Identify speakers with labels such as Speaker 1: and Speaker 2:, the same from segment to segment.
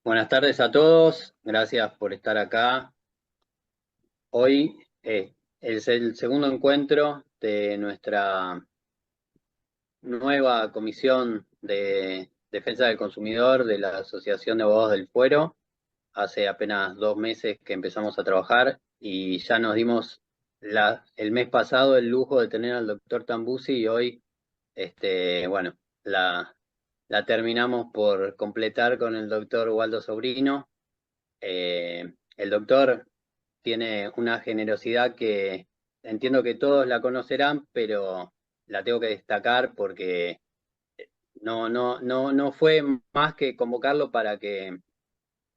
Speaker 1: Buenas tardes a todos, gracias por estar acá. Hoy es el segundo encuentro de nuestra nueva Comisión de Defensa del Consumidor de la Asociación de Abogados del Fuero. Hace apenas 2 meses que empezamos a trabajar y ya nos dimos el mes pasado el lujo de tener al doctor Tambusi y hoy, bueno, la terminamos por completar con el doctor Waldo Sobrino. El doctor tiene una generosidad que entiendo que todos la conocerán, pero la tengo que destacar porque no fue más que convocarlo para que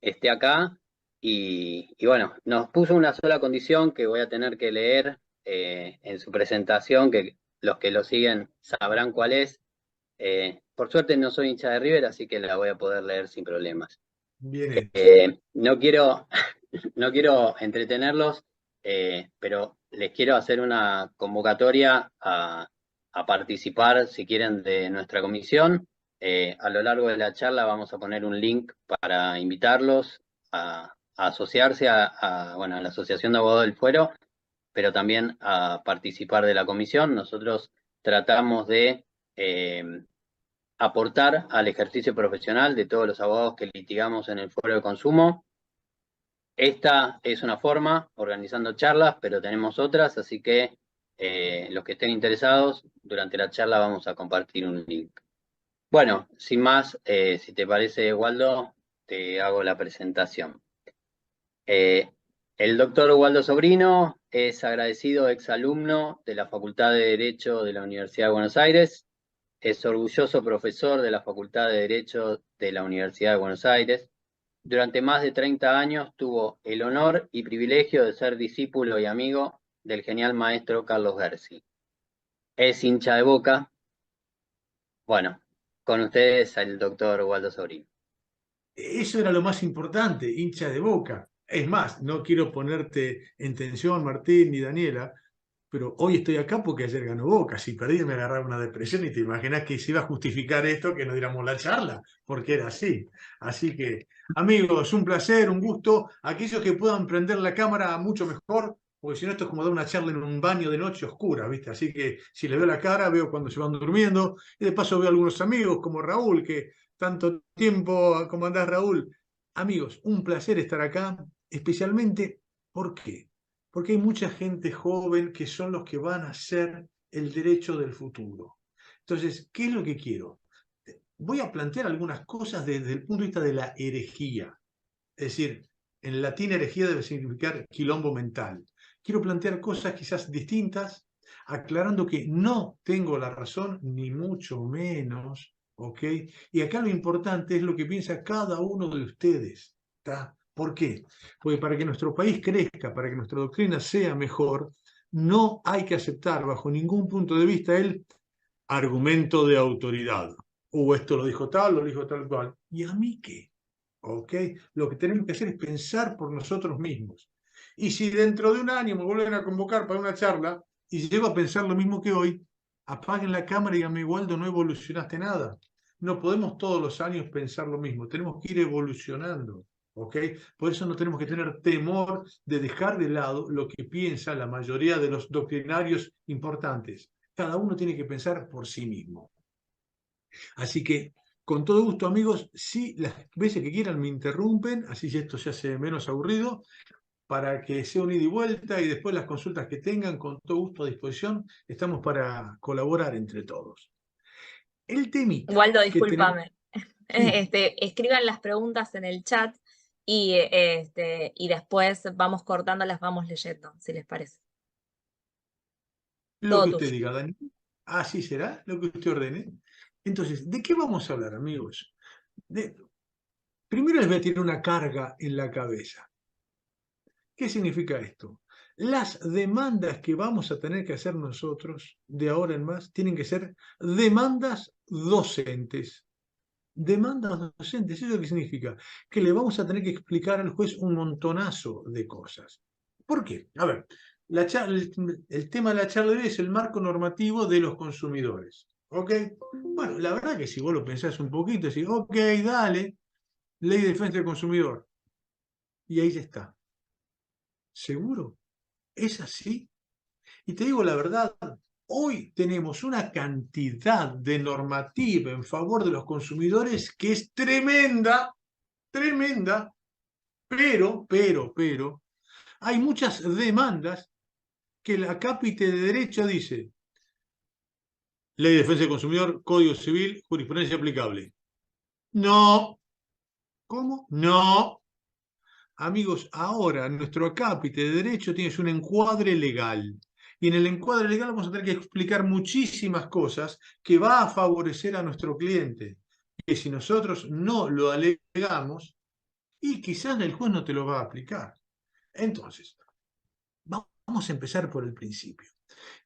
Speaker 1: esté acá y bueno, nos puso una sola condición que voy a tener que leer en su presentación, que los que lo siguen sabrán cuál es. Por suerte no soy hincha de River, así que la voy a poder leer sin problemas.
Speaker 2: Bien hecho.
Speaker 1: No quiero, no quiero entretenerlos, pero les quiero hacer una convocatoria a participar, si quieren, de nuestra comisión. A lo largo de la charla vamos a poner un link para invitarlos a asociarse bueno, a la Asociación de Abogados del Fuero, pero también a participar de la comisión. Nosotros tratamos de eh, aportar al ejercicio profesional de todos los abogados que litigamos en el fuero de consumo. Esta es una forma, organizando charlas, pero tenemos otras, así que los que estén interesados, durante la charla vamos a compartir un link. Bueno, sin más, si te parece, Waldo, te hago la presentación. Eh, el doctor Waldo Sobrino es agradecido exalumno de la Facultad de Derecho de la Universidad de Buenos Aires, es orgulloso profesor de la Facultad de Derecho de la Universidad de Buenos Aires. Durante más de 30 años tuvo el honor y privilegio de ser discípulo y amigo del genial maestro Carlos Gersi. Es hincha de Boca. Bueno, con ustedes el doctor Waldo Sobrino.
Speaker 2: Eso era lo más importante, hincha de Boca. Es más, no quiero ponerte en tensión, Martín ni Daniela, pero hoy estoy acá porque ayer ganó Boca. Si perdí me agarraba una depresión y te imaginas que se iba a justificar esto, que no diéramos la charla, porque era así. Así que, amigos, un placer, un gusto. Aquellos que puedan prender la cámara, mucho mejor, porque si no esto es como dar una charla en un baño de noche oscura, ¿viste? Así que si le veo la cara, veo cuando se van durmiendo, y de paso veo algunos amigos como Raúl, que tanto tiempo, ¿cómo andás, Raúl? Amigos, un placer estar acá, especialmente, ¿por qué? Porque hay mucha gente joven que son los que van a ser el derecho del futuro. Entonces, ¿qué es lo que quiero? Voy a plantear algunas cosas desde el punto de vista de la herejía. Es decir, en latín herejía debe significar quilombo mental. Quiero plantear cosas quizás distintas, aclarando que no tengo la razón, ni mucho menos, ¿ok? Y acá lo importante es lo que piensa cada uno de ustedes, ¿está? ¿Por qué? Porque para que nuestro país crezca, para que nuestra doctrina sea mejor, no hay que aceptar bajo ningún punto de vista el argumento de autoridad. Esto lo dijo tal cual. ¿Y a mí qué? ¿Ok? Lo que tenemos que hacer es pensar por nosotros mismos. Y si dentro de un año me vuelven a convocar para una charla y llego a pensar lo mismo que hoy, apaguen la cámara y díganme, Waldo, no evolucionaste nada. No podemos todos los años pensar lo mismo, tenemos que ir evolucionando. ¿Ok? Por eso no tenemos que tener temor de dejar de lado lo que piensa la mayoría de los doctrinarios importantes. Cada uno tiene que pensar por sí mismo. Así que, con todo gusto, amigos, si las veces que quieran me interrumpen, así esto se hace menos aburrido, para que sea un ida y vuelta y después las consultas que tengan, con todo gusto a disposición, estamos para colaborar entre todos. El temita
Speaker 3: Waldo,
Speaker 2: que tenemos,
Speaker 3: discúlpame.
Speaker 2: sí,
Speaker 3: Escriban las preguntas en el chat y después vamos cortando, las vamos leyendo, si les parece.
Speaker 2: lo
Speaker 3: Todo
Speaker 2: que usted
Speaker 3: tuyo.
Speaker 2: diga, Dani, así será, lo que usted ordene. Entonces, ¿de qué vamos a hablar, amigos? De, primero les voy a tirar una carga en la cabeza. ¿Qué significa esto? Las demandas que vamos a tener que hacer nosotros de ahora en más tienen que ser demandas docentes. Demandas docentes, ¿eso qué significa? Que le vamos a tener que explicar al juez un montonazo de cosas. ¿Por qué? A ver, el tema de la charla de hoy es el marco normativo de los consumidores. ¿Ok? Bueno, la verdad que si vos lo pensás un poquito, decís, ok, dale, Ley de Defensa del Consumidor. Y ahí ya está. ¿Seguro? ¿Es así? Y te digo la verdad, hoy tenemos una cantidad de normativa en favor de los consumidores que es tremenda, tremenda, pero, hay muchas demandas que la Cápite de Derecho dice, Ley de Defensa del Consumidor, Código Civil, jurisprudencia aplicable. No. ¿Cómo? No. Amigos, ahora nuestro Cápite de Derecho tiene un encuadre legal. Y en el encuadre legal vamos a tener que explicar muchísimas cosas que va a favorecer a nuestro cliente. Que si nosotros no lo alegamos, y quizás el juez no te lo va a aplicar. Entonces, vamos a empezar por el principio.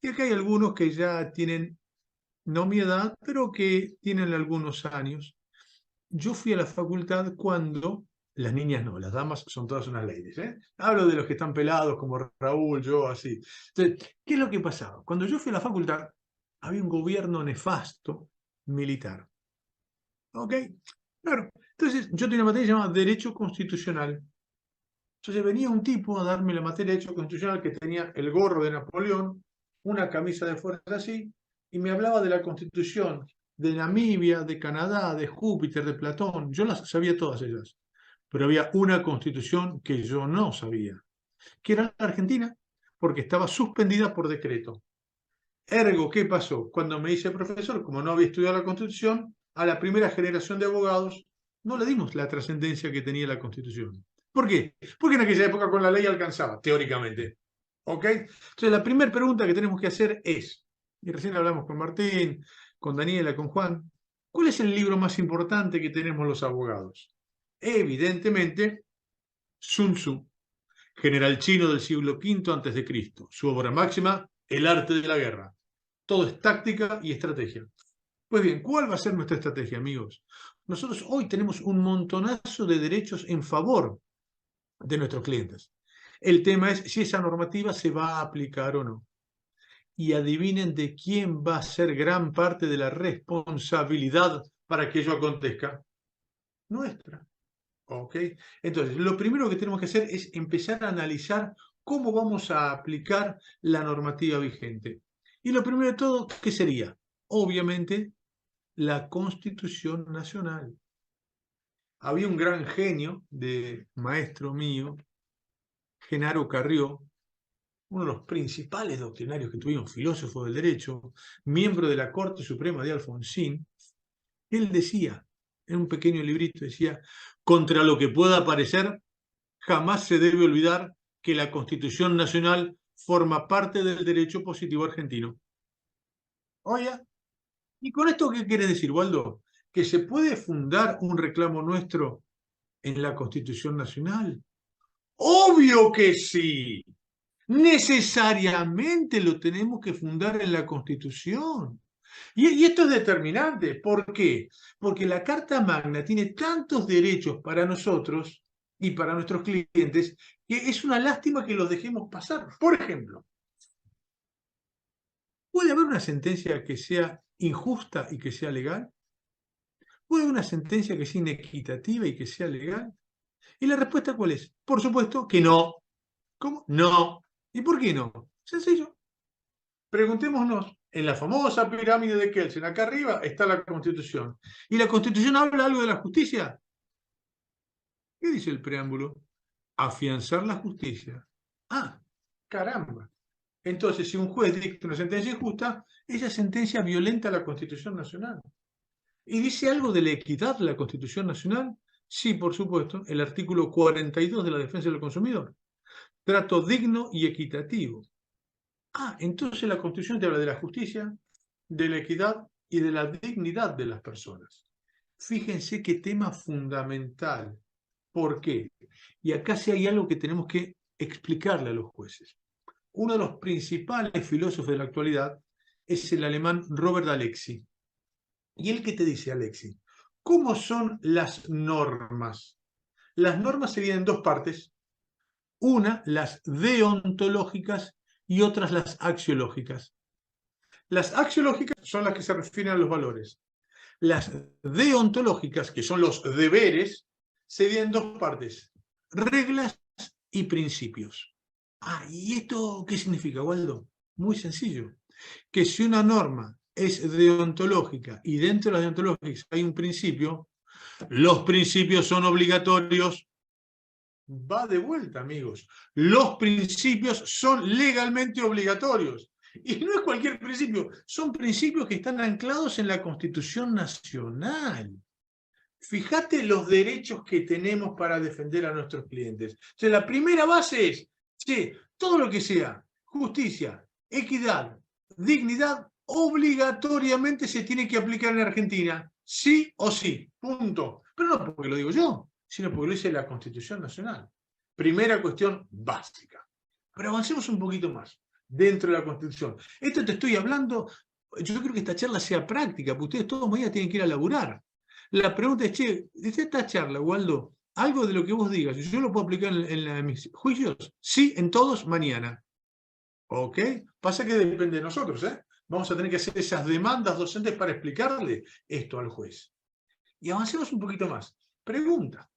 Speaker 2: Y acá hay algunos que ya tienen, no mi edad, pero que tienen algunos años. Yo fui a la facultad cuando, las niñas no, las damas son todas unas ladies, ¿eh? Hablo de los que están pelados como Raúl, yo, así. Entonces, ¿qué es lo que pasaba? Cuando yo fui a la facultad, había un gobierno nefasto militar. ¿Ok? Claro. Entonces, yo tenía una materia llamada Derecho Constitucional. Entonces venía un tipo a darme la materia de Derecho Constitucional que tenía el gorro de Napoleón, una camisa de fuerza así, y me hablaba de la Constitución de Namibia, de Canadá, de Júpiter, de Platón. Yo las sabía todas ellas, pero había una Constitución que yo no sabía, que era la Argentina, porque estaba suspendida por decreto. Ergo, ¿qué pasó? Cuando me hice profesor, como no había estudiado la Constitución, a la primera generación de abogados no le dimos la trascendencia que tenía la Constitución. ¿Por qué? Porque en aquella época con la ley alcanzaba, teóricamente. ¿Ok? Entonces, la primera pregunta que tenemos que hacer es, y recién hablamos con Martín, con Daniela, con Juan, ¿cuál es el libro más importante que tenemos los abogados? Evidentemente, Sun Tzu, general chino del siglo V a.C., su obra máxima, El arte de la guerra. Todo es táctica y estrategia. Pues bien, ¿cuál va a ser nuestra estrategia, amigos? Nosotros hoy tenemos un montonazo de derechos en favor de nuestros clientes. El tema es si esa normativa se va a aplicar o no. Y adivinen de quién va a ser gran parte de la responsabilidad para que ello acontezca. Nuestra. ¿Ok? Entonces, lo primero que tenemos que hacer es empezar a analizar cómo vamos a aplicar la normativa vigente. Y lo primero de todo, ¿qué sería? Obviamente, la Constitución Nacional. Había un gran genio de maestro mío, Genaro Carrió, uno de los principales doctrinarios que tuvimos, filósofo del derecho, miembro de la Corte Suprema de Alfonsín. Él decía, en un pequeño librito, decía, contra lo que pueda parecer, jamás se debe olvidar que la Constitución Nacional forma parte del derecho positivo argentino. Oye, ¿y con esto qué quiere decir, Waldo? ¿Que se puede fundar un reclamo nuestro en la Constitución Nacional? ¡Obvio que sí! Necesariamente lo tenemos que fundar en la Constitución. Y esto es determinante. ¿Por qué? Porque la Carta Magna tiene tantos derechos para nosotros y para nuestros clientes que es una lástima que los dejemos pasar. Por ejemplo, ¿puede haber una sentencia que sea injusta y que sea legal? ¿Puede haber una sentencia que sea inequitativa y que sea legal? ¿Y la respuesta cuál es? Por supuesto que no. ¿Cómo? No. ¿Y por qué no? Sencillo. Preguntémonos, en la famosa pirámide de Kelsen, acá arriba está la Constitución. ¿Y la Constitución habla algo de la justicia? ¿Qué dice el preámbulo? Afianzar la justicia. Ah, caramba. Entonces, si un juez dicta una sentencia injusta, esa sentencia violenta la Constitución Nacional. ¿Y dice algo de la equidad de la Constitución Nacional? Sí, por supuesto, el artículo 42 de la Defensa del Consumidor. Trato digno y equitativo. Ah, entonces la Constitución te habla de la justicia, de la equidad y de la dignidad de las personas. Fíjense qué tema fundamental. ¿Por qué? Y acá sí hay algo que tenemos que explicarle a los jueces. Uno de los principales filósofos de la actualidad es el alemán Robert Alexi. ¿Y él qué te dice, Alexi? ¿Cómo son las normas? Las normas se dividen en dos partes. Una, las deontológicas y otras las axiológicas. Las axiológicas son las que se refieren a los valores. Las deontológicas, que son los deberes, se divide en dos partes, reglas y principios. ¿Y esto qué significa, Waldo? Muy sencillo, que si una norma es deontológica y dentro de las deontológicas hay un principio, los principios son obligatorios. Va de vuelta, amigos. Los principios son legalmente obligatorios. Y no es cualquier principio, son principios que están anclados en la Constitución Nacional. Fíjate los derechos que tenemos para defender a nuestros clientes. O sea, la primera base es, todo lo que sea justicia, equidad, dignidad, obligatoriamente se tiene que aplicar en Argentina. Sí o sí, punto. Pero no porque lo digo yo, sino porque lo dice la Constitución Nacional. Primera cuestión básica. Pero avancemos un poquito más dentro de la Constitución. Esto te estoy hablando, yo creo que esta charla sea práctica, porque ustedes todos mañana tienen que ir a laburar. La pregunta es, de esta charla, Waldo, algo de lo que vos digas, ¿yo lo puedo aplicar en mis juicios? Sí, en todos, mañana. ¿Ok? Pasa que depende de nosotros, ¿eh? Vamos a tener que hacer esas demandas docentes para explicarle esto al juez. Y avancemos un poquito más. Pregunta.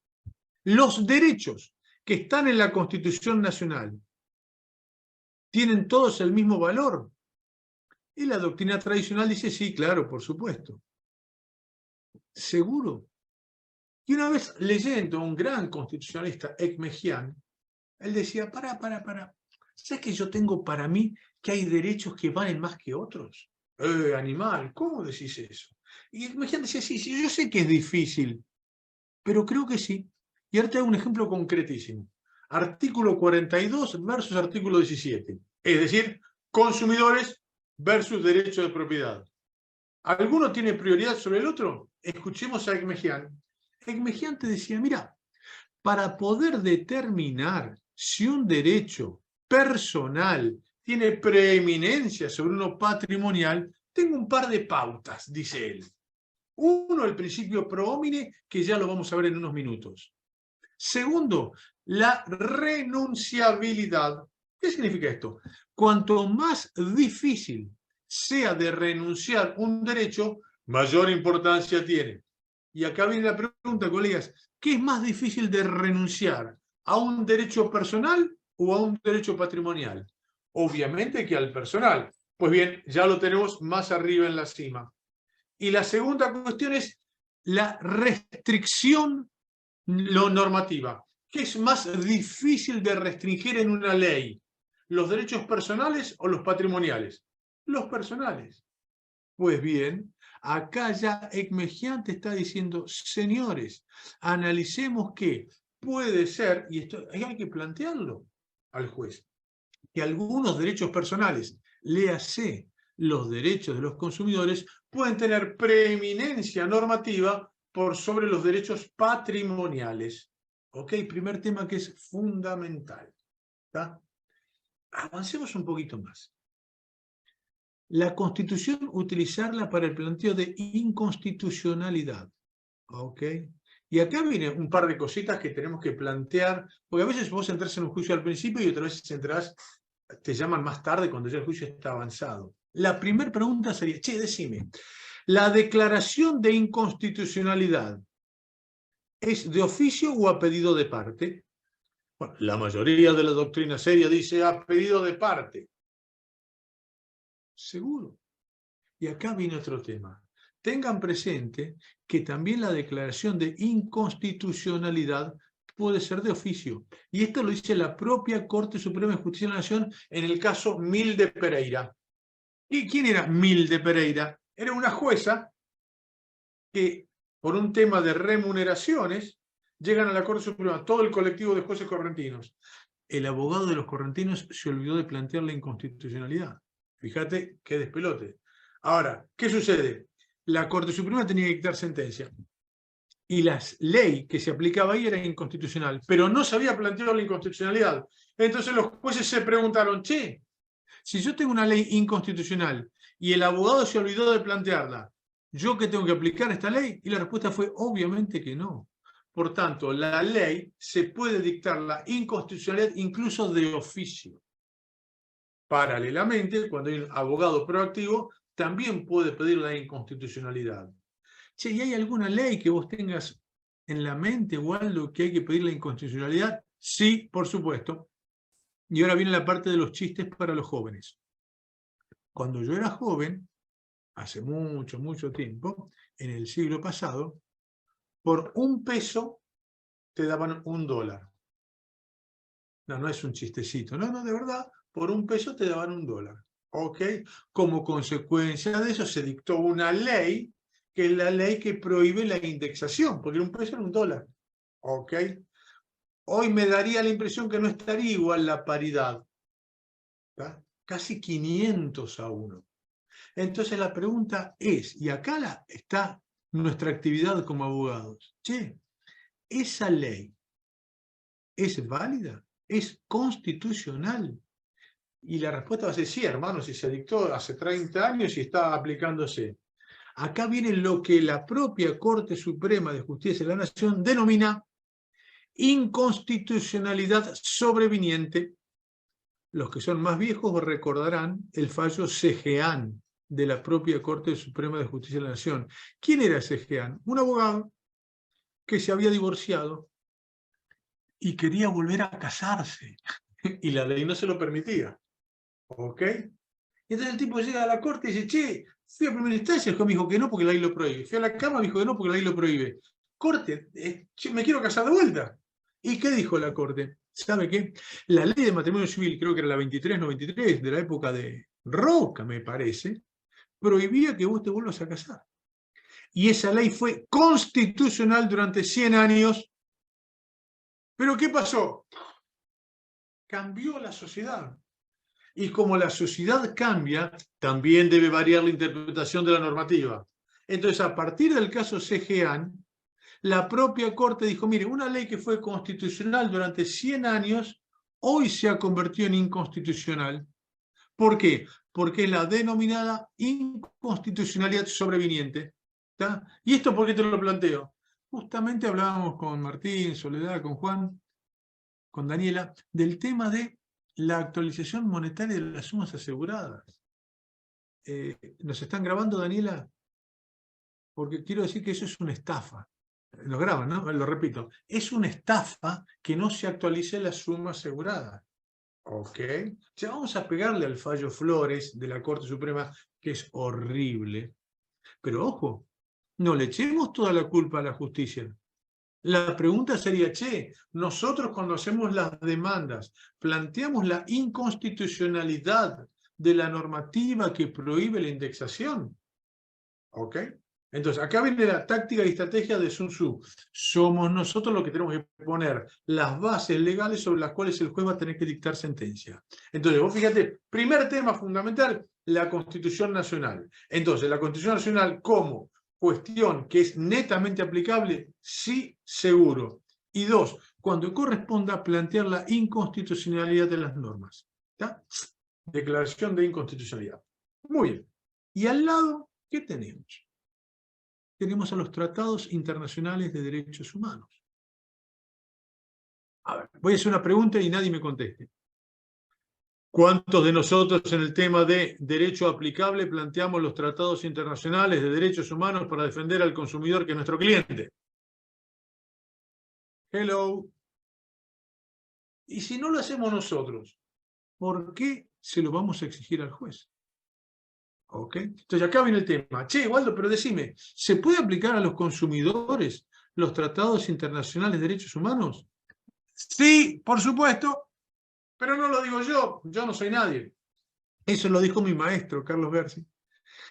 Speaker 2: ¿Los derechos que están en la Constitución Nacional tienen todos el mismo valor? Y la doctrina tradicional dice, sí, claro, por supuesto. ¿Seguro? Y una vez leyendo a un gran constitucionalista, Ekmejian, él decía, para. ¿Sabes que yo tengo para mí que hay derechos que valen más que otros? Animal, ¿cómo decís eso? Y Ekmejian decía, sí, yo sé que es difícil, pero creo que sí. Y ahora te hago un ejemplo concretísimo. Artículo 42 versus artículo 17. Es decir, consumidores versus derecho de propiedad. ¿Alguno tiene prioridad sobre el otro? Escuchemos a Ekmejian. Ekmejian te decía, mira, para poder determinar si un derecho personal tiene preeminencia sobre uno patrimonial, tengo un par de pautas, dice él. Uno, el principio pro homine, que ya lo vamos a ver en unos minutos. Segundo, la renunciabilidad. ¿Qué significa esto? Cuanto más difícil sea de renunciar un derecho, mayor importancia tiene. Y acá viene la pregunta, colegas, ¿qué es más difícil de renunciar? ¿A un derecho personal o a un derecho patrimonial? Obviamente que al personal. Pues bien, ya lo tenemos más arriba en la cima. Y la segunda cuestión es la restricción normativa. ¿Qué es más difícil de restringir en una ley? ¿Los derechos personales o los patrimoniales? Los personales. Pues bien, acá ya Ekmejian te está diciendo, señores, analicemos que puede ser, y esto hay que plantearlo al juez, que algunos derechos personales, léase los derechos de los consumidores, pueden tener preeminencia normativa por sobre los derechos patrimoniales. ¿Ok? Primer tema que es fundamental. ¿Tá? Avancemos un poquito más. La Constitución, utilizarla para el planteo de inconstitucionalidad. ¿Ok? Y acá viene un par de cositas que tenemos que plantear, porque a veces vos entras en un juicio al principio y otras veces entras, te llaman más tarde cuando ya el juicio está avanzado. La primera pregunta sería, decime, ¿la declaración de inconstitucionalidad es de oficio o a pedido de parte? Bueno, la mayoría de la doctrina seria dice a pedido de parte. Seguro. Y acá viene otro tema. Tengan presente que también la declaración de inconstitucionalidad puede ser de oficio. Y esto lo dice la propia Corte Suprema de Justicia de la Nación en el caso Mil de Pereira. ¿Y quién era Mil de Pereira? Era una jueza que, por un tema de remuneraciones, llegan a la Corte Suprema, todo el colectivo de jueces correntinos. El abogado de los correntinos se olvidó de plantear la inconstitucionalidad. Fíjate qué despelote. Ahora, ¿qué sucede? La Corte Suprema tenía que dictar sentencia. Y la ley que se aplicaba ahí era inconstitucional, pero no se había planteado la inconstitucionalidad. Entonces los jueces se preguntaron, si yo tengo una ley inconstitucional y el abogado se olvidó de plantearla, ¿yo qué tengo que aplicar esta ley? Y la respuesta fue, obviamente que no. Por tanto, la ley se puede dictar la inconstitucionalidad incluso de oficio. Paralelamente, cuando hay un abogado proactivo, también puede pedir la inconstitucionalidad. ¿Y hay alguna ley que vos tengas en la mente, Waldo, que hay que pedir la inconstitucionalidad? Sí, por supuesto. Y ahora viene la parte de los chistes para los jóvenes. Cuando yo era joven, hace mucho, mucho tiempo, en el siglo pasado, por $1 te daban $1. No, no es un chistecito, no, de verdad, por $1 te daban $1. ¿Ok? Como consecuencia de eso se dictó una ley, que es la ley que prohíbe la indexación, porque $1 era $1. ¿Ok? Hoy me daría la impresión que no estaría igual la paridad. ¿Tá? Casi 500-1. Entonces la pregunta es, y acá está nuestra actividad como abogados. Che, ¿esa ley es válida? ¿Es constitucional? Y la respuesta va a ser sí, hermano, si se dictó hace 30 años y está aplicándose. Acá viene lo que la propia Corte Suprema de Justicia de la Nación denomina inconstitucionalidad sobreviniente. Los que son más viejos recordarán el fallo Cejeán de la propia Corte Suprema de Justicia de la Nación. ¿Quién era Cejeán? Un abogado que se había divorciado y quería volver a casarse. Y la ley no se lo permitía. ¿Ok? Y entonces el tipo llega a la corte y dice, che, fui a primera instancia, el juez me dijo que no porque la ley lo prohíbe. Fui a la Cámara, me dijo que no porque la ley lo prohíbe. Corte, me quiero casar de vuelta. ¿Y qué dijo la corte? ¿Sabe qué? La ley de matrimonio civil, creo que era la 2393, de la época de Roca, me parece, prohibía que vos te vuelvas a casar. Y esa ley fue constitucional durante 100 años. ¿Pero qué pasó? Cambió la sociedad. Y como la sociedad cambia, también debe variar la interpretación de la normativa. Entonces, a partir del caso Cejeán, la propia Corte dijo, mire, una ley que fue constitucional durante 100 años, hoy se ha convertido en inconstitucional. ¿Por qué? Porque es la denominada inconstitucionalidad sobreviniente. ¿Tá? ¿Y esto por qué te lo planteo? Justamente hablábamos con Martín, Soledad, con Juan, con Daniela, del tema de la actualización monetaria de las sumas aseguradas. ¿Nos están grabando, Daniela? Porque quiero decir que eso es una estafa. Lo graban, ¿no? Lo repito. Es una estafa que no se actualice la suma asegurada. ¿Ok? O sea, vamos a pegarle al fallo Flores de la Corte Suprema, que es horrible. Pero ojo, no le echemos toda la culpa a la justicia. La pregunta sería, che, nosotros cuando hacemos las demandas, planteamos la inconstitucionalidad de la normativa que prohíbe la indexación. ¿Ok? Entonces, acá viene la táctica y estrategia de Sun Tzu. Somos nosotros los que tenemos que poner las bases legales sobre las cuales el juez va a tener que dictar sentencia. Entonces, vos fíjate, primer tema fundamental, la Constitución Nacional. Entonces, la Constitución Nacional como cuestión que es netamente aplicable, sí, seguro. Y dos, cuando corresponda plantear la inconstitucionalidad de las normas. ¿Está? Declaración de inconstitucionalidad. Muy bien. Y al lado, ¿qué tenemos? Tenemos a los tratados internacionales de derechos humanos. A ver, voy a hacer una pregunta y nadie me conteste. ¿Cuántos de nosotros en el tema de derecho aplicable planteamos los tratados internacionales de derechos humanos para defender al consumidor que es nuestro cliente? Hello. Y si no lo hacemos nosotros, ¿por qué se lo vamos a exigir al juez? ¿Ok? Entonces acá viene el tema. Che, Waldo, pero decime, ¿se puede aplicar a los consumidores los tratados internacionales de derechos humanos? Sí, por supuesto, pero no lo digo yo no soy nadie. Eso lo dijo mi maestro, Carlos Bersi,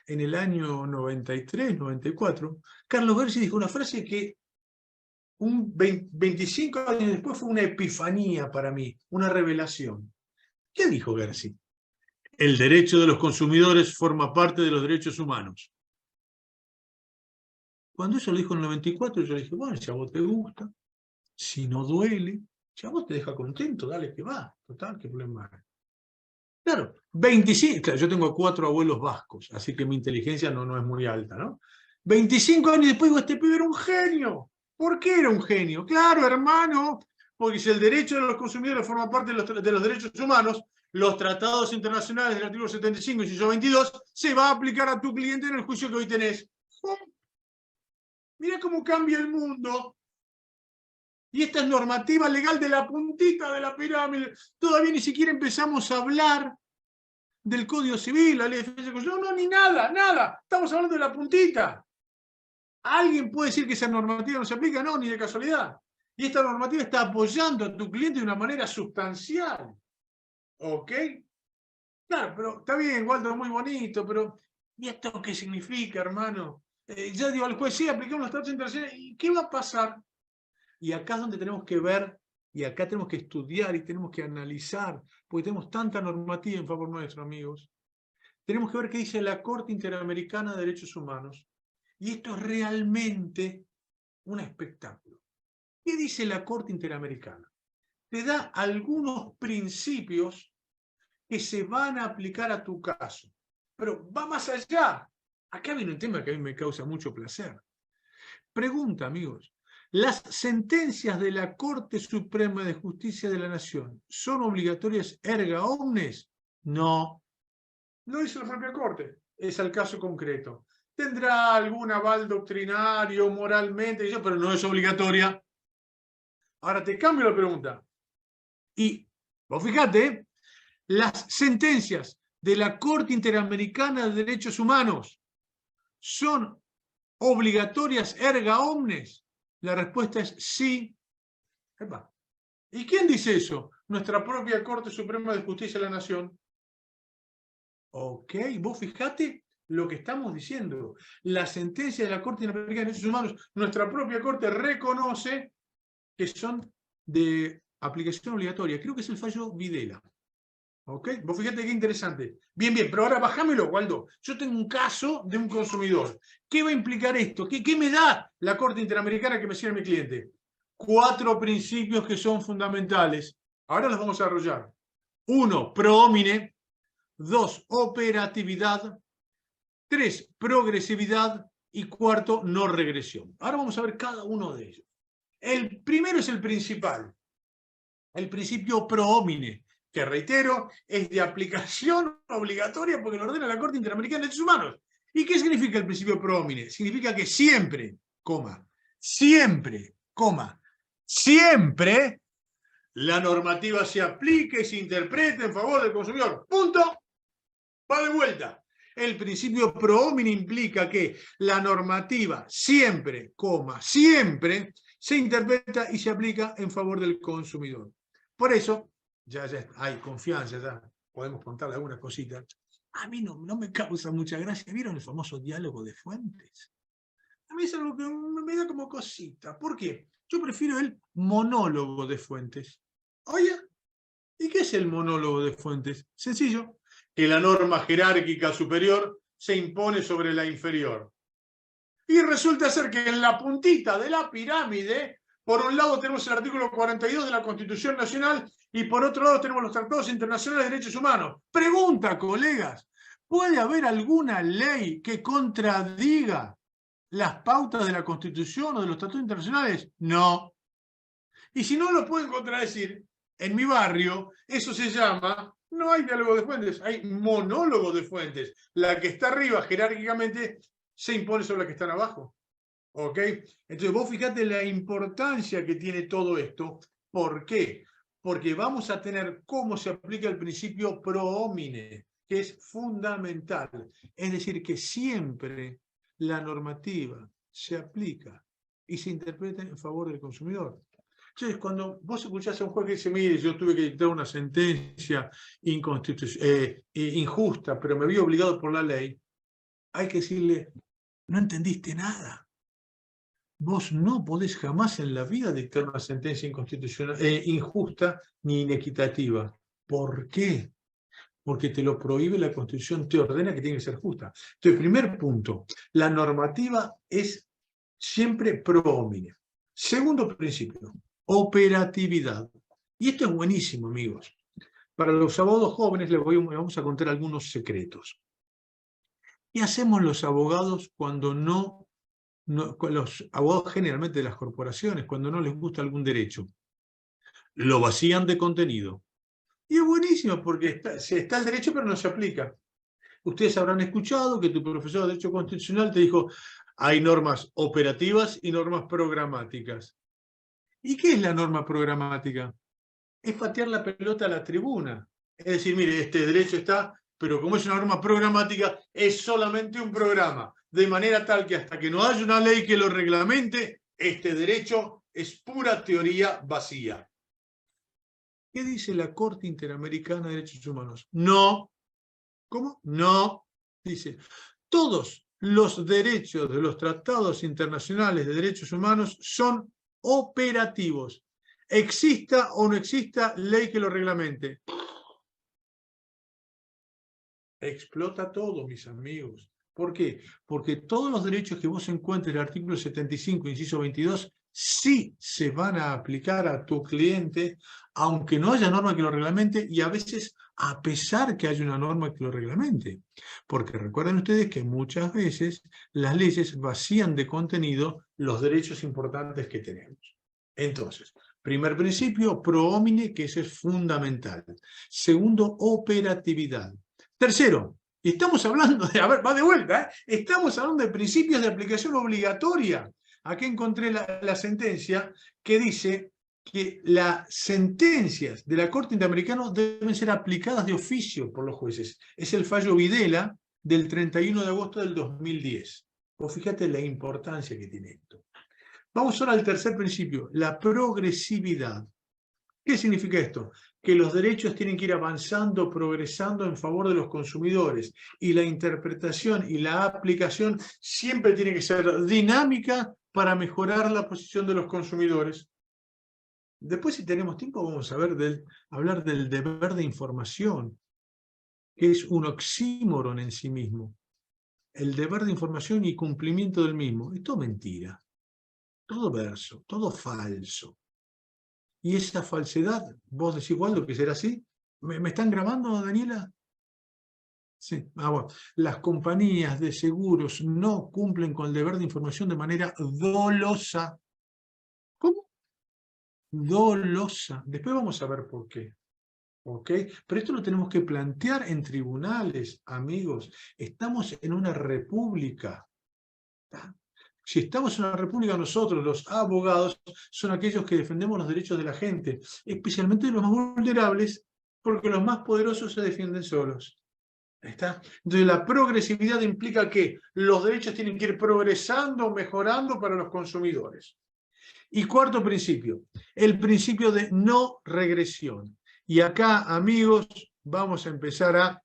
Speaker 2: en el año 93, 94. Carlos Bersi dijo una frase que 25 años después fue una epifanía para mí, una revelación. ¿Qué dijo Bersi? El derecho de los consumidores forma parte de los derechos humanos. Cuando eso lo dijo en el 94, yo le dije, bueno, si a vos te gusta, si no duele, si a vos te deja contento, dale que va. Total, qué problema hay. Claro, 25, claro, yo tengo 4 abuelos vascos, así que mi inteligencia no es muy alta, ¿no? 25 años después digo, este pibe era un genio. ¿Por qué era un genio? Claro, hermano, porque si el derecho de los consumidores forma parte de los derechos humanos, los tratados internacionales del artículo 75 y 122 se va a aplicar a tu cliente en el juicio que hoy tenés. Mira cómo cambia el mundo. Y esta es normativa legal de la puntita de la pirámide. Todavía ni siquiera empezamos a hablar del Código Civil, la Ley de Defensa del Consumidor. No, ni nada, nada. Estamos hablando de la puntita. ¿Alguien puede decir que esa normativa no se aplica? No, ni de casualidad. Y esta normativa está apoyando a tu cliente de una manera sustancial. ¿Ok? Claro, pero está bien, Waldo, muy bonito, pero ¿y esto qué significa, hermano? Ya digo al juez, sí, aplicamos los tratados internacionales, ¿y qué va a pasar? Y acá es donde tenemos que ver, y acá tenemos que estudiar y tenemos que analizar, porque tenemos tanta normativa en favor nuestro, amigos. Tenemos que ver qué dice la Corte Interamericana de Derechos Humanos. Y esto es realmente un espectáculo. ¿Qué dice la Corte Interamericana? Te da algunos principios que se van a aplicar a tu caso. Pero va más allá. Acá viene un tema que a mí me causa mucho placer. Pregunta, amigos. ¿Las sentencias de la Corte Suprema de Justicia de la Nación son obligatorias erga omnes? No. Lo dice la propia Corte. Es el caso concreto. Tendrá algún aval doctrinario, moralmente, pero no es obligatoria. Ahora te cambio la pregunta. Y vos fíjate, las sentencias de la Corte Interamericana de Derechos Humanos son obligatorias erga omnes. La respuesta es sí. Epa. ¿Y quién dice eso? Nuestra propia Corte Suprema de Justicia de la Nación. Ok, vos fijate lo que estamos diciendo. La sentencia de la Corte Interamericana de Derechos Humanos, nuestra propia Corte reconoce que son de aplicación obligatoria. Creo que es el fallo Videla. ¿Ok? Vos fíjate qué interesante. Bien, bien, pero ahora bajámelo, Waldo. Yo tengo un caso de un consumidor. ¿Qué va a implicar esto? ¿Qué me da la Corte Interamericana que me sirve a mi cliente? 4 principios que son fundamentales. Ahora los vamos a desarrollar. 1, pro homine. 2, operatividad. 3, progresividad. Y 4, no regresión. Ahora vamos a ver cada uno de ellos. El primero es el principal. El principio pro homine, que reitero, es de aplicación obligatoria porque lo ordena la Corte Interamericana de Derechos Humanos. ¿Y qué significa el principio pro homine? Significa que siempre, siempre la normativa se aplique y se interprete en favor del consumidor. Punto. Va de vuelta. El principio pro homine implica que la normativa siempre, siempre se interpreta y se aplica en favor del consumidor. Por eso, ya hay confianza, ya podemos contarle algunas cositas. A mí no me causa mucha gracia. ¿Vieron el famoso diálogo de Fuentes? A mí es algo que me da como cosita. ¿Por qué? Yo prefiero el monólogo de Fuentes. Oye, ¿y qué es el monólogo de Fuentes? Sencillo. Que la norma jerárquica superior se impone sobre la inferior. Y resulta ser que en la puntita de la pirámide, por un lado tenemos el artículo 42 de la Constitución Nacional y por otro lado tenemos los tratados internacionales de derechos humanos. Pregunta, colegas, ¿puede haber alguna ley que contradiga las pautas de la Constitución o de los tratados internacionales? No. Y si no lo pueden contradecir, en mi barrio eso se llama... No hay diálogo de fuentes, hay monólogo de fuentes. La que está arriba jerárquicamente se impone sobre la que están abajo. ¿Ok? Entonces vos fíjate la importancia que tiene todo esto. ¿Por qué? Porque vamos a tener cómo se aplica el principio pro homine, que es fundamental. Es decir, que siempre la normativa se aplica y se interpreta en favor del consumidor. Entonces, cuando vos escuchás a un juez que dice, mire, yo tuve que dictar una sentencia injusta, pero me vi obligado por la ley, hay que decirle, no entendiste nada. Vos no podés jamás en la vida dictar una sentencia injusta ni inequitativa. ¿Por qué? Porque te lo prohíbe la Constitución, te ordena que tiene que ser justa. Entonces, primer punto, la normativa es siempre pro homine. Segundo principio, operatividad. Y esto es buenísimo, amigos. Para los abogados jóvenes les vamos a contar algunos secretos. ¿Qué hacemos los abogados cuando los abogados generalmente de las corporaciones, cuando no les gusta algún derecho? Lo vacían de contenido. Y es buenísimo porque está el derecho pero no se aplica. Ustedes habrán escuchado que tu profesor de Derecho Constitucional te dijo hay normas operativas y normas programáticas. ¿Y qué es la norma programática? Es patear la pelota a la tribuna. Es decir, mire, este derecho está, pero como es una norma programática, es solamente un programa, de manera tal que hasta que no haya una ley que lo reglamente, este derecho es pura teoría vacía. ¿Qué dice la Corte Interamericana de Derechos Humanos? No. ¿Cómo? No. Dice, todos los derechos de los tratados internacionales de derechos humanos son operativos. Exista o no exista ley que lo reglamente. Explota todo, mis amigos. ¿Por qué? Porque todos los derechos que vos encuentres en el artículo 75, inciso 22, sí se van a aplicar a tu cliente, aunque no haya norma que lo reglamente, y a veces a pesar que haya una norma que lo reglamente. Porque recuerden ustedes que muchas veces las leyes vacían de contenido los derechos importantes que tenemos. Entonces, primer principio, pro homine, que eso es fundamental. Segundo, operatividad. Tercero, y estamos hablando de, a ver, va de vuelta, estamos hablando de principios de aplicación obligatoria. Aquí encontré la sentencia que dice que las sentencias de la Corte Interamericana deben ser aplicadas de oficio por los jueces. Es el fallo Videla del 31 de agosto del 2010. Pues fíjate la importancia que tiene esto. Vamos ahora al tercer principio, la progresividad. ¿Qué significa esto? Que los derechos tienen que ir avanzando, progresando en favor de los consumidores, y la interpretación y la aplicación siempre tiene que ser dinámica para mejorar la posición de los consumidores. Después, si tenemos tiempo, vamos a hablar del deber de información, que es un oxímoron en sí mismo. El deber de información y cumplimiento del mismo. Es todo mentira, todo verso, todo falso. Y esa falsedad, vos decís, Waldo, que será así. ¿Me están grabando, Daniela? Sí. Bueno. Las compañías de seguros no cumplen con el deber de información de manera dolosa. ¿Cómo? Dolosa. Después vamos a ver por qué. ¿Ok? Pero esto lo tenemos que plantear en tribunales, amigos. Estamos en una república. ¿Tá? Si estamos en una república, nosotros, los abogados, son aquellos que defendemos los derechos de la gente, especialmente de los más vulnerables, porque los más poderosos se defienden solos. ¿Está? Entonces la progresividad implica que los derechos tienen que ir progresando, mejorando para los consumidores. Y cuarto principio, el principio de no regresión. Y acá, amigos, vamos a empezar a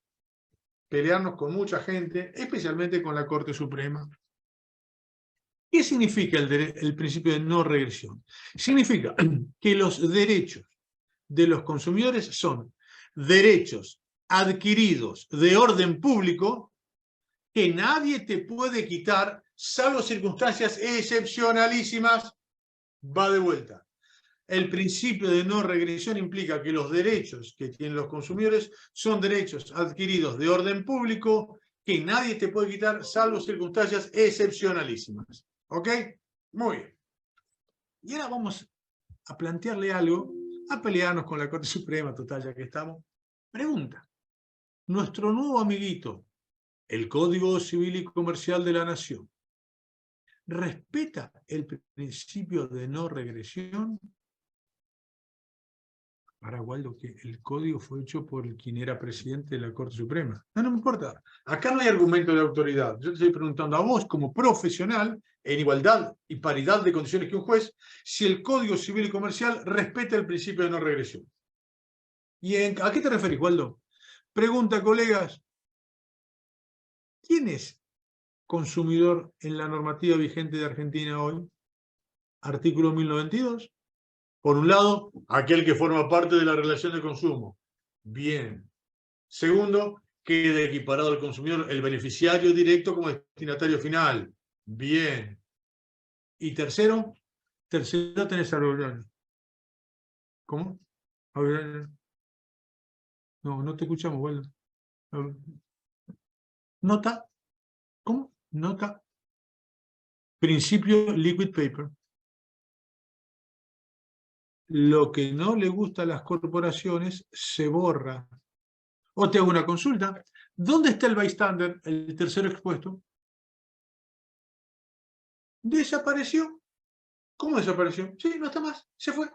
Speaker 2: pelearnos con mucha gente, especialmente con la Corte Suprema. ¿Qué significa el principio de no regresión? Significa que los derechos de los consumidores son derechos adquiridos de orden público que nadie te puede quitar, salvo circunstancias excepcionalísimas. Va de vuelta. El principio de no regresión implica que los derechos que tienen los consumidores son derechos adquiridos de orden público que nadie te puede quitar, salvo circunstancias excepcionalísimas. ¿Ok? Muy bien. Y ahora vamos a plantearle algo, a pelearnos con la Corte Suprema, total, ya que estamos. Pregunta. Nuestro nuevo amiguito, el Código Civil y Comercial de la Nación, ¿respeta el principio de no regresión? Para Waldo, que el código fue hecho por quien era presidente de la Corte Suprema. No me importa. Acá no hay argumento de autoridad. Yo te estoy preguntando a vos, como profesional, en igualdad y paridad de condiciones que un juez, si el Código Civil y Comercial respeta el principio de no regresión. ¿Y a qué te referís, Waldo? Pregunta, colegas. ¿Quién es consumidor en la normativa vigente de Argentina hoy? Artículo 1092. Por un lado, aquel que forma parte de la relación de consumo. Bien. Segundo, quede equiparado al consumidor el beneficiario directo como destinatario final. Bien. Y tercero tenés a... ¿Cómo? No te escuchamos, Waldo. Nota. ¿Cómo? Nota. Principio liquid paper. Lo que no le gusta a las corporaciones se borra. O te hago una consulta. ¿Dónde está el bystander, el tercero expuesto? Desapareció. ¿Cómo desapareció? Sí, no está más, se fue.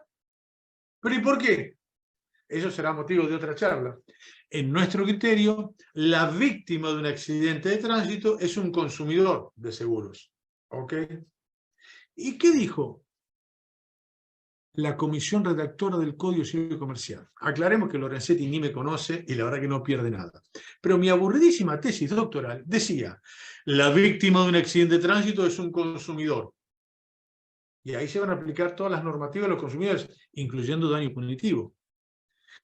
Speaker 2: ¿Pero y por qué? Eso será motivo de otra charla. En nuestro criterio, la víctima de un accidente de tránsito es un consumidor de seguros. ¿Ok? ¿Y qué dijo la comisión redactora del Código Civil Comercial? Aclaremos que Lorenzetti ni me conoce y la verdad que no pierde nada. Pero mi aburridísima tesis doctoral decía, la víctima de un accidente de tránsito es un consumidor. Y ahí se van a aplicar todas las normativas de los consumidores, incluyendo daño punitivo.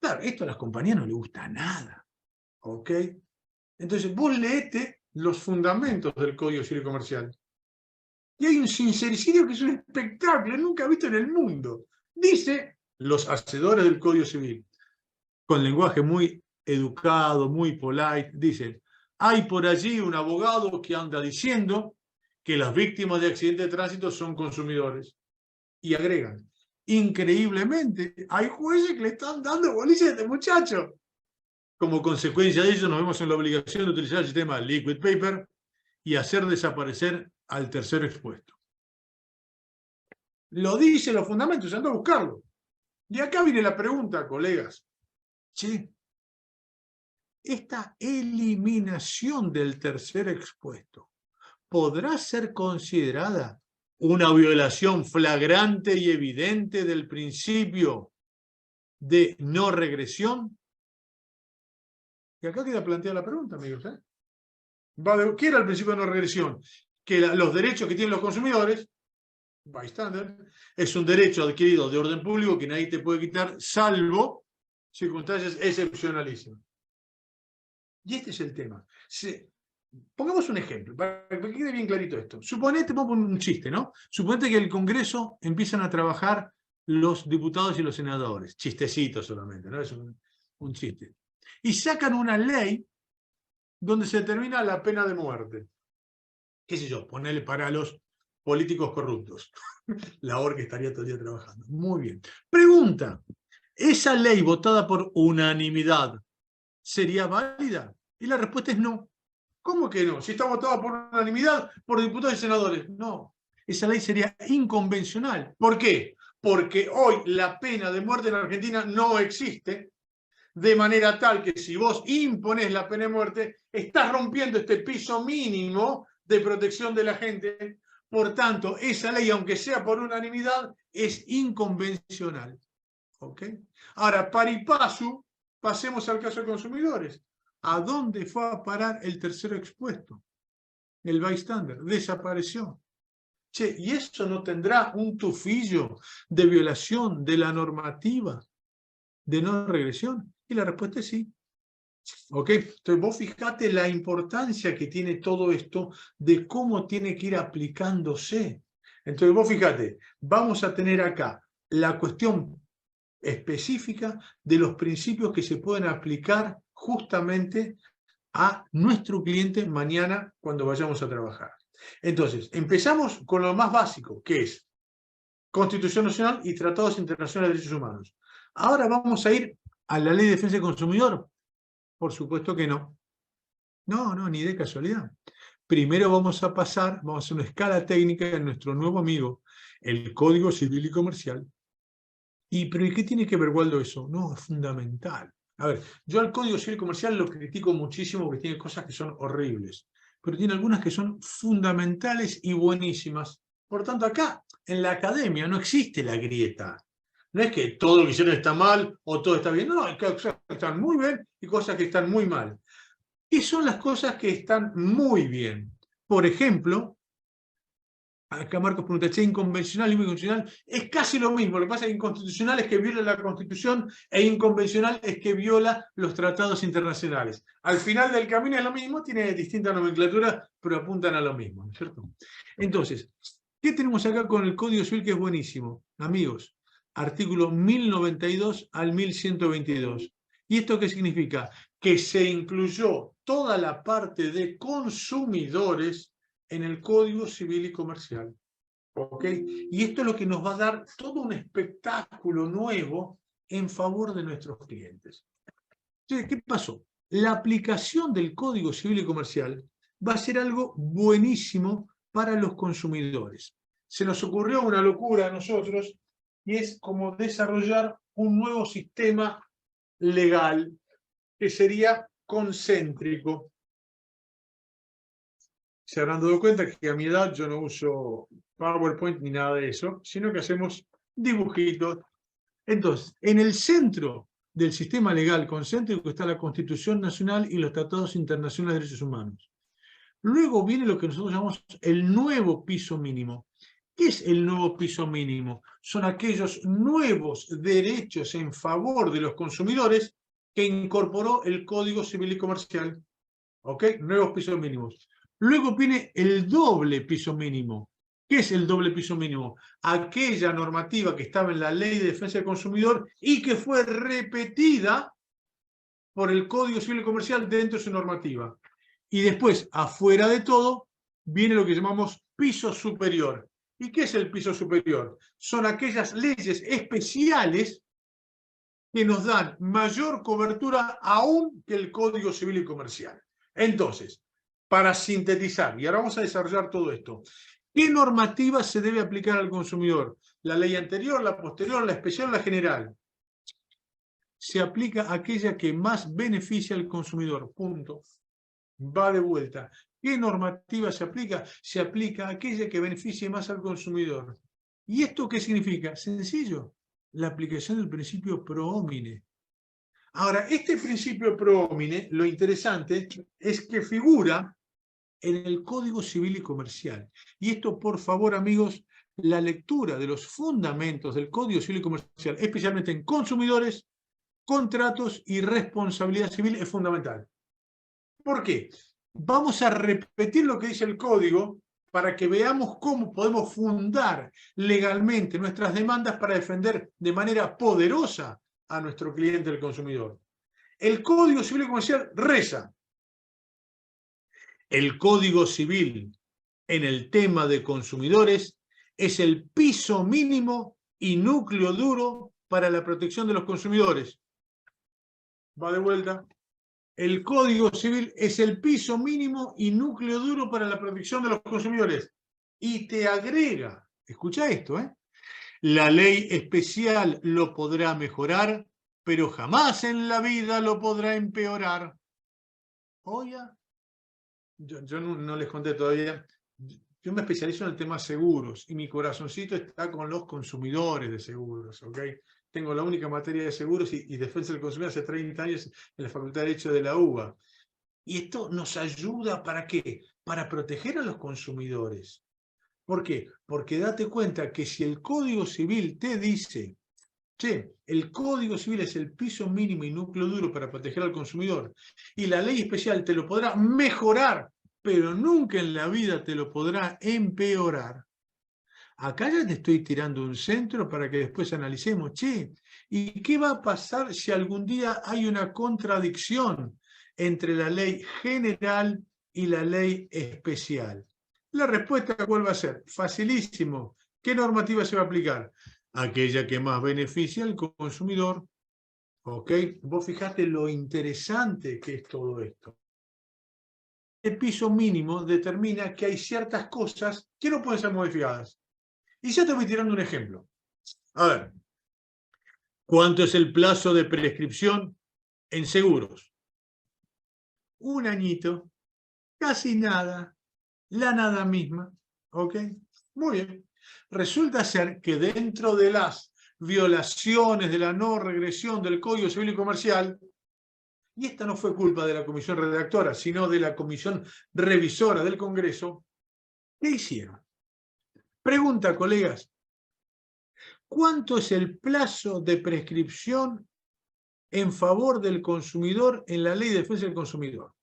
Speaker 2: Claro, esto a las compañías no les gusta nada. ¿Ok? Entonces, vos leete los fundamentos del Código Civil Comercial. Y hay un sincericidio que es un espectáculo, nunca visto en el mundo. Dice los hacedores del Código Civil, con lenguaje muy educado, muy polite, dicen, hay por allí un abogado que anda diciendo que las víctimas de accidentes de tránsito son consumidores. Y agregan, increíblemente, hay jueces que le están dando bolilla a este muchacho. Como consecuencia de ello, nos vemos en la obligación de utilizar el sistema liquid paper y hacer desaparecer al tercero expuesto. Lo dice los fundamentos, anda a buscarlo. Y acá viene la pregunta, colegas. Che, esta eliminación del tercer expuesto podrá ser considerada una violación flagrante y evidente del principio de no regresión. Y acá queda planteada la pregunta, amigos. ¿Qué era el principio de no regresión? Que los derechos que tienen los consumidores, bystander, es un derecho adquirido de orden público que nadie te puede quitar, salvo circunstancias excepcionalísimas. Y este es el tema. Pongamos un ejemplo, para que quede bien clarito esto. Suponete, pongo un chiste, ¿no? Suponete que el Congreso empiezan a trabajar los diputados y los senadores. Chistecito solamente, ¿no? Es un chiste. Y sacan una ley donde se determina la pena de muerte. ¿Qué sé yo? Ponerle para los políticos corruptos. La ORC estaría todo el día trabajando. Muy bien. Pregunta, ¿esa ley votada por unanimidad sería válida? Y la respuesta es no. ¿Cómo que no? Si está votada por unanimidad por diputados y senadores. No. Esa ley sería inconvencional. ¿Por qué? Porque hoy la pena de muerte en Argentina no existe, de manera tal que si vos imponés la pena de muerte, estás rompiendo este piso mínimo de protección de la gente. Por tanto, esa ley, aunque sea por unanimidad, es inconvencional. ¿Ok? Ahora, pari passu, pasemos al caso de consumidores. ¿A dónde fue a parar el tercero expuesto? El bystander. Desapareció. Che, ¿y eso no tendrá un tufillo de violación de la normativa de no regresión? Y la respuesta es sí. ¿Ok? Entonces vos fijate la importancia que tiene todo esto de cómo tiene que ir aplicándose. Entonces vos fijate, vamos a tener acá la cuestión específica de los principios que se pueden aplicar justamente a nuestro cliente mañana cuando vayamos a trabajar. Entonces, empezamos con lo más básico, que es Constitución Nacional y Tratados Internacionales de Derechos Humanos. Ahora vamos a ir a la Ley de Defensa del Consumidor. Por supuesto que no. No, ni de casualidad. Primero vamos a pasar, vamos a hacer una escala técnica en nuestro nuevo amigo, el Código Civil y Comercial. ¿Pero y qué tiene que ver, Waldo, eso? No, es fundamental. A ver, yo al Código Civil y Comercial lo critico muchísimo porque tiene cosas que son horribles, pero tiene algunas que son fundamentales y buenísimas. Por tanto, acá, en la academia, no existe la grieta. No es que todo lo que hicieron está mal o todo está bien. No, hay cosas que están muy bien y cosas que están muy mal. ¿Qué son las cosas que están muy bien? Por ejemplo, acá Marcos pregunta, ¿es inconvencional y muy convencional? Es casi lo mismo. Lo que pasa es que inconstitucional es que viola la Constitución e inconvencional es que viola los tratados internacionales. Al final del camino es lo mismo, tiene distinta nomenclatura, pero apuntan a lo mismo, ¿no es cierto? Entonces, ¿qué tenemos acá con el Código Civil que es buenísimo? Amigos, artículo 1092 al 1122. ¿Y esto qué significa? Que se incluyó toda la parte de consumidores en el Código Civil y Comercial. ¿Ok? Y esto es lo que nos va a dar todo un espectáculo nuevo en favor de nuestros clientes. Entonces, ¿qué pasó? La aplicación del Código Civil y Comercial va a ser algo buenísimo para los consumidores. se nos ocurrió una locura a nosotros, y es como desarrollar un nuevo sistema legal, que sería concéntrico. Se habrán dado cuenta que a mi edad yo no uso PowerPoint ni nada de eso, sino que hacemos dibujitos. Entonces, en el centro del sistema legal concéntrico está la Constitución Nacional y los tratados internacionales de derechos humanos. Luego viene lo que nosotros llamamos el nuevo piso mínimo. ¿Qué es el nuevo piso mínimo? Son aquellos nuevos derechos en favor de los consumidores que incorporó el Código Civil y Comercial. ¿Ok? Nuevos pisos mínimos. Luego viene el doble piso mínimo. ¿Qué es el doble piso mínimo? Aquella normativa que estaba en la Ley de Defensa del Consumidor y que fue repetida por el Código Civil y Comercial dentro de su normativa. Y después, afuera de todo, viene lo que llamamos piso superior. ¿Y qué es el piso superior? Son aquellas leyes especiales que nos dan mayor cobertura aún que el Código Civil y Comercial. Entonces, para sintetizar, y ahora vamos a desarrollar todo esto, ¿qué normativa se debe aplicar al consumidor? ¿La ley anterior, la posterior, la especial o la general? Se aplica aquella que más beneficia al consumidor, punto. Va de vuelta. ¿Qué normativa se aplica? Se aplica aquella que beneficie más al consumidor. ¿Y esto qué significa? Sencillo, la aplicación del principio pro homine. Ahora, este principio pro homine, lo interesante es que figura en el Código Civil y Comercial. Y esto, por favor, amigos, la lectura de los fundamentos del Código Civil y Comercial, especialmente en consumidores, contratos y responsabilidad civil, es fundamental. ¿Por qué? Vamos a repetir lo que dice el Código para que veamos cómo podemos fundar legalmente nuestras demandas para defender de manera poderosa a nuestro cliente, el consumidor. El Código Civil y Comercial reza: el Código Civil en el tema de consumidores es el piso mínimo y núcleo duro para la protección de los consumidores. Va de vuelta. El Código Civil es el piso mínimo y núcleo duro para la protección de los consumidores. Y te agrega, escucha esto, la ley especial lo podrá mejorar, pero jamás en la vida lo podrá empeorar. Oye, yo no les conté todavía. Yo me especializo en el tema seguros y mi corazoncito está con los consumidores de seguros, ¿ok? Tengo la única materia de seguros y defensa del consumidor hace 30 años en la Facultad de Derecho de la UBA. Y esto nos ayuda, ¿para qué? Para proteger a los consumidores. ¿Por qué? Porque date cuenta que si el Código Civil te dice, che, el Código Civil es el piso mínimo y núcleo duro para proteger al consumidor, y la ley especial te lo podrá mejorar, pero nunca en la vida te lo podrá empeorar. Acá ya te estoy tirando un centro para que después analicemos, che, ¿y qué va a pasar si algún día hay una contradicción entre la ley general y la ley especial? La respuesta, ¿cuál va a ser? Facilísimo. ¿Qué normativa se va a aplicar? Aquella que más beneficia al consumidor. ¿Ok? Vos fijate lo interesante que es todo esto. El piso mínimo determina que hay ciertas cosas que no pueden ser modificadas. Y yo te voy tirando un ejemplo. A ver, ¿cuánto es el plazo de prescripción en seguros? 1 añito, casi nada, la nada misma. ¿Ok? Muy bien. Resulta ser que dentro de las violaciones de la no regresión del Código Civil y Comercial, y esta no fue culpa de la comisión redactora, sino de la comisión revisora del Congreso, ¿qué hicieron? Pregunta, colegas, ¿cuánto es el plazo de prescripción en favor del consumidor en la Ley de Defensa del Consumidor?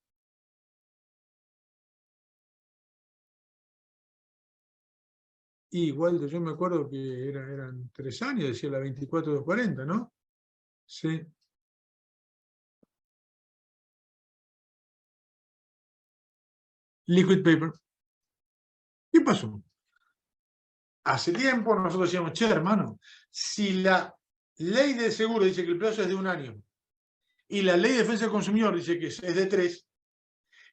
Speaker 2: Y igual yo me acuerdo que eran 3 años, decía la 24/240, ¿no? Sí. Liquid paper. ¿Qué pasó? Hace tiempo nosotros decíamos, che, hermano, si la ley de seguro dice que el plazo es de 1 año y la ley de defensa del consumidor dice que es de 3,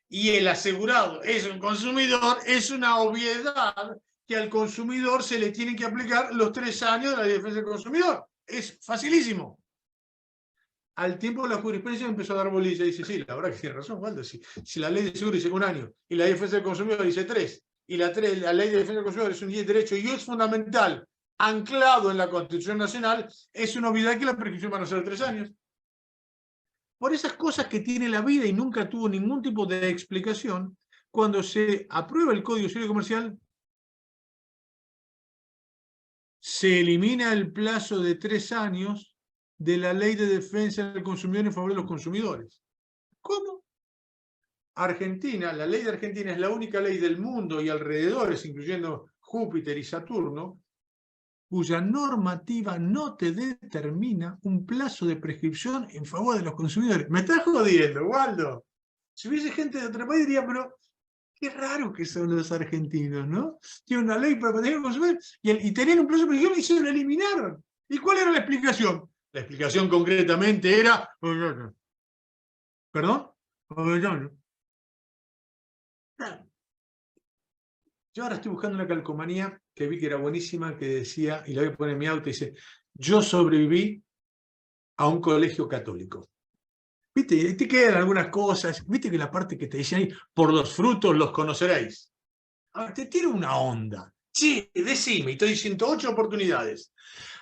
Speaker 2: y el asegurado es un consumidor, es una obviedad que al consumidor se le tienen que aplicar los 3 años de la Ley de Defensa del Consumidor. Es facilísimo. Al tiempo la jurisprudencia empezó a dar bolilla y dice, sí, la verdad que tiene razón, Waldo, si la ley de seguro dice 1 año y la defensa del consumidor dice 3, y la ley de defensa del consumidor es un derecho y es fundamental, anclado en la Constitución Nacional, es una obviedad que la prescripción van a ser 3 años. Por esas cosas que tiene la vida y nunca tuvo ningún tipo de explicación, cuando se aprueba el Código Civil y Comercial, se elimina el plazo de 3 años de la Ley de Defensa del Consumidor en favor de los consumidores. ¿Cómo? Argentina, la ley de Argentina es la única ley del mundo y alrededores, incluyendo Júpiter y Saturno, cuya normativa no te determina un plazo de prescripción en favor de los consumidores. Me estás jodiendo, Waldo. Si hubiese gente de otro país diría, pero qué raro que son los argentinos, ¿no? Tienen una ley para proteger al consumidor y tenían un plazo de prescripción y se lo eliminaron. ¿Y cuál era la explicación? La explicación concretamente era... ¿Perdón? Yo ahora estoy buscando una calcomanía que vi que era buenísima, que decía, y la voy a poner en mi auto, y dice, yo sobreviví a un colegio católico. ¿Viste? Y te quedan algunas cosas, viste que la parte que te dice ahí, por los frutos los conoceréis. Ahora, te tiro una onda. Sí, decime, y te doy 108 oportunidades.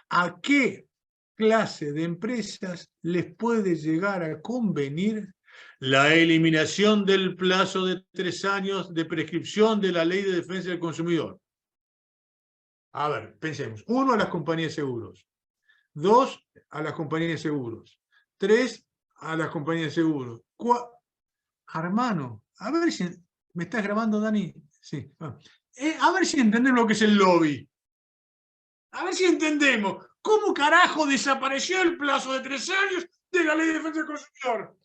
Speaker 2: ¿A qué clase de empresas les puede llegar a convenir la eliminación del plazo de 3 años de prescripción de la Ley de Defensa del Consumidor? A ver, pensemos. 1, a las compañías de seguros. 2, a las compañías de seguros. 3, a las compañías de seguros. Hermano, a ver si... ¿Me estás grabando, Dani? Sí. A ver si entendemos lo que es el lobby. A ver si entendemos. ¿Cómo carajo desapareció el plazo de 3 años de la Ley de Defensa del Consumidor?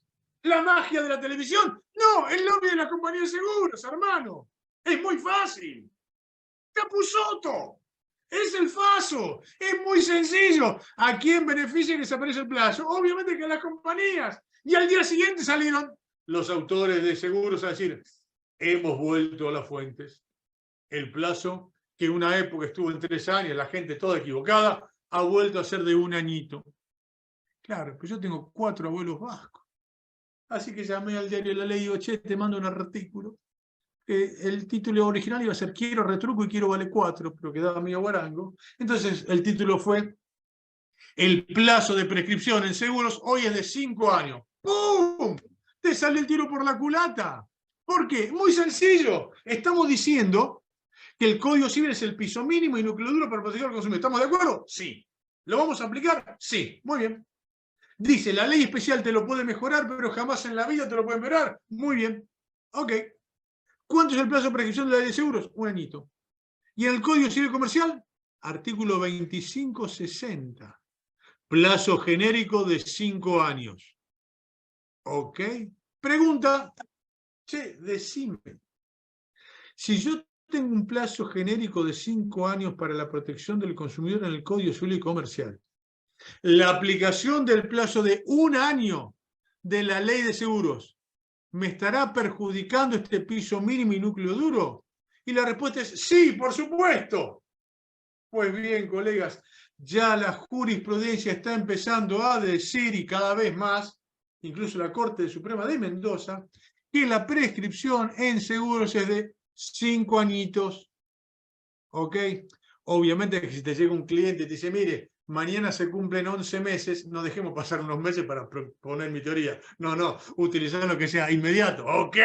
Speaker 2: ¿La magia de la televisión? No, el lobby de las compañías de seguros, hermano. Es muy fácil. Capusotto. Es el FASO. Es muy sencillo. ¿A quién beneficia que desaparece el plazo? Obviamente que a las compañías. Y al día siguiente salieron los autores de seguros a decir, hemos vuelto a las fuentes. El plazo que una época estuvo en 3 años, la gente toda equivocada, ha vuelto a ser de 1 añito. Claro, pues yo tengo 4 abuelos vascos. Así que llamé al diario La Ley y digo, che, te mando un artículo. El título original iba a ser Quiero retruco y quiero vale 4, pero quedaba medio guarango. Entonces el título fue El plazo de prescripción en seguros hoy es de 5 años. ¡Pum! Te sale el tiro por la culata. ¿Por qué? Muy sencillo. Estamos diciendo que el Código Civil es el piso mínimo y núcleo duro para proteger al consumidor. ¿Estamos de acuerdo? Sí. ¿Lo vamos a aplicar? Sí. Muy bien. Dice, la ley especial te lo puede mejorar, pero jamás en la vida te lo puede empeorar. Muy bien. Ok. ¿Cuánto es el plazo de prescripción de la ley de seguros? 1 añito. ¿Y en el Código Civil Comercial? Artículo 2560. Plazo genérico de 5 años. Ok. Pregunta. Che, decime. Si yo tengo un plazo genérico de 5 años para la protección del consumidor en el Código Civil y Comercial, la aplicación del plazo de 1 año de la ley de seguros, ¿me estará perjudicando este piso mínimo y núcleo duro? Y la respuesta es sí, por supuesto. Pues bien, colegas, ya la jurisprudencia está empezando a decir, y cada vez más, incluso la Corte Suprema de Mendoza, que la prescripción en seguros es de 5 añitos. ¿Ok? Obviamente que si te llega un cliente y te dice, mire, mañana se cumplen 11 meses, no dejemos pasar unos meses para proponer mi teoría. No, utilizar lo que sea inmediato. Ok,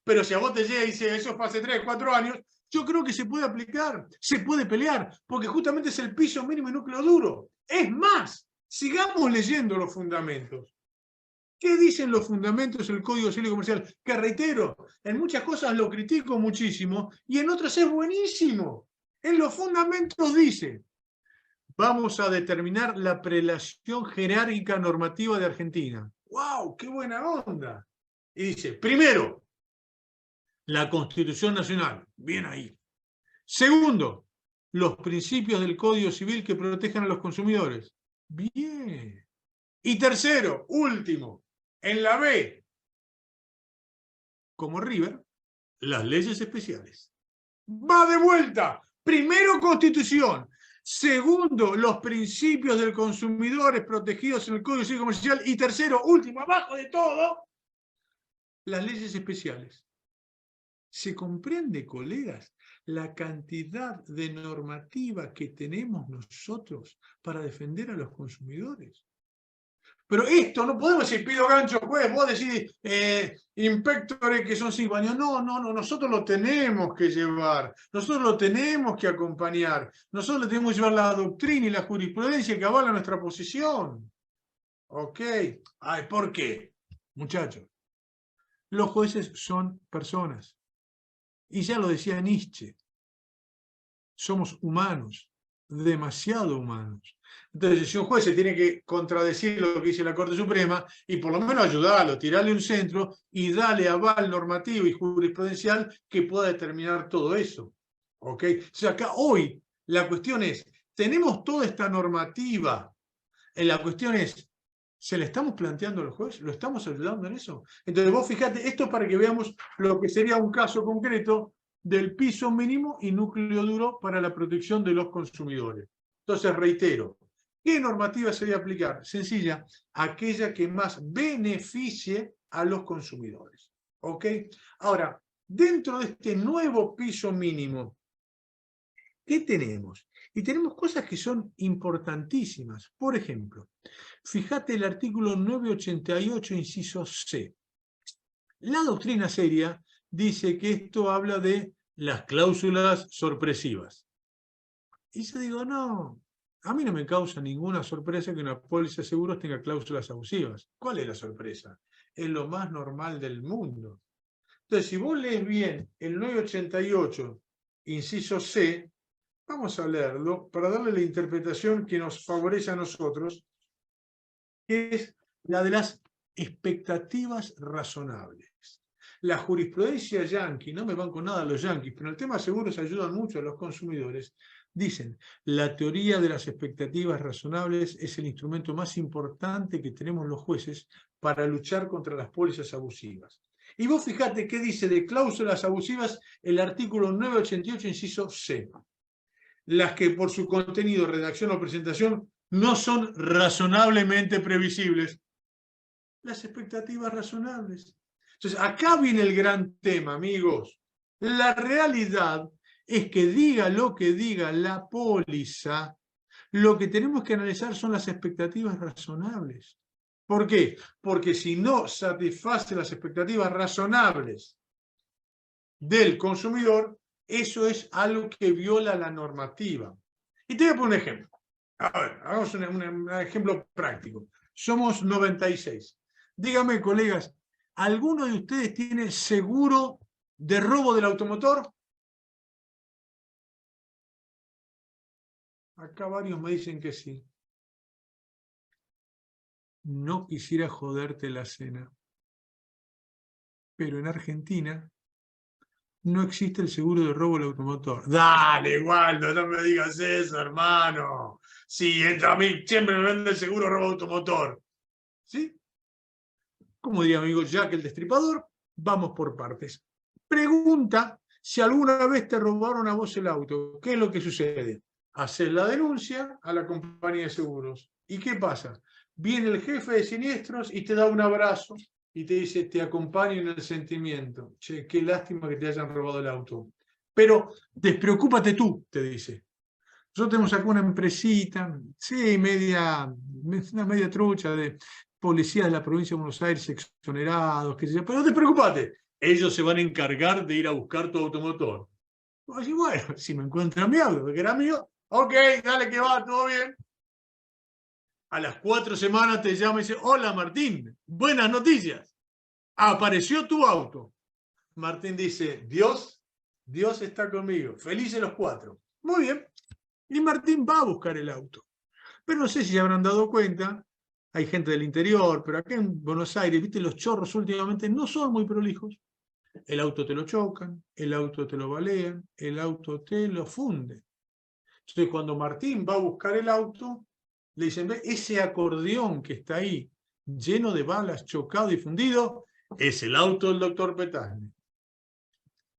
Speaker 2: pero si a vos te llega y dice, eso fue hace 3, 4 años, yo creo que se puede aplicar, se puede pelear, porque justamente es el piso mínimo y núcleo duro. Es más, sigamos leyendo los fundamentos. ¿Qué dicen los fundamentos del Código Civil y Comercial? Que reitero, en muchas cosas lo critico muchísimo y en otras es buenísimo. En los fundamentos dice, vamos a determinar la prelación jerárquica normativa de Argentina. ¡Wow! ¡Qué buena onda! Y dice, primero, la Constitución Nacional. Bien ahí. Segundo, los principios del Código Civil que protejan a los consumidores. Bien. Y tercero, último, en la B, como River, las leyes especiales. Va de vuelta. Primero, Constitución. Segundo, los principios del consumidor protegidos en el Código Civil Comercial. Y tercero, último, abajo de todo, las leyes especiales. ¿Se comprende, colegas, la cantidad de normativa que tenemos nosotros para defender a los consumidores? Pero esto no podemos decir, pido gancho, juez, vos decís, inspectores que son 5 años. No, nosotros lo tenemos que llevar, nosotros lo tenemos que acompañar, nosotros le tenemos que llevar la doctrina y la jurisprudencia que avala nuestra posición. ¿Ok? Ay, ¿por qué? Muchachos, los jueces son personas. Y ya lo decía Nietzsche, somos humanos, demasiado humanos. Entonces, si un juez se tiene que contradecir lo que dice la Corte Suprema, y por lo menos ayudarlo, tirarle un centro y darle aval normativo y jurisprudencial que pueda determinar todo eso. ¿Ok? O sea, acá hoy la cuestión es, tenemos toda esta normativa, la cuestión es, ¿se le estamos planteando al juez? ¿Lo estamos ayudando en eso? Entonces vos fíjate, esto es para que veamos lo que sería un caso concreto del piso mínimo y núcleo duro para la protección de los consumidores. Entonces, reitero, ¿qué normativa se debe aplicar? Sencilla, aquella que más beneficie a los consumidores. ¿Ok? Ahora, dentro de este nuevo piso mínimo, ¿qué tenemos? Y tenemos cosas que son importantísimas. Por ejemplo, fíjate el artículo 988, inciso C. La doctrina seria dice que esto habla de las cláusulas sorpresivas. Y yo digo, no, a mí no me causa ninguna sorpresa que una póliza de seguros tenga cláusulas abusivas. ¿Cuál es la sorpresa? Es lo más normal del mundo. Entonces, si vos lees bien el 988, inciso C, vamos a leerlo para darle la interpretación que nos favorece a nosotros, que es la de las expectativas razonables. La jurisprudencia yanqui, no me van con nada los yanquis, pero en el tema de seguros ayudan mucho a los consumidores. Dicen, la teoría de las expectativas razonables es el instrumento más importante que tenemos los jueces para luchar contra las pólizas abusivas. Y vos fijate qué dice de cláusulas abusivas el artículo 988, inciso C. Las que por su contenido, redacción o presentación no son razonablemente previsibles. Las expectativas razonables. Entonces, acá viene el gran tema, amigos. La realidad es que diga lo que diga la póliza, lo que tenemos que analizar son las expectativas razonables. ¿Por qué? Porque si no satisface las expectativas razonables del consumidor, eso es algo que viola la normativa. Y te voy a poner un ejemplo. A ver, hagamos un ejemplo práctico. Somos 96. Dígame, colegas, ¿alguno de ustedes tiene seguro de robo del automotor? Acá varios me dicen que sí. No quisiera joderte la cena, pero en Argentina no existe el seguro de robo del automotor. Dale, Waldo, no me digas eso, hermano. Sí, a mí siempre me vende el seguro de robo de automotor. ¿Sí? Como diría mi amigo Jack el Destripador, vamos por partes. Pregunta si alguna vez te robaron a vos el auto. ¿Qué es lo que sucede? Haces la denuncia a la compañía de seguros. ¿Y qué pasa? Viene el jefe de siniestros y te da un abrazo y te dice, te acompaño en el sentimiento. Che, qué lástima que te hayan robado el auto. Pero despreocúpate tú, te dice. Nosotros tenemos acá una empresita, sí, una media trucha de policías de la provincia de Buenos Aires exonerados, qué sé yo, pero no te preocupate, ellos se van a encargar de ir a buscar tu automotor. Y bueno, si me encuentran mi auto, que era mío, ok, dale que va, todo bien. A las 4 semanas te llama y dice, hola Martín, buenas noticias, apareció tu auto. Martín dice, Dios está conmigo, felices los 4. Muy bien, y Martín va a buscar el auto. Pero no sé si se habrán dado cuenta, hay gente del interior, pero acá en Buenos Aires, viste, los chorros últimamente no son muy prolijos. El auto te lo chocan, el auto te lo balean, el auto te lo funde. Entonces cuando Martín va a buscar el auto, le dicen, ve, ese acordeón que está ahí, lleno de balas, chocado y fundido, es el auto del doctor Petagne.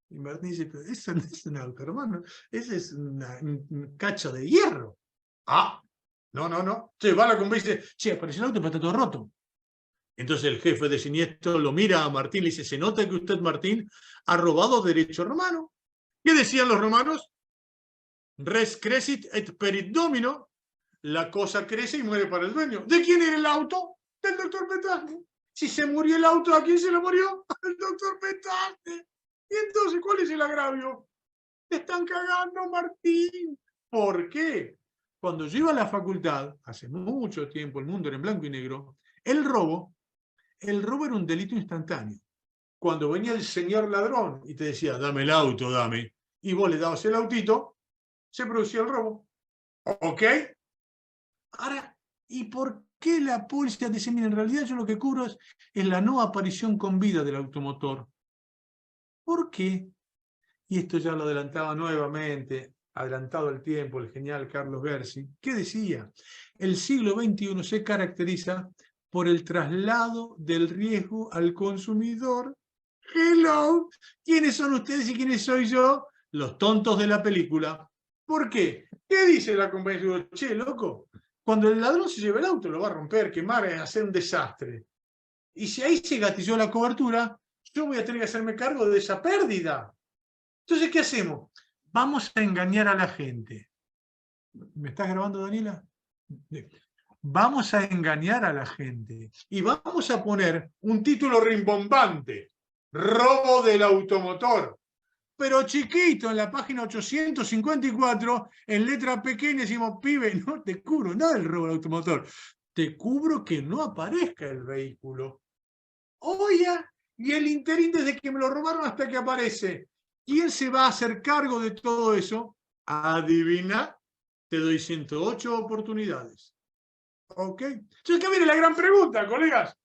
Speaker 2: Y Martín dice, pero eso no es un auto, hermano, ese es un cacho de hierro. Ah, no. Che, va a la conversa y dice, che, apareció el auto, pero está todo roto. Entonces el jefe de siniestro lo mira a Martín y le dice, se nota que usted, Martín, ha robado derecho romano. ¿Qué decían los romanos? Res crescit et perit domino. La cosa crece y muere para el dueño. ¿De quién era el auto? Del doctor Petazzi. Si se murió el auto, ¿a quién se lo murió? Al doctor Petazzi. Y entonces, ¿cuál es el agravio? Te están cagando, Martín. ¿Por qué? Cuando yo iba a la facultad, hace mucho tiempo, el mundo era en blanco y negro, el robo era un delito instantáneo. Cuando venía el señor ladrón y te decía, dame el auto, dame, y vos le dabas el autito, se producía el robo. ¿Ok? Ahora, ¿y por qué la policía dice, mira, en realidad yo lo que cubro es la no aparición con vida del automotor? ¿Por qué? Y esto ya lo adelantaba nuevamente, adelantado el tiempo, el genial Carlos Berzi, que decía, el siglo XXI se caracteriza por el traslado del riesgo al consumidor. Hello, ¿quiénes son ustedes y quiénes soy yo? Los tontos de la película. ¿Por qué? ¿Qué dice la compañía? Che, loco, cuando el ladrón se lleva el auto lo va a romper, quemar, hacer un desastre. Y si ahí se gatilló la cobertura, yo voy a tener que hacerme cargo de esa pérdida. Entonces, ¿qué hacemos? Vamos a engañar a la gente. ¿Me estás grabando, Daniela? Vamos a engañar a la gente. Y vamos a poner un título rimbombante. Robo del automotor. Pero chiquito, en la página 854, en letra pequeña decimos, pibe, no te cubro nada del robo del automotor. Te cubro que no aparezca el vehículo. Oye, y el interín desde que me lo robaron hasta que aparece. ¿Quién se va a hacer cargo de todo eso? Adivina, te doy 108 oportunidades. ¿Ok? Entonces, acá viene la gran pregunta, colegas.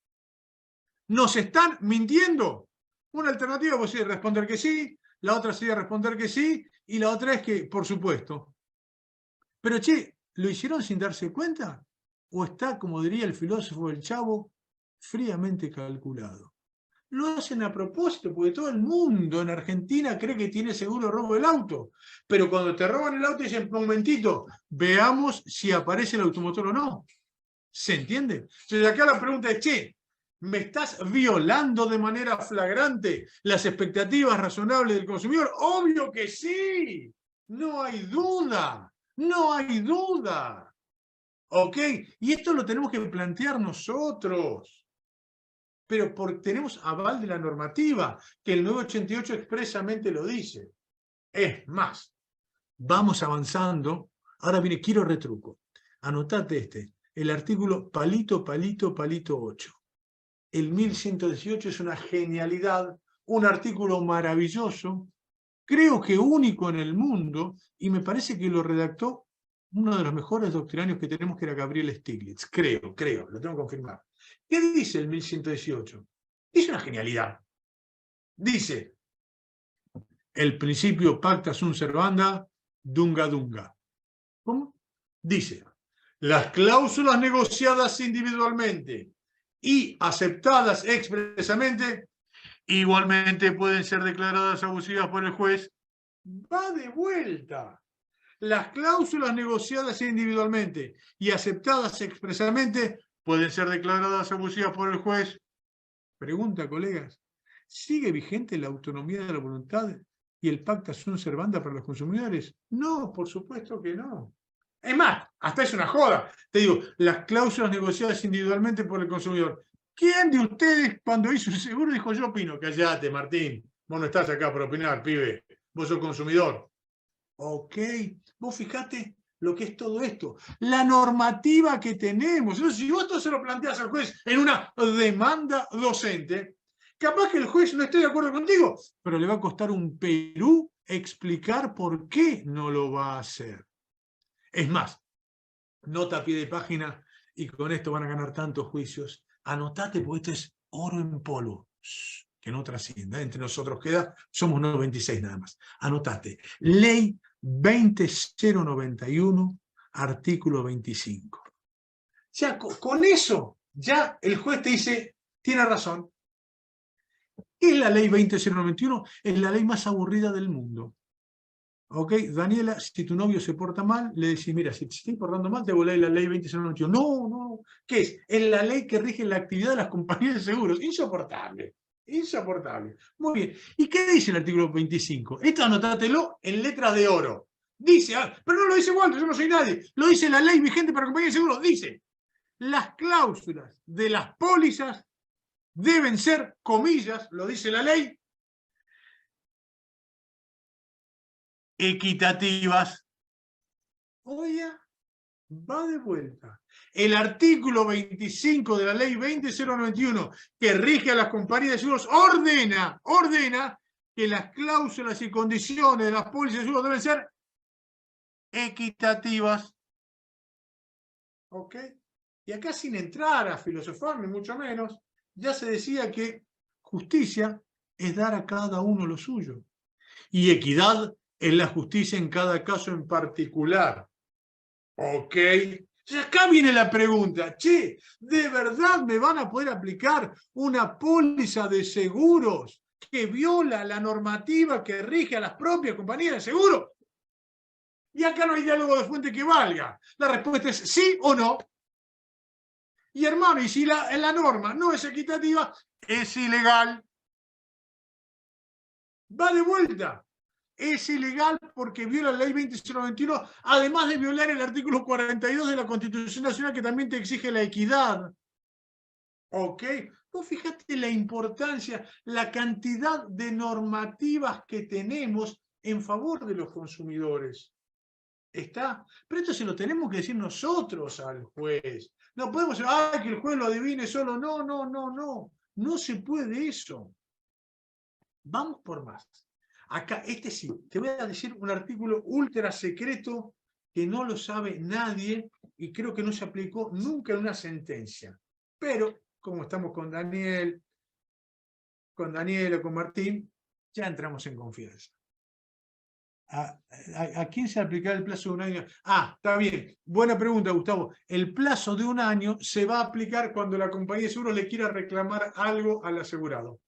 Speaker 2: ¿Nos están mintiendo? Una alternativa pues, es responder que sí, la otra sería responder que sí, y la otra es que, por supuesto. Pero, che, ¿lo hicieron sin darse cuenta? ¿O está, como diría el filósofo del Chavo, fríamente calculado? Lo hacen a propósito, porque todo el mundo en Argentina cree que tiene seguro robo del auto. Pero cuando te roban el auto dicen, un momentito, veamos si aparece el automotor o no. ¿Se entiende? Entonces acá la pregunta es, che, ¿me estás violando de manera flagrante las expectativas razonables del consumidor? ¡Obvio que sí! No hay duda. No hay duda. ¿Ok? Y esto lo tenemos que plantear nosotros. Pero tenemos aval de la normativa, que el 988 expresamente lo dice. Es más, vamos avanzando. Ahora viene, quiero retruco. Anotate el artículo palito 8. El 1118 es una genialidad, un artículo maravilloso, creo que único en el mundo, y me parece que lo redactó uno de los mejores doctrinarios que tenemos, que era Gabriel Stiglitz. Creo, lo tengo que confirmar. ¿Qué dice el 1118? Dice una genialidad. Dice, el principio pacta sunt servanda, dunga dunga. ¿Cómo? Dice, las cláusulas negociadas individualmente y aceptadas expresamente, igualmente pueden ser declaradas abusivas por el juez. Va de vuelta. Las cláusulas negociadas individualmente y aceptadas expresamente pueden ser declaradas abusivas por el juez. Pregunta, colegas, ¿sigue vigente la autonomía de la voluntad y el pacta sunt servanda para los consumidores? No, por supuesto que no. Es más, hasta es una joda. Te digo, las cláusulas negociadas individualmente por el consumidor. ¿Quién de ustedes cuando hizo el seguro dijo yo opino? Cállate, Martín. Vos no estás acá para opinar, pibe. Vos sos consumidor. Ok, vos fijate lo que es todo esto. La normativa que tenemos. Entonces, si vos esto se lo planteas al juez en una demanda docente, capaz que el juez no esté de acuerdo contigo, pero le va a costar un Perú explicar por qué no lo va a hacer. Es más, nota a pie de página, y con esto van a ganar tantos juicios. Anotate, porque esto es oro en polvo. Que no trascienda, entre nosotros queda, somos 96 nada más. Anotate, ley 20091, artículo 25. Ya con eso, ya el juez te dice, tiene razón. ¿Qué es la ley 20091? Es la ley más aburrida del mundo. ¿Ok? Daniela, si tu novio se porta mal, le decís, mira, si te estoy portando mal, te volé la ley 20091. No, no. ¿Qué es? Es la ley que rige la actividad de las compañías de seguros. Insoportable. Insoportable. Muy bien. ¿Y qué dice el artículo 25? Esto anotátelo en letras de oro. Dice, pero no lo dice Walter, yo no soy nadie. Lo dice la ley vigente para compañías de seguros. Dice, las cláusulas de las pólizas deben ser, comillas, lo dice la ley, equitativas. Oye, va de vuelta. El artículo 25 de la ley 20091, que rige a las compañías de seguros, ordena que las cláusulas y condiciones de las pólizas de seguros deben ser equitativas. ¿Ok? Y acá, sin entrar a filosofar, ni mucho menos, ya se decía que justicia es dar a cada uno lo suyo. Y equidad es la justicia en cada caso en particular. ¿Ok? Y acá viene la pregunta, che, ¿de verdad me van a poder aplicar una póliza de seguros que viola la normativa que rige a las propias compañías de seguros? Y acá no hay diálogo de fuente que valga. La respuesta es sí o no. Y hermano, y si la norma no es equitativa, es ilegal. Va de vuelta. Es ilegal porque viola la ley 20091, además de violar el artículo 42 de la Constitución Nacional, que también te exige la equidad. ¿Ok? Vos fíjate la importancia, la cantidad de normativas que tenemos en favor de los consumidores. ¿Está? Pero esto se lo tenemos que decir nosotros al juez. No podemos decir, ay, que el juez lo adivine solo. No, no, no, no. No se puede eso. Vamos por más. Acá, este sí, te voy a decir un artículo ultra secreto que no lo sabe nadie y creo que no se aplicó nunca en una sentencia. Pero, como estamos con Daniel, con Daniela, con Martín, ya entramos en confianza. ¿A quién se aplicará el plazo de un año? Está bien. Buena pregunta, Gustavo. El plazo de un año se va a aplicar cuando la compañía de seguros le quiera reclamar algo al asegurado.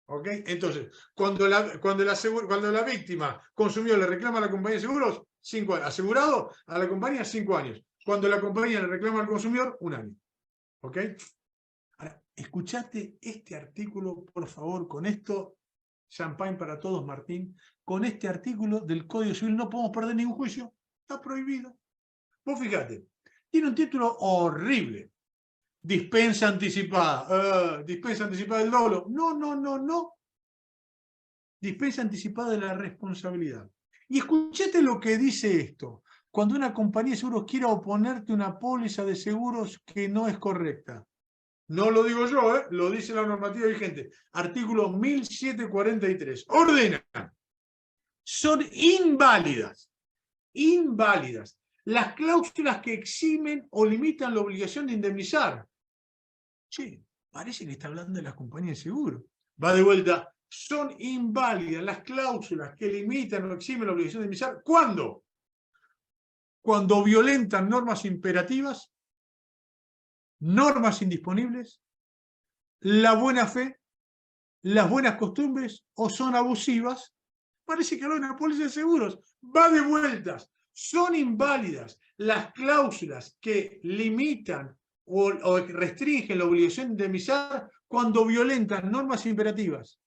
Speaker 2: ¿Ok? Entonces, cuando la víctima consumidor le reclama a la compañía de seguros, 5 años. Asegurado a la compañía, 5 años. Cuando la compañía le reclama al consumidor, 1 año. ¿Ok? Ahora, escuchate este artículo, por favor, con esto, champagne para todos, Martín. Con este artículo del Código Civil no podemos perder ningún juicio. Está prohibido. Vos fíjate, tiene un título horrible. Dispensa anticipada. Dispensa anticipada del dolo. No, no, no, no. Dispensa anticipada de la responsabilidad. Y escuchate lo que dice esto. Cuando una compañía de seguros quiera oponerte una póliza de seguros que no es correcta. No lo digo yo, lo dice la normativa vigente. Artículo 1743. Ordena. Son inválidas. Inválidas. Las cláusulas que eximen o limitan la obligación de indemnizar. Che, parece que está hablando de las compañías de seguro. Va de vuelta. Son inválidas las cláusulas que limitan o eximen la obligación de indemnizar. ¿Cuándo? Cuando violentan normas imperativas, normas indisponibles, la buena fe, las buenas costumbres o son abusivas. Parece que habla de una póliza de seguros. Va de vueltas. Son inválidas las cláusulas que limitan o restringen la obligación de indemnizar cuando violentan normas imperativas,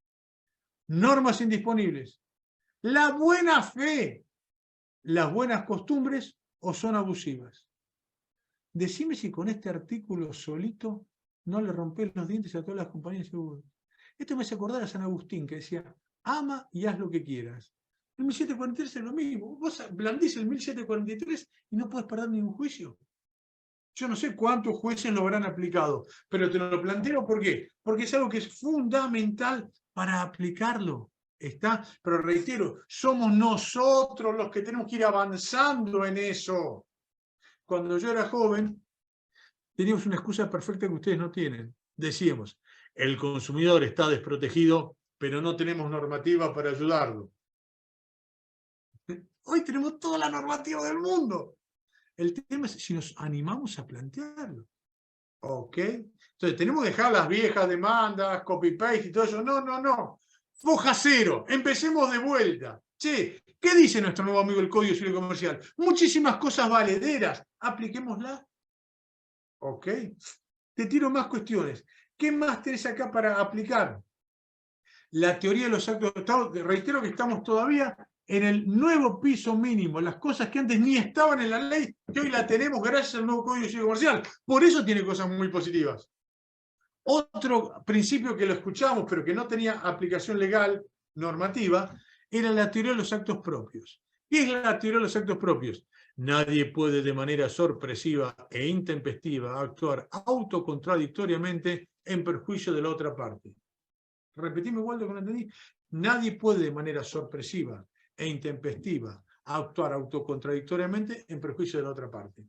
Speaker 2: normas indisponibles, la buena fe, las buenas costumbres o son abusivas. Decime si con este artículo solito no le rompés los dientes a todas las compañías de seguros. Esto me hace acordar a San Agustín, que decía, ama y haz lo que quieras. El 1743 es lo mismo. Vos blandís el 1743 y no podés perder ningún juicio. Yo no sé cuántos jueces lo habrán aplicado, pero te lo planteo ¿por qué? Porque es algo que es fundamental para aplicarlo. ¿Está? Pero reitero, somos nosotros los que tenemos que ir avanzando en eso. Cuando yo era joven, teníamos una excusa perfecta que ustedes no tienen. Decíamos, el consumidor está desprotegido, pero no tenemos normativa para ayudarlo. Hoy tenemos toda la normativa del mundo. El tema es si nos animamos a plantearlo. ¿Ok? Entonces, tenemos que dejar las viejas demandas, copy-paste y todo eso. No, no, no. Foja cero. Empecemos de vuelta. Che, ¿qué dice nuestro nuevo amigo el Código Civil y Comercial? Muchísimas cosas valederas. Apliquémoslas. ¿Ok? Te tiro más cuestiones. ¿Qué más tenés acá para aplicar? La teoría de los actos de Estado. Reitero que estamos todavía en el nuevo piso mínimo, las cosas que antes ni estaban en la ley, que hoy la tenemos gracias al nuevo Código Civil y Comercial. Por eso tiene cosas muy positivas. Otro principio que lo escuchamos, pero que no tenía aplicación legal, normativa, era la teoría de los actos propios. ¿Qué es la teoría de los actos propios? Nadie puede de manera sorpresiva e intempestiva actuar autocontradictoriamente en perjuicio de la otra parte. Repetimos igual lo que no entendí. Nadie puede de manera sorpresiva e intempestiva actuar autocontradictoriamente en perjuicio de la otra parte.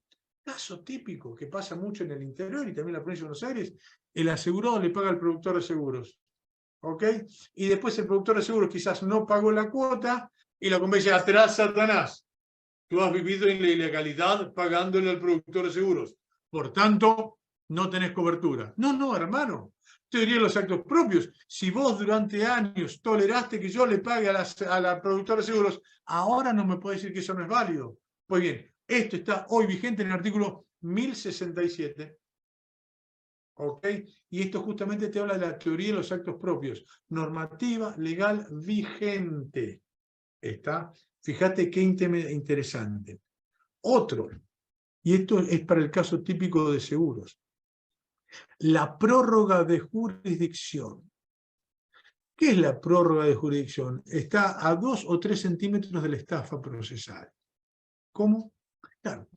Speaker 2: Caso típico que pasa mucho en el interior y también en la provincia de Buenos Aires, el asegurado le paga al productor de seguros. ¿Ok? Y después el productor de seguros quizás no pagó la cuota y la compañía dice, atrás Satanás, tú has vivido en la ilegalidad pagándole al productor de seguros. Por tanto, no tenés cobertura. No, no, hermano. Teoría de los actos propios. Si vos durante años toleraste que yo le pague a la productora de seguros, ahora no me puede decir que eso no es válido. Pues bien, esto está hoy vigente en el artículo 1067. ¿Ok? Y esto justamente te habla de la teoría de los actos propios. Normativa legal vigente. ¿Está? Fíjate qué interesante. Otro, y esto es para el caso típico de seguros. La prórroga de jurisdicción. ¿Qué es la prórroga de jurisdicción? Está a 2 o 3 centímetros de la estafa procesal. ¿Cómo? Claro.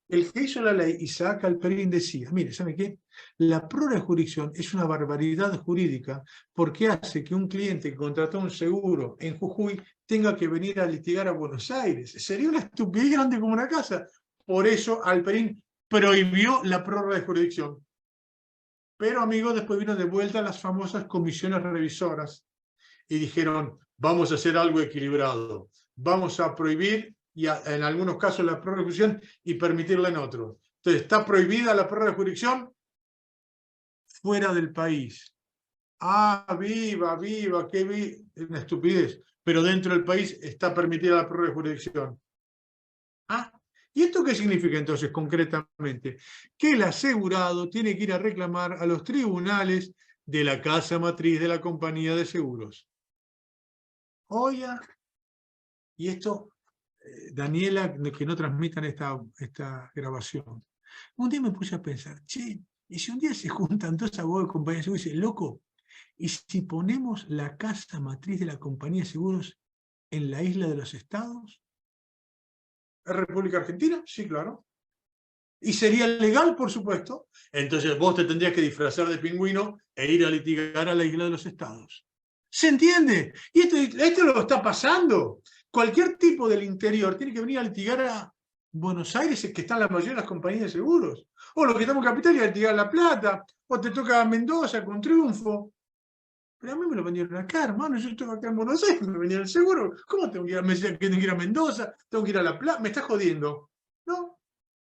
Speaker 2: El que hizo la ley, Isaac Alperín, decía, mire, ¿sabe qué? La prórroga de jurisdicción es una barbaridad jurídica porque hace que un cliente que contrató un seguro en Jujuy tenga que venir a litigar a Buenos Aires. Sería una estupidez grande como una casa. Por eso Alperín prohibió la prórroga de jurisdicción. Pero, amigos, después vino de vuelta las famosas comisiones revisoras y dijeron, vamos a hacer algo equilibrado. Vamos a prohibir y en algunos casos la prórroga de jurisdicción y permitirla en otros. Entonces, ¿está prohibida la prórroga de jurisdicción? Fuera del país. Ah, viva, viva, qué una estupidez. Pero dentro del país está permitida la prórroga de jurisdicción. Ah, ¿y esto qué significa entonces concretamente? Que el asegurado tiene que ir a reclamar a los tribunales de la casa matriz de la compañía de seguros. Oiga, y esto, Daniela, que no transmitan esta grabación. Un día me puse a pensar, che, y si un día se juntan dos abogados de compañía de seguros y dicen, loco, ¿y si ponemos la casa matriz de la compañía de seguros en la isla de los estados? ¿Es República Argentina? Sí, claro. ¿Y sería legal, por supuesto? Entonces vos te tendrías que disfrazar de pingüino e ir a litigar a la isla de los estados. ¿Se entiende? Y esto lo está pasando. Cualquier tipo del interior tiene que venir a litigar a Buenos Aires, que están la mayoría de las compañías de seguros. O los que estamos en Capital y a litigar La Plata. O te toca Mendoza con Triunfo. Pero a mí me lo vendieron acá, hermano. Yo estoy acá en Buenos Aires, me vendieron el seguro. ¿Cómo tengo que ir? Me decían que tengo que ir a Mendoza, tengo que ir a La Plata. Me está jodiendo. No.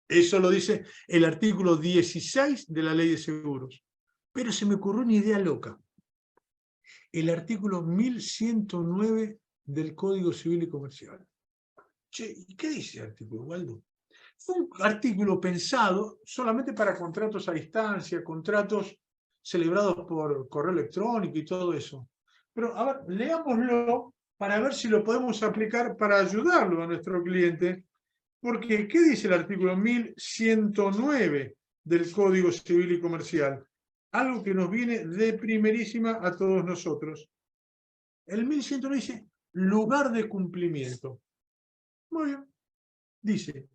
Speaker 2: Eso lo dice el artículo 16 de la Ley de Seguros. Pero se me ocurrió una idea loca. El artículo 1109 del Código Civil y Comercial. Che, ¿y qué dice el artículo, Waldo? Fue un artículo pensado solamente para contratos a distancia, contratos celebrados por correo electrónico y todo eso. Pero, a ver, leámoslo para ver si lo podemos aplicar para ayudarlo a nuestro cliente. Porque, ¿qué dice el artículo 1109 del Código Civil y Comercial? Algo que nos viene de primerísima a todos nosotros. El 1109 dice, lugar de cumplimiento. Muy bien. Dice,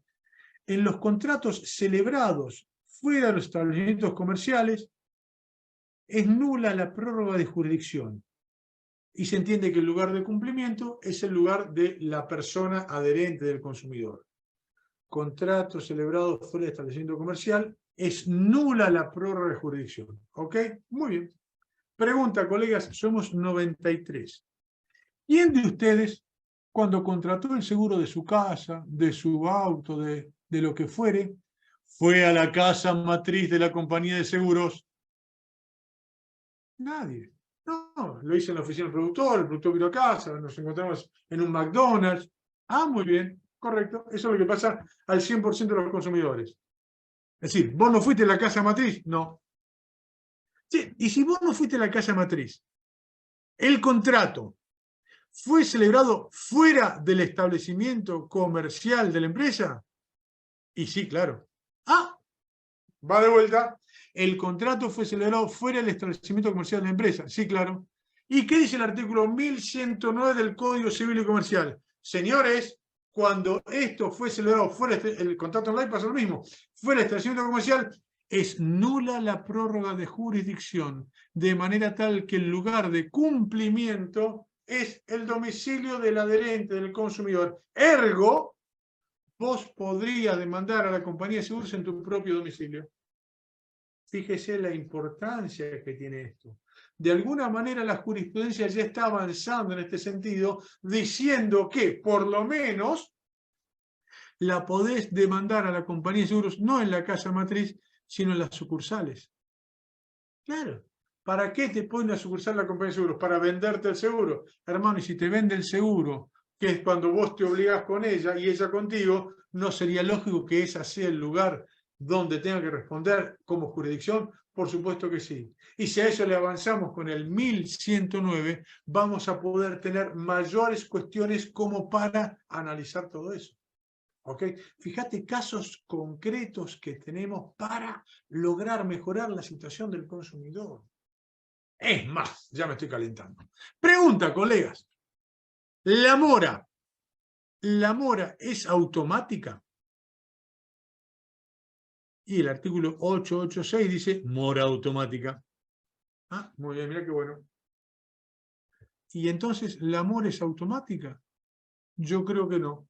Speaker 2: en los contratos celebrados fuera de los establecimientos comerciales, es nula la prórroga de jurisdicción. Y se entiende que el lugar de cumplimiento es el lugar de la persona adherente del consumidor. Contrato celebrado fuera del establecimiento comercial, es nula la prórroga de jurisdicción. ¿Ok? Muy bien. Pregunta, colegas, somos 93. ¿Quién de ustedes, cuando contrató el seguro de su casa, de su auto, de lo que fuere, fue a la casa matriz de la compañía de seguros? Nadie. No, lo hice en la oficina del productor, el productor vino a casa, nos encontramos en un McDonald's. Ah, muy bien, correcto. Eso es lo que pasa al 100% de los consumidores. Es decir, ¿vos no fuiste a la casa matriz? No. Sí, y si vos no fuiste a la casa matriz, el contrato fue celebrado fuera del establecimiento comercial de la empresa. Y sí, claro. Ah, va de vuelta. El contrato fue celebrado fuera del establecimiento comercial de la empresa. Sí, claro. ¿Y qué dice el artículo 1109 del Código Civil y Comercial? Señores, cuando esto fue celebrado fuera el contrato online pasa lo mismo. Fuera del establecimiento comercial, es nula la prórroga de jurisdicción, de manera tal que el lugar de cumplimiento es el domicilio del adherente, del consumidor. Ergo, vos podrías demandar a la compañía de seguros en tu propio domicilio. Fíjese la importancia que tiene esto. De alguna manera la jurisprudencia ya está avanzando en este sentido, diciendo que por lo menos la podés demandar a la compañía de seguros no en la casa matriz, sino en las sucursales. Claro. ¿Para qué te pone una sucursal la compañía de seguros? Para venderte el seguro. Hermano, y si te vende el seguro, que es cuando vos te obligás con ella y ella contigo, ¿no sería lógico que ese sea el lugar donde tenga que responder como jurisdicción? Por supuesto que sí. Y si a eso le avanzamos con el 1109, vamos a poder tener mayores cuestiones como para analizar todo eso. ¿Ok? Fíjate casos concretos que tenemos para lograr mejorar la situación del consumidor. Es más, ya me estoy calentando. Pregunta, colegas. ¿La mora es automática? Y el artículo 886 dice mora automática. Ah, muy bien, mira qué bueno. ¿Y entonces la mora es automática? Yo creo que no.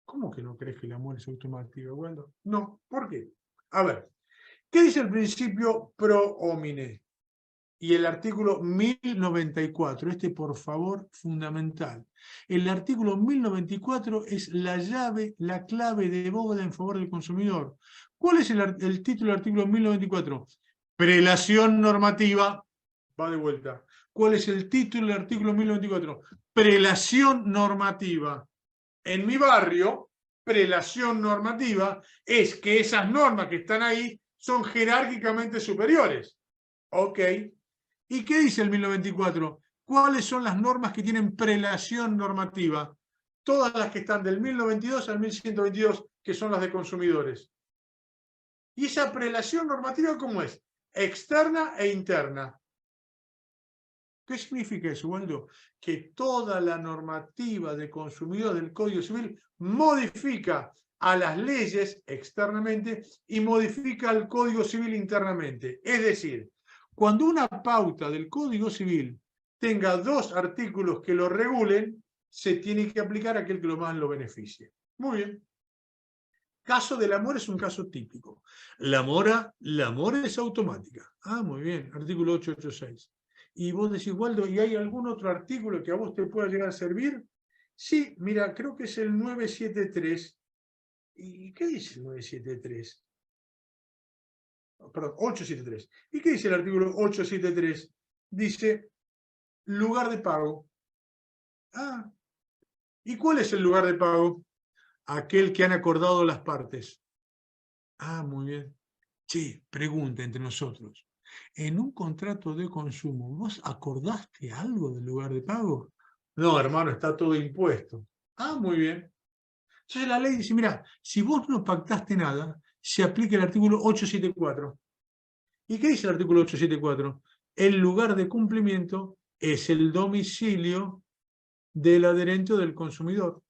Speaker 2: ¿Cómo que no crees que la mora es automática, Waldo? No, ¿por qué? A ver, ¿qué dice el principio pro homine? Y el artículo 1094, por favor, fundamental. El artículo 1094 es la llave, la clave de bóveda en favor del consumidor. ¿Cuál es el título del artículo 1094? Prelación normativa. Va de vuelta. ¿Cuál es el título del artículo 1094? Prelación normativa. En mi barrio, prelación normativa es que esas normas que están ahí son jerárquicamente superiores. Ok. ¿Y qué dice el 1094? ¿Cuáles son las normas que tienen prelación normativa? Todas las que están del 1092 al 1122, que son las de consumidores. ¿Y esa prelación normativa cómo es? Externa e interna. ¿Qué significa eso, Waldo? Que toda la normativa de consumidor del Código Civil modifica a las leyes externamente y modifica al Código Civil internamente. Es decir, cuando una pauta del Código Civil tenga dos artículos que lo regulen, se tiene que aplicar a aquel que lo más lo beneficie. Muy bien. Caso de la mora es un caso típico. La mora es automática. Ah, muy bien. Artículo 886. Y vos decís, Waldo, ¿y hay algún otro artículo que a vos te pueda llegar a servir? Sí, mira, creo que es el 973. ¿Y qué dice el 973? Perdón, 873. ¿Y qué dice el artículo 873? Dice, lugar de pago. Ah, ¿y cuál es el lugar de pago? Aquel que han acordado las partes. Ah, muy bien. Sí, pregunta entre nosotros. En un contrato de consumo, ¿vos acordaste algo del lugar de pago? No, hermano, está todo impuesto. Ah, muy bien. Entonces la ley dice, mira, si vos no pactaste nada, se aplica el artículo 874. ¿Y qué dice el artículo 874? El lugar de cumplimiento es el domicilio del adherente o del consumidor.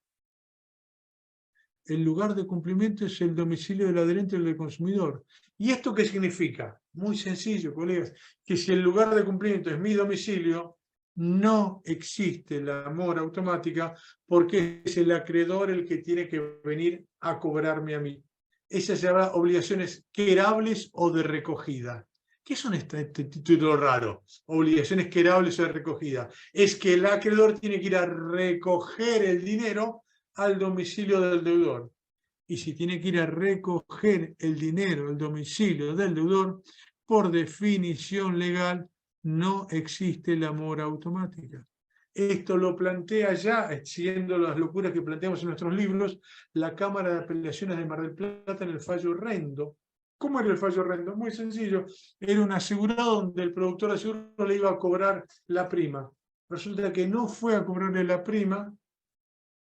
Speaker 2: El lugar de cumplimiento es el domicilio del adherente o del consumidor. ¿Y esto qué significa? Muy sencillo, colegas, que si el lugar de cumplimiento es mi domicilio, no existe la mora automática porque es el acreedor el que tiene que venir a cobrarme a mí. Esas se llaman obligaciones querables o de recogida. ¿Qué son este título raro? Obligaciones querables o de recogida. Es que el acreedor tiene que ir a recoger el dinero al domicilio del deudor. y si tiene que ir a recoger el dinero al domicilio del deudor, por definición legal no existe la mora automática. Esto lo plantea ya, siguiendo las locuras que planteamos en nuestros libros, la Cámara de Apelaciones de Mar del Plata en el fallo Rendo. ¿Cómo era el fallo Rendo? Muy sencillo. Era un asegurado donde el productor de seguro le iba a cobrar la prima. Resulta que no fue a cobrarle la prima,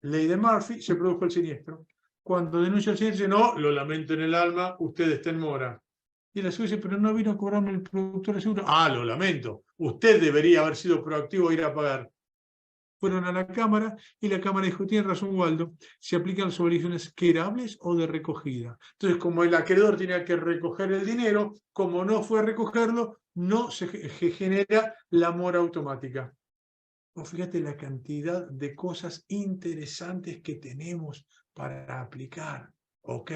Speaker 2: ley de Murphy, se produjo el siniestro. Cuando denuncia el siniestro, dice, no, lo lamento en el alma, usted está en mora. Y el aseguro dice, pero no vino a cobrarme el productor de seguro. Ah, lo lamento, usted debería haber sido proactivo e ir a pagar. Fueron a la Cámara y la Cámara dijo, tiene razón Waldo, se aplican las obligaciones querables o de recogida. Entonces, como el acreedor tenía que recoger el dinero, como no fue a recogerlo, no se genera la mora automática. Fíjate la cantidad de cosas interesantes que tenemos para aplicar. ¿Ok?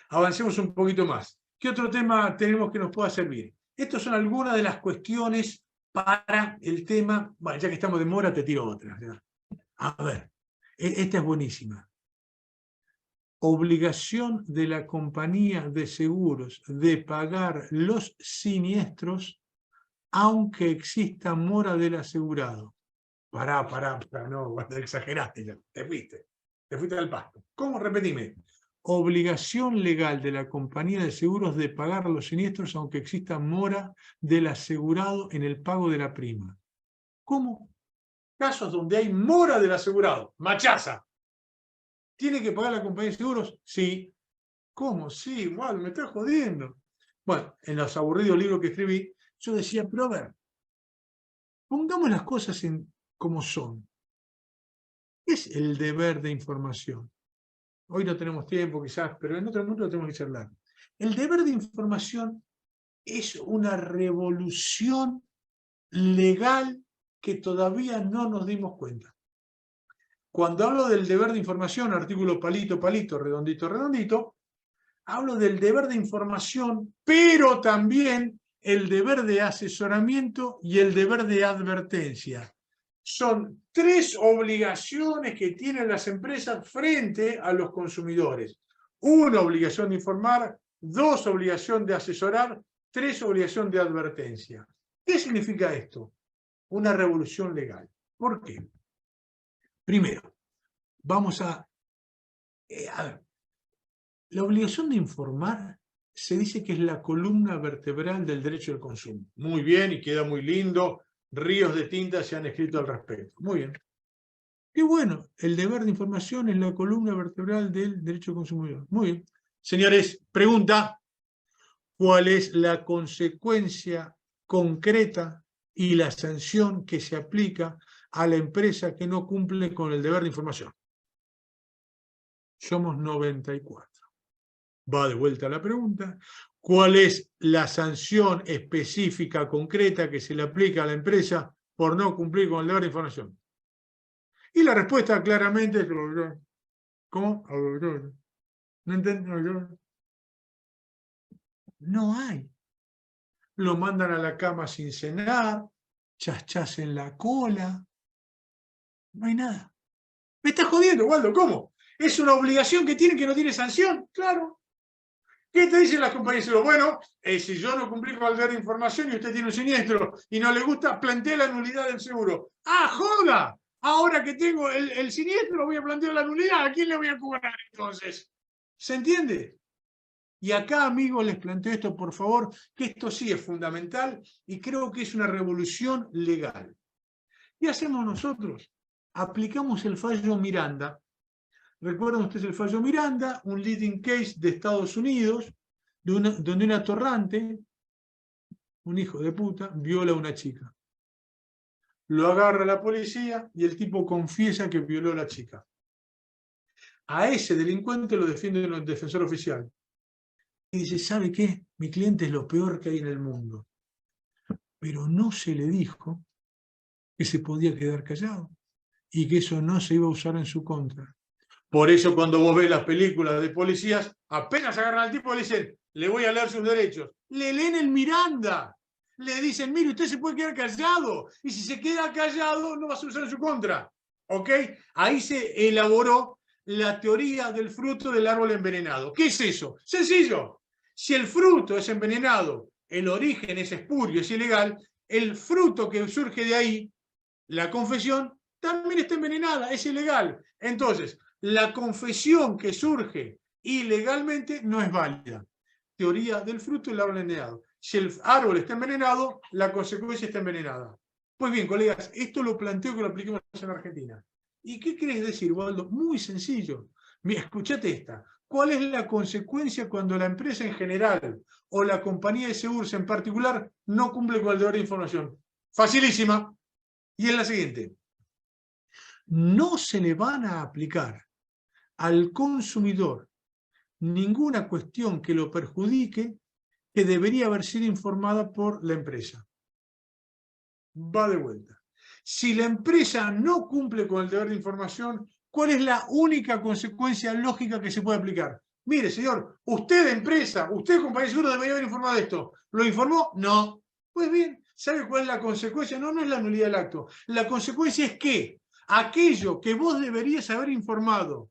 Speaker 2: Avancemos un poquito más. ¿Qué otro tema tenemos que nos pueda servir? Estas son algunas de las cuestiones para el tema. Bueno, ya que estamos de mora, te tiro otra. A ver, esta es buenísima. Obligación de la compañía de seguros de pagar los siniestros aunque exista mora del asegurado. Pará, no, exageraste ya, te fuiste al pasto. ¿Cómo? Repetime. Obligación legal de la compañía de seguros de pagar los siniestros aunque exista mora del asegurado en el pago de la prima. ¿Cómo? Casos donde hay mora del asegurado, machaza. ¿Tiene que pagar la compañía de seguros? Sí. ¿Cómo? Sí, bueno, me estás jodiendo. Bueno, en los aburridos libros que escribí, yo decía, pero a ver, pongamos las cosas como son. ¿Qué es el deber de información? Hoy no tenemos tiempo quizás, pero en otro momento lo tenemos que charlar. El deber de información es una revolución legal que todavía no nos dimos cuenta. Cuando hablo del deber de información, artículo palito, palito, redondito, redondito, hablo del deber de información, pero también el deber de asesoramiento y el deber de advertencia. Son tres obligaciones que tienen las empresas frente a los consumidores. Una obligación de informar, dos obligación de asesorar, tres obligación de advertencia. ¿Qué significa esto? Una revolución legal. ¿Por qué? Primero, vamos a ver. La obligación de informar se dice que es la columna vertebral del derecho al consumo. Muy bien, y queda muy lindo. Ríos de tinta se han escrito al respecto. Muy bien. Qué bueno, el deber de información es la columna vertebral del derecho al consumidor. Muy bien. Señores, pregunta, ¿cuál es la consecuencia concreta y la sanción que se aplica a la empresa que no cumple con el deber de información? Somos 94. Va de vuelta a la pregunta. ¿Cuál es la sanción específica, concreta, que se le aplica a la empresa por no cumplir con el deber de información? Y la respuesta claramente es... ¿Cómo? ¿No entiendo? No hay. Lo mandan a la cama sin cenar, chas en la cola. No hay nada. ¿Me estás jodiendo, Waldo? ¿Cómo? ¿Es una obligación que tiene que no tiene sanción? Claro. ¿Qué te dicen las compañías de seguros? Bueno, si yo no cumplí con el deber de información y usted tiene un siniestro y no le gusta, plantea la nulidad del seguro. ¡Ah, joda! Ahora que tengo el siniestro voy a plantear la nulidad. ¿A quién le voy a cobrar entonces? ¿Se entiende? Y acá, amigos, les planteo esto, por favor, que esto sí es fundamental y creo que es una revolución legal. ¿Qué hacemos nosotros? Aplicamos el fallo Miranda. ¿Recuerdan ustedes el fallo Miranda? Un leading case de Estados Unidos, donde un atorrante, un hijo de puta, viola a una chica. Lo agarra la policía y el tipo confiesa que violó a la chica. A ese delincuente lo defiende el defensor oficial. Y dice, ¿sabe qué? Mi cliente es lo peor que hay en el mundo. Pero no se le dijo que se podía quedar callado y que eso no se iba a usar en su contra. Por eso cuando vos ves las películas de policías, apenas agarran al tipo y le dicen, le voy a leer sus derechos. Le leen el Miranda. Le dicen, mire, usted se puede quedar callado. Y si se queda callado, no va a ser usado en su contra. ¿Ok? Ahí se elaboró la teoría del fruto del árbol envenenado. ¿Qué es eso? Sencillo. Si el fruto es envenenado, el origen es espurio, es ilegal, el fruto que surge de ahí, la confesión, también está envenenada, es ilegal. Entonces, la confesión que surge ilegalmente no es válida. Teoría del fruto del árbol envenenado. Si el árbol está envenenado, la consecuencia está envenenada. Pues bien, colegas, esto lo planteo que lo apliquemos en Argentina. ¿Y qué querés decir, Waldo? Muy sencillo. Mira, escuchate esta. ¿Cuál es la consecuencia cuando la empresa en general o la compañía de seguros en particular no cumple con el deber de información? Facilísima. Y es la siguiente. No se le van a aplicar al consumidor ninguna cuestión que lo perjudique que debería haber sido informada por la empresa. Va de vuelta. Si la empresa no cumple con el deber de información, ¿cuál es la única consecuencia lógica que se puede aplicar? Mire, señor, usted empresa, usted compañía de seguro debería haber informado de esto. ¿Lo informó? No. Pues bien, ¿sabe cuál es la consecuencia? No, no es la nulidad del acto. La consecuencia es que aquello que vos deberías haber informado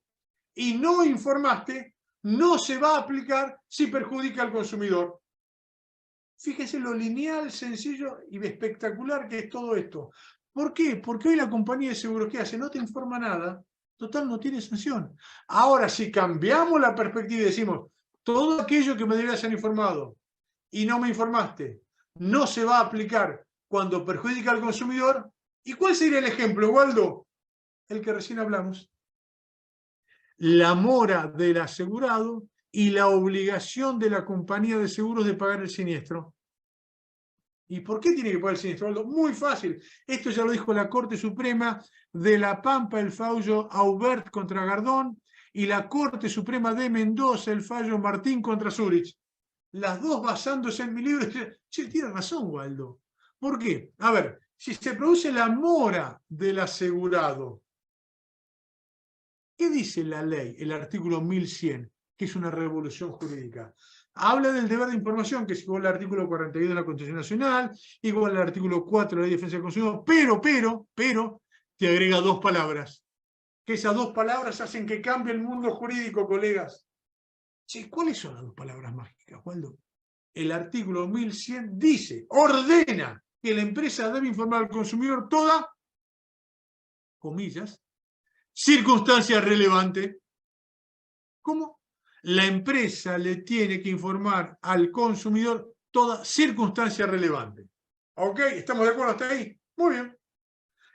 Speaker 2: y no informaste, no se va a aplicar si perjudica al consumidor. Fíjese lo lineal, sencillo y espectacular que es todo esto. ¿Por qué? Porque hoy la compañía de seguros que hace no te informa nada, total no tiene sanción. Ahora, si cambiamos la perspectiva y decimos, todo aquello que me deberías haber informado y no me informaste, no se va a aplicar cuando perjudica al consumidor. ¿Y cuál sería el ejemplo, Waldo? El que recién hablamos. La mora del asegurado y la obligación de la compañía de seguros de pagar el siniestro. ¿Y por qué tiene que pagar el siniestro? Muy fácil. Esto ya lo dijo la Corte Suprema de La Pampa, el fallo Aubert contra Gardón, y la Corte Suprema de Mendoza, el fallo Martín contra Zurich. Las dos basándose en mi libro. Che, tiene razón, Waldo. ¿Por qué? A ver, si se produce la mora del asegurado, ¿qué dice la ley, el artículo 1100, que es una revolución jurídica? Habla del deber de información, que es igual al artículo 42 de la Constitución Nacional, igual al artículo 4 de la Ley de Defensa del Consumidor, pero, te agrega dos palabras. Que esas dos palabras hacen que cambie el mundo jurídico, colegas. Che, ¿cuáles son las dos palabras mágicas, Waldo? El artículo 1100 dice, ordena que la empresa debe informar al consumidor toda, comillas, circunstancia relevante. ¿Cómo? La empresa le tiene que informar al consumidor toda circunstancia relevante. ¿Ok? ¿Estamos de acuerdo hasta ahí? Muy bien.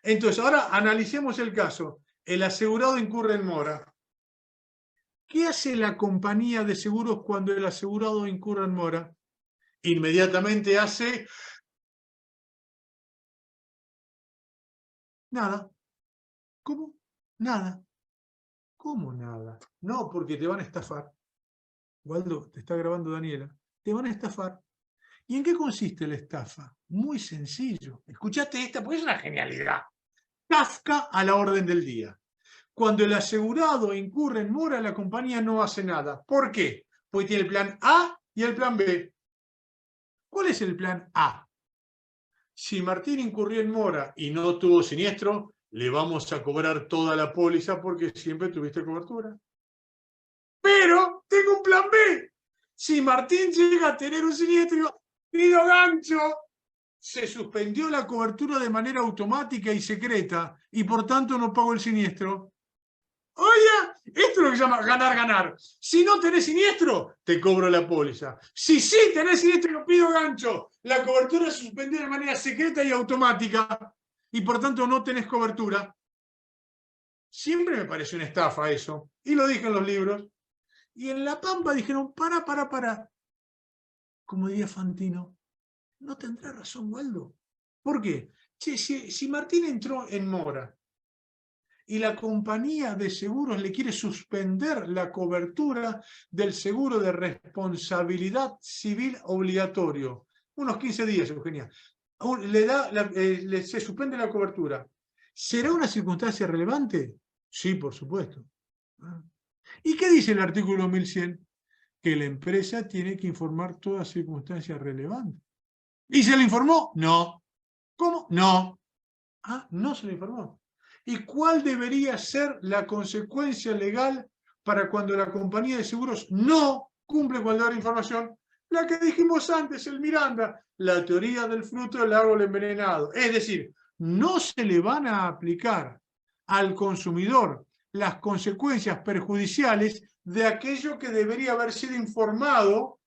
Speaker 2: Entonces, ahora analicemos el caso. El asegurado incurre en mora. ¿Qué hace la compañía de seguros cuando el asegurado incurre en mora? Inmediatamente hace nada. ¿Cómo? Nada. ¿Cómo nada? No, porque te van a estafar. Waldo, te está grabando Daniela. Te van a estafar. ¿Y en qué consiste la estafa? Muy sencillo. Escuchate esta, porque es una genialidad. Kafka a la orden del día. Cuando el asegurado incurre en mora, la compañía no hace nada. ¿Por qué? Porque tiene el plan A y el plan B. ¿Cuál es el plan A? Si Martín incurrió en mora y no tuvo siniestro, le vamos a cobrar toda la póliza porque siempre tuviste cobertura. Pero tengo un plan B. Si Martín llega a tener un siniestro, pido gancho. Se suspendió la cobertura de manera automática y secreta y por tanto no pago el siniestro. Oye, esto es lo que se llama ganar-ganar. Si no tenés siniestro, te cobro la póliza. Si sí tenés siniestro, lo pido gancho. La cobertura se suspendió de manera secreta y automática y por tanto no tenés cobertura. Siempre me pareció una estafa eso. Y lo dije en los libros. Y en La Pampa dijeron, para. Como diría Fantino, no tendrá razón, Waldo. ¿Por qué? Che, si Martín entró en mora y la compañía de seguros le quiere suspender la cobertura del seguro de responsabilidad civil obligatorio, unos 15 días, Eugenia, se suspende la cobertura. ¿Será una circunstancia relevante? Sí, por supuesto. ¿Y qué dice el artículo 1100? Que la empresa tiene que informar todas circunstancias relevantes. ¿Y se le informó? No. ¿Cómo? No. Ah, no se le informó. ¿Y cuál debería ser la consecuencia legal para cuando la compañía de seguros no cumple con el deber de información? La que dijimos antes, el Miranda, la teoría del fruto del árbol envenenado. Es decir, no se le van a aplicar al consumidor las consecuencias perjudiciales de aquello que debería haber sido informado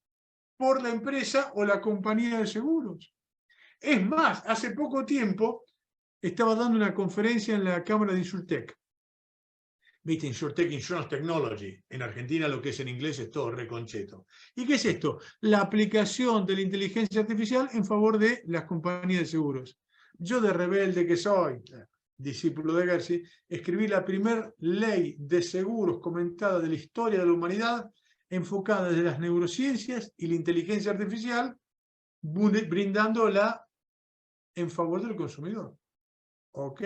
Speaker 2: por la empresa o la compañía de seguros. Es más, hace poco tiempo estaba dando una conferencia en la Cámara de Insurtech. ¿Viste? Insurtech, Insurance Technology. En Argentina lo que es en inglés es todo reconcheto. ¿Y qué es esto? La aplicación de la inteligencia artificial en favor de las compañías de seguros. Yo, de rebelde que soy, discípulo de Gersi, escribí la primera ley de seguros comentada de la historia de la humanidad, enfocada desde las neurociencias y la inteligencia artificial, brindándola en favor del consumidor. ¿Ok?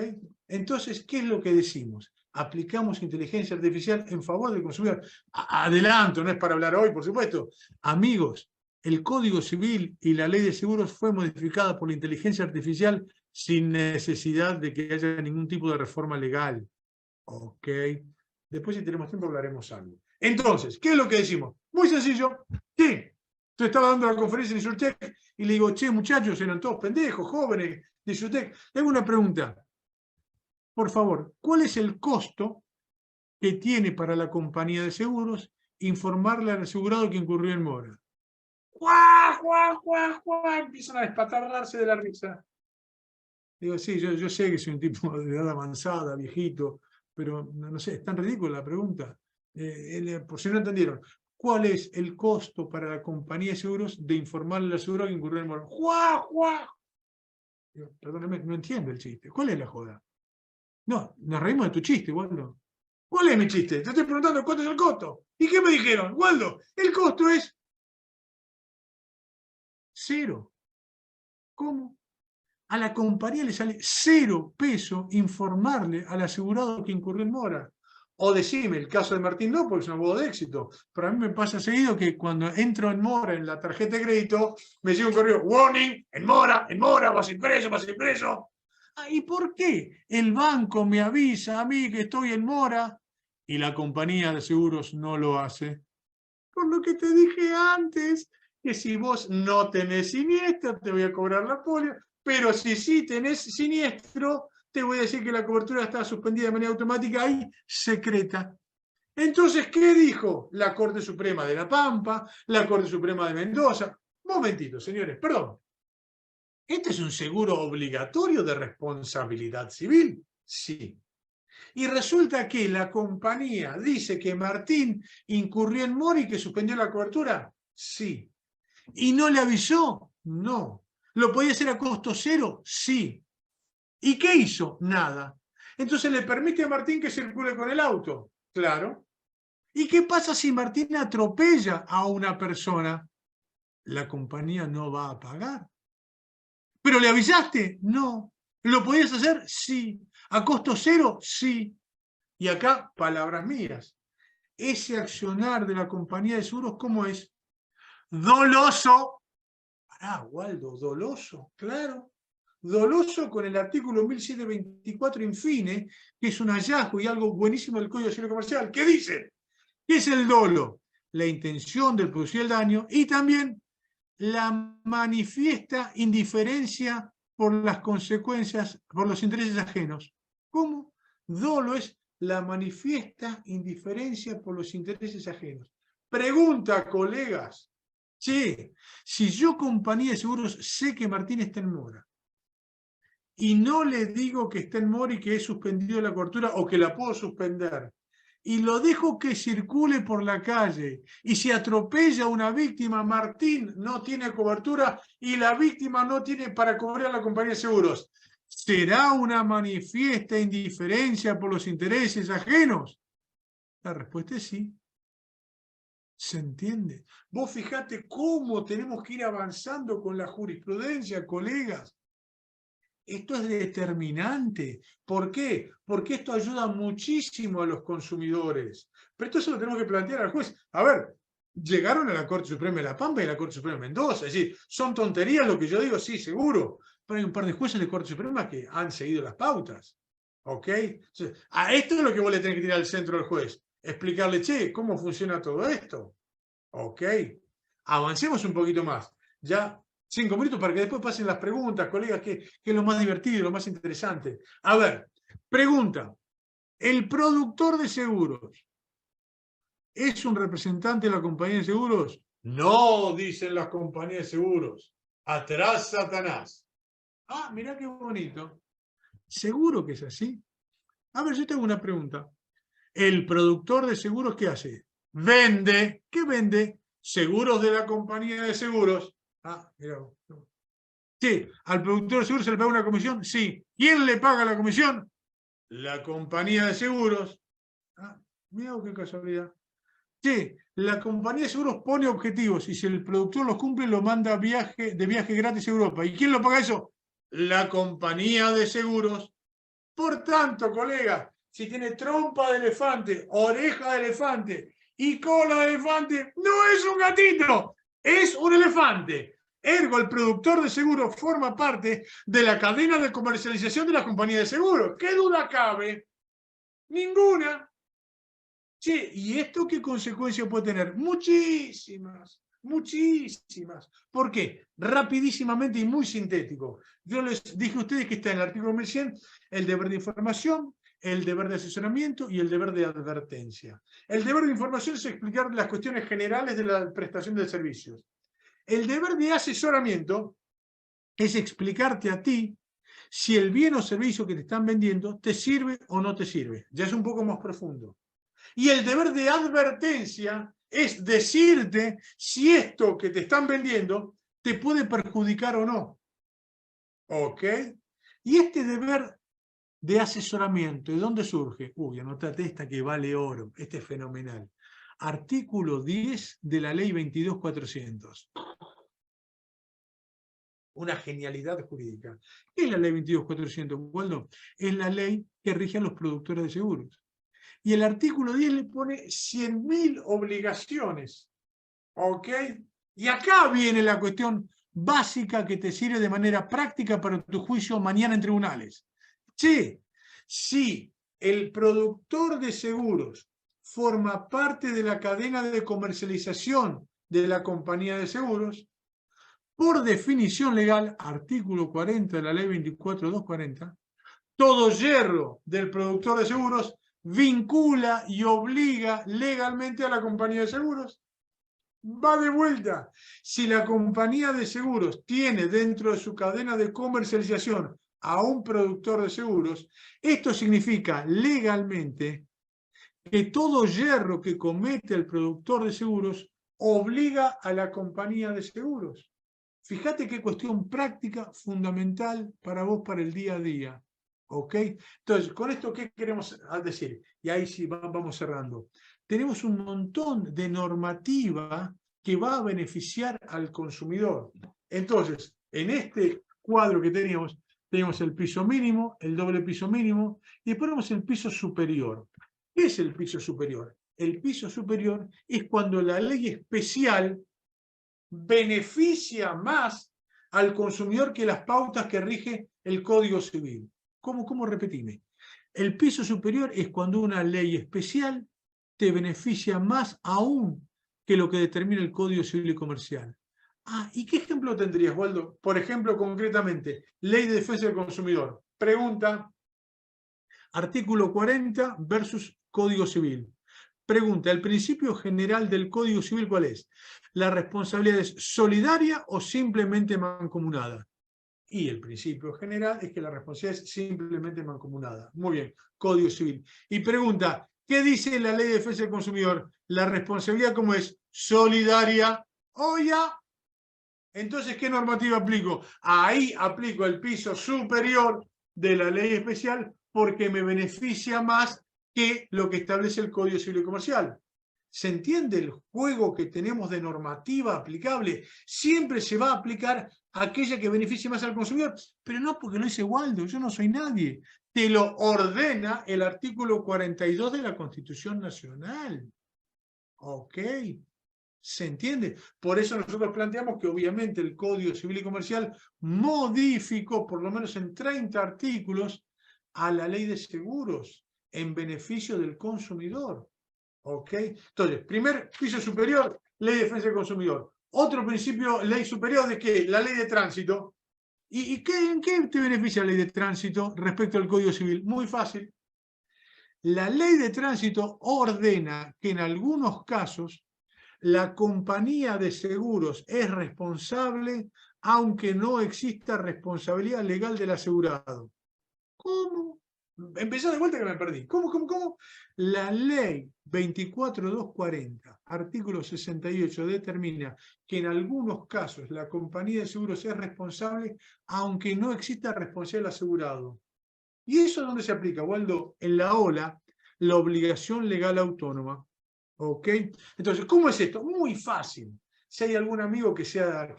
Speaker 2: Entonces, ¿qué es lo que decimos? Aplicamos inteligencia artificial en favor del consumidor. Adelanto, no es para hablar hoy, por supuesto. Amigos, el Código Civil y la Ley de Seguros fue modificada por la inteligencia artificial sin necesidad de que haya ningún tipo de reforma legal. ¿Ok? Después, si tenemos tiempo, hablaremos algo. Entonces, ¿qué es lo que decimos? Muy sencillo. Sí. Yo estaba dando la conferencia en Insurtech y le digo, che, muchachos, eran todos pendejos, jóvenes de Insurtech. Le hago una pregunta. Por favor, ¿cuál es el costo que tiene para la compañía de seguros informarle al asegurado que incurrió en mora? ¡Guau, guau, guau, guau! Empiezan a despatarrarse de la risa. Digo, sí, yo sé que soy un tipo de edad avanzada, viejito, pero no sé, es tan ridícula la pregunta. Por si no entendieron, ¿cuál es el costo para la compañía de seguros de informarle al asegurado que incurrió en mora? ¡Guau, guau! Digo, perdóname, no entiendo el chiste. ¿Cuál es la joda? No, nos reímos de tu chiste, Waldo. ¿Cuál es mi chiste? Te estoy preguntando cuánto es el costo. ¿Y qué me dijeron? Waldo, el costo es 0. ¿Cómo? A la compañía le sale 0 pesos informarle al asegurado que incurrió en mora. O decime, el caso de Martín no, porque es un abogado de éxito. Pero a mí me pasa seguido que cuando entro en mora en la tarjeta de crédito, me llega un correo, warning, en mora, vas a ir preso, vas a ir preso. ¿Y por qué el banco me avisa a mí que estoy en mora y la compañía de seguros no lo hace? Por lo que te dije antes, que si vos no tenés siniestro, te voy a cobrar la póliza, pero si sí tenés siniestro, te voy a decir que la cobertura está suspendida de manera automática y secreta. Entonces, ¿qué dijo la Corte Suprema de La Pampa, la Corte Suprema de Mendoza? Momentito, señores, perdón. ¿Este es un seguro obligatorio de responsabilidad civil? Sí. Y resulta que la compañía dice que Martín incurrió en mora y que suspendió la cobertura. Sí. ¿Y no le avisó? No. ¿Lo podía hacer a costo 0? Sí. ¿Y qué hizo? Nada. Entonces le permite a Martín que circule con el auto. Claro. ¿Y qué pasa si Martín atropella a una persona? La compañía no va a pagar. ¿Pero le avisaste? No. ¿Lo podías hacer? Sí. ¿A costo 0? Sí. Y acá, palabras mías. Ese accionar de la compañía de seguros, ¿cómo es? Doloso. Pará, Waldo, doloso, claro. Doloso con el artículo 1724 infine, que es un hallazgo y algo buenísimo del Código Civil Comercial. ¿Qué dice? ¿Qué es el dolo? La intención de producir el daño y también la manifiesta indiferencia por las consecuencias, por los intereses ajenos. ¿Cómo? Dolo es la manifiesta indiferencia por los intereses ajenos. Pregunta, colegas. Che, si yo, compañía de seguros, sé que Martín está en mora y no le digo que está en mora y que he suspendido la cobertura o que la puedo suspender, y lo dejo que circule por la calle, y si atropella a una víctima, Martín no tiene cobertura y la víctima no tiene para cobrar a la compañía de seguros, ¿será una manifiesta indiferencia por los intereses ajenos? La respuesta es sí. ¿Se entiende? Vos fijate cómo tenemos que ir avanzando con la jurisprudencia, colegas. Esto es determinante. ¿Por qué? Porque esto ayuda muchísimo a los consumidores. Pero esto se lo tenemos que plantear al juez. A ver, llegaron a la Corte Suprema de La Pampa y a la Corte Suprema de Mendoza. Es decir, ¿son tonterías lo que yo digo? Sí, seguro. Pero hay un par de jueces de Corte Suprema que han seguido las pautas. ¿Ok? Entonces, a esto es lo que vos le tenés que tirar al centro del juez. Explicarle, che, ¿cómo funciona todo esto? ¿Ok? Avancemos un poquito más. Ya 5 minutos para que después pasen las preguntas, colegas, que es lo más divertido, lo más interesante. A ver, pregunta. ¿El productor de seguros es un representante de la compañía de seguros? No, dicen las compañías de seguros. Atrás, Satanás. Ah, mirá qué bonito. ¿Seguro que es así? A ver, yo tengo una pregunta. ¿El productor de seguros qué hace? Vende. ¿Qué vende? Seguros de la compañía de seguros. Ah, mirá. Sí, ¿al productor de seguros se le paga una comisión? Sí. ¿Quién le paga la comisión? La compañía de seguros. Ah, mirá qué casualidad. Sí, la compañía de seguros pone objetivos y si el productor los cumple lo manda de viaje gratis a Europa. ¿Y quién lo paga eso? La compañía de seguros. Por tanto, colega, si tiene trompa de elefante, oreja de elefante y cola de elefante, no es un gatito, es un elefante. Ergo, el productor de seguros forma parte de la cadena de comercialización de la compañía de seguros. ¿Qué duda cabe? Ninguna. Che, ¿y esto qué consecuencias puede tener? Muchísimas, muchísimas. ¿Por qué? Rapidísimamente y muy sintético. Yo les dije a ustedes que está en el artículo 1100 el deber de información, el deber de asesoramiento y el deber de advertencia. El deber de información es explicar las cuestiones generales de la prestación de servicios. El deber de asesoramiento es explicarte a ti si el bien o servicio que te están vendiendo te sirve o no te sirve. Ya es un poco más profundo. Y el deber de advertencia es decirte si esto que te están vendiendo te puede perjudicar o no. ¿Ok? Y este deber de asesoramiento, ¿de dónde surge? Uy, anotate esta que vale oro, este es fenomenal. Artículo 10 de la ley 22.400. Una genialidad jurídica. ¿Qué es la ley 22.400, Waldo? Es la ley que rige a los productores de seguros. Y el artículo 10 le pone 100.000 obligaciones. ¿Ok? Y acá viene la cuestión básica que te sirve de manera práctica para tu juicio mañana en tribunales. Che, si el productor de seguros forma parte de la cadena de comercialización de la compañía de seguros, por definición legal, artículo 40 de la ley 24.240, todo yerro del productor de seguros vincula y obliga legalmente a la compañía de seguros. Va de vuelta. Si la compañía de seguros tiene dentro de su cadena de comercialización a un productor de seguros, esto significa legalmente que todo yerro que comete el productor de seguros obliga a la compañía de seguros. Fíjate qué cuestión práctica fundamental para vos para el día a día. ¿Ok? Entonces, con esto, ¿qué queremos decir? Y ahí sí vamos cerrando. Tenemos un montón de normativa que va a beneficiar al consumidor. Entonces, en este cuadro que teníamos el piso mínimo, el doble piso mínimo, y después tenemos el piso superior. ¿Qué es el piso superior? El piso superior es cuando la ley especial beneficia más al consumidor que las pautas que rige el Código Civil. ¿Cómo repetime? El piso superior es cuando una ley especial te beneficia más aún que lo que determina el Código Civil y Comercial. Ah, ¿y qué ejemplo tendrías, Waldo? Por ejemplo, concretamente, Ley de Defensa del Consumidor. Pregunta, artículo 40 versus Código Civil. Pregunta, ¿el principio general del Código Civil cuál es? ¿La responsabilidad es solidaria o simplemente mancomunada? Y el principio general es que la responsabilidad es simplemente mancomunada. Muy bien, Código Civil. Y pregunta, ¿qué dice la Ley de Defensa del Consumidor? ¿La responsabilidad cómo es? ¿Solidaria o ya? Entonces, ¿qué normativa aplico? Ahí aplico el piso superior de la ley especial porque me beneficia más que lo que establece el Código Civil y Comercial. ¿Se entiende el juego que tenemos de normativa aplicable? Siempre se va a aplicar aquella que beneficie más al consumidor, pero no porque lo dice Waldo, yo no soy nadie. Te lo ordena el artículo 42 de la Constitución Nacional. ¿Ok? ¿Se entiende? Por eso nosotros planteamos que obviamente el Código Civil y Comercial modificó, por lo menos en 30 artículos, a la ley de seguros en beneficio del consumidor. ¿Ok? Entonces, primer piso superior, ley de defensa del consumidor. Otro principio, ley superior, ¿de qué? La ley de tránsito. ¿Y en qué te beneficia la ley de tránsito respecto al Código Civil? Muy fácil. La ley de tránsito ordena que en algunos casos la compañía de seguros es responsable aunque no exista responsabilidad legal del asegurado. ¿Cómo? Empezá de vuelta que me perdí. ¿Cómo? La ley 24240, artículo 68, determina que en algunos casos la compañía de seguros es responsable aunque no exista responsabilidad del asegurado. ¿Y eso dónde se aplica, Waldo? En la OLA, la obligación legal autónoma. ¿Ok? Entonces, ¿cómo es esto? Muy fácil. Si hay algún amigo que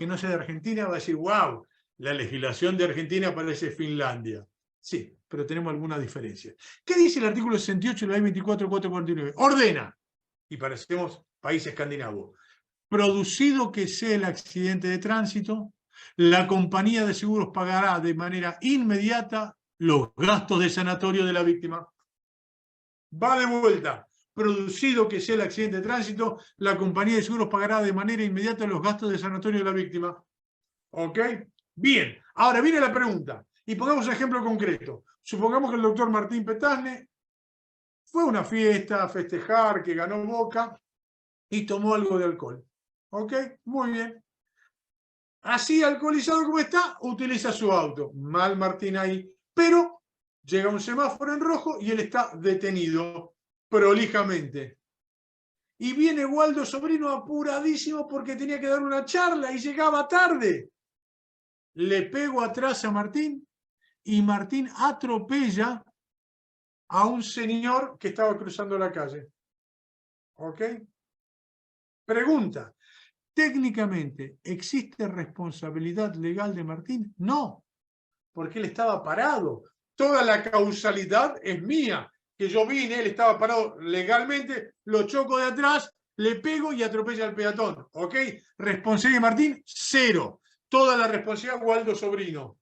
Speaker 2: no sea de Argentina, va a decir, wow, la legislación de Argentina parece Finlandia. Sí, pero tenemos algunas diferencias. ¿Qué dice el artículo 68 de la ley 24449? Ordena, y parecemos país escandinavo, producido que sea el accidente de tránsito, la compañía de seguros pagará de manera inmediata los gastos de sanatorio de la víctima. Va de vuelta. Producido que sea el accidente de tránsito, la compañía de seguros pagará de manera inmediata los gastos de sanatorio de la víctima. ¿Ok? Bien. Ahora viene la pregunta. Y pongamos un ejemplo concreto. Supongamos que el doctor Martín Petagne fue a una fiesta a festejar, que ganó Boca y tomó algo de alcohol. ¿Ok? Muy bien. Así alcoholizado como está, utiliza su auto. Mal Martín ahí. Pero llega un semáforo en rojo y él está detenido prolijamente. Y viene Waldo Sobrino apuradísimo porque tenía que dar una charla y llegaba tarde. Le pego atrás a Martín y Martín atropella a un señor que estaba cruzando la calle. ¿Ok? Pregunta. Técnicamente, ¿existe responsabilidad legal de Martín? No, porque él estaba parado. Toda la causalidad es mía, que yo vine, él estaba parado legalmente, lo choco de atrás, le pego y atropella al peatón. ¿Ok? Responsabilidad de Martín, cero. Toda la responsabilidad Waldo Sobrino.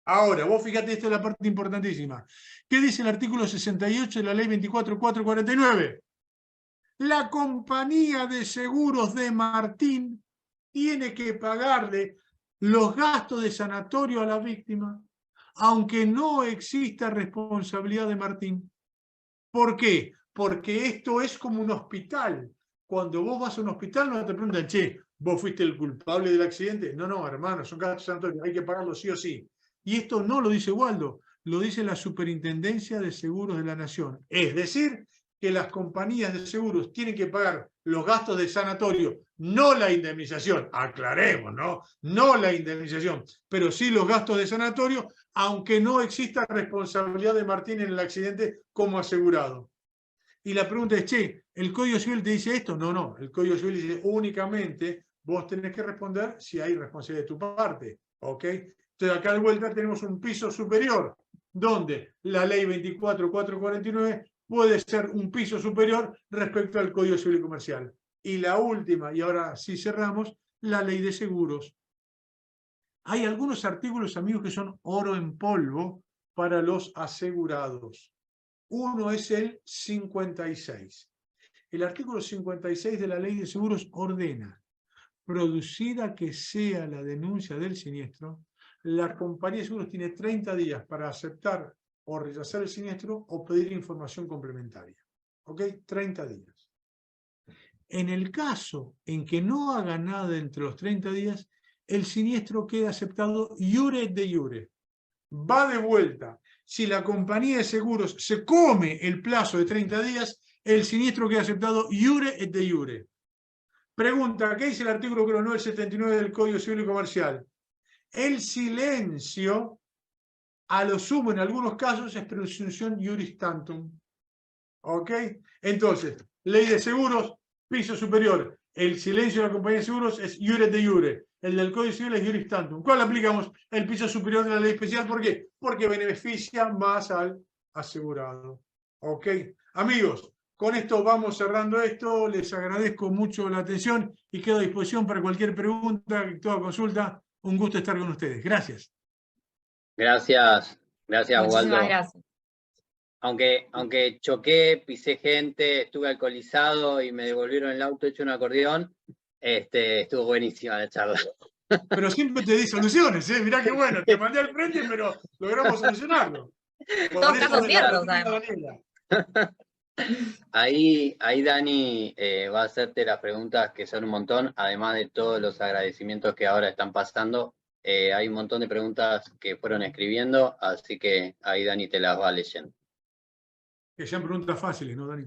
Speaker 2: Ahora, vos fíjate, esta es la parte importantísima. ¿Qué dice el artículo 68 de la ley 24449? La compañía de seguros de Martín tiene que pagarle los gastos de sanatorio a la víctima, aunque no exista responsabilidad de Martín. ¿Por qué? Porque esto es como un hospital. Cuando vos vas a un hospital no te preguntan, che, ¿vos fuiste el culpable del accidente? No, hermano, son gastos de sanatorio, hay que pagarlo sí o sí. Y esto no lo dice Waldo, lo dice la Superintendencia de Seguros de la Nación. Es decir, que las compañías de seguros tienen que pagar los gastos de sanatorio, no la indemnización, aclaremos, ¿no? No la indemnización, pero sí los gastos de sanatorio, aunque no exista responsabilidad de Martín en el accidente como asegurado. Y la pregunta es, che, ¿el Código Civil te dice esto? No, el Código Civil dice únicamente vos tenés que responder si hay responsabilidad de tu parte, ¿ok? Entonces acá de vuelta tenemos un piso superior, donde la ley 24449 puede ser un piso superior respecto al Código Civil y Comercial. Y la última, y ahora sí cerramos, la ley de seguros. Hay algunos artículos, amigos, que son oro en polvo para los asegurados. Uno es el 56. El artículo 56 de la ley de seguros ordena, producida que sea la denuncia del siniestro, la compañía de seguros tiene 30 días para aceptar o rechazar el siniestro o pedir información complementaria. ¿Ok? 30 días. En el caso en que no haga nada entre los 30 días, el siniestro queda aceptado iure de iure. Va de vuelta. Si la compañía de seguros se come el plazo de 30 días, el siniestro queda aceptado iure et de iure. Pregunta, ¿qué dice el artículo 979 del Código Civil y Comercial? El silencio, a lo sumo en algunos casos, es presunción iuris tantum. ¿Ok? Entonces, ley de seguros, piso superior. El silencio de la compañía de seguros es iure de iure. El del Código Civil es iuris tantum. ¿Cuál aplicamos? El piso superior de la ley especial. ¿Por qué? Porque beneficia más al asegurado. ¿Ok? Amigos, con esto vamos cerrando esto. Les agradezco mucho la atención y quedo a disposición para cualquier pregunta, toda consulta. Un gusto estar con ustedes. Gracias.
Speaker 1: Gracias,
Speaker 3: Muchísimas
Speaker 1: Waldo.
Speaker 3: gracias.
Speaker 1: aunque choqué, pisé gente, estuve alcoholizado y me devolvieron el auto hecho un acordeón, estuvo buenísima la charla.
Speaker 2: Pero siempre te di soluciones, ¿eh? Mirá qué bueno, te mandé al frente, pero logramos solucionarlo.
Speaker 3: Todos casos ciertos, además.
Speaker 1: Ahí Dani va a hacerte las preguntas, que son un montón, además de todos los agradecimientos que ahora están pasando. Hay un montón de preguntas que fueron escribiendo, así que ahí Dani te las va leyendo.
Speaker 2: Que sean preguntas fáciles, ¿no, Dani?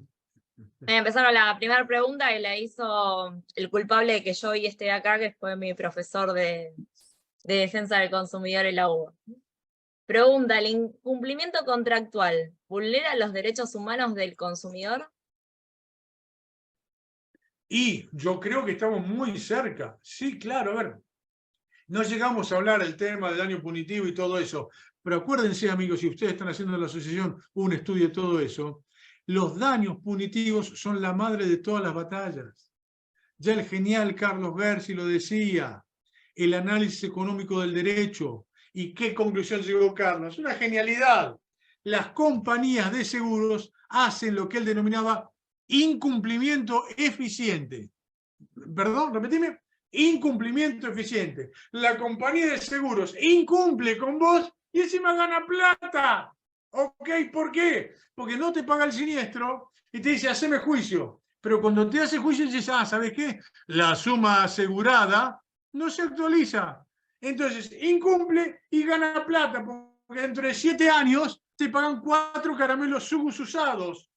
Speaker 3: Empezaron la primera pregunta y la hizo el culpable de que yo hoy esté acá, que fue mi profesor de defensa del consumidor en la UBA. Pregunta, ¿el incumplimiento contractual vulnera los derechos humanos del consumidor?
Speaker 2: Y yo creo que estamos muy cerca. Sí, claro, a ver. No llegamos a hablar del tema del daño punitivo y todo eso, pero acuérdense, amigos, si ustedes están haciendo en la asociación un estudio de todo eso, los daños punitivos son la madre de todas las batallas. Ya el genial Carlos Berzi lo decía, el análisis económico del derecho. ¿Y qué conclusión llegó Carlos? Una genialidad. Las compañías de seguros hacen lo que él denominaba incumplimiento eficiente. Perdón, repetime. Incumplimiento eficiente. La compañía de seguros incumple con vos y encima gana plata. ¿Ok? ¿Por qué? Porque no te paga el siniestro y te dice, haceme juicio. Pero cuando te hace juicio dices, ¿sabes qué? La suma asegurada no se actualiza. Entonces, incumple y gana plata, porque dentro de 7 años te pagan 4 caramelos Sugus usados.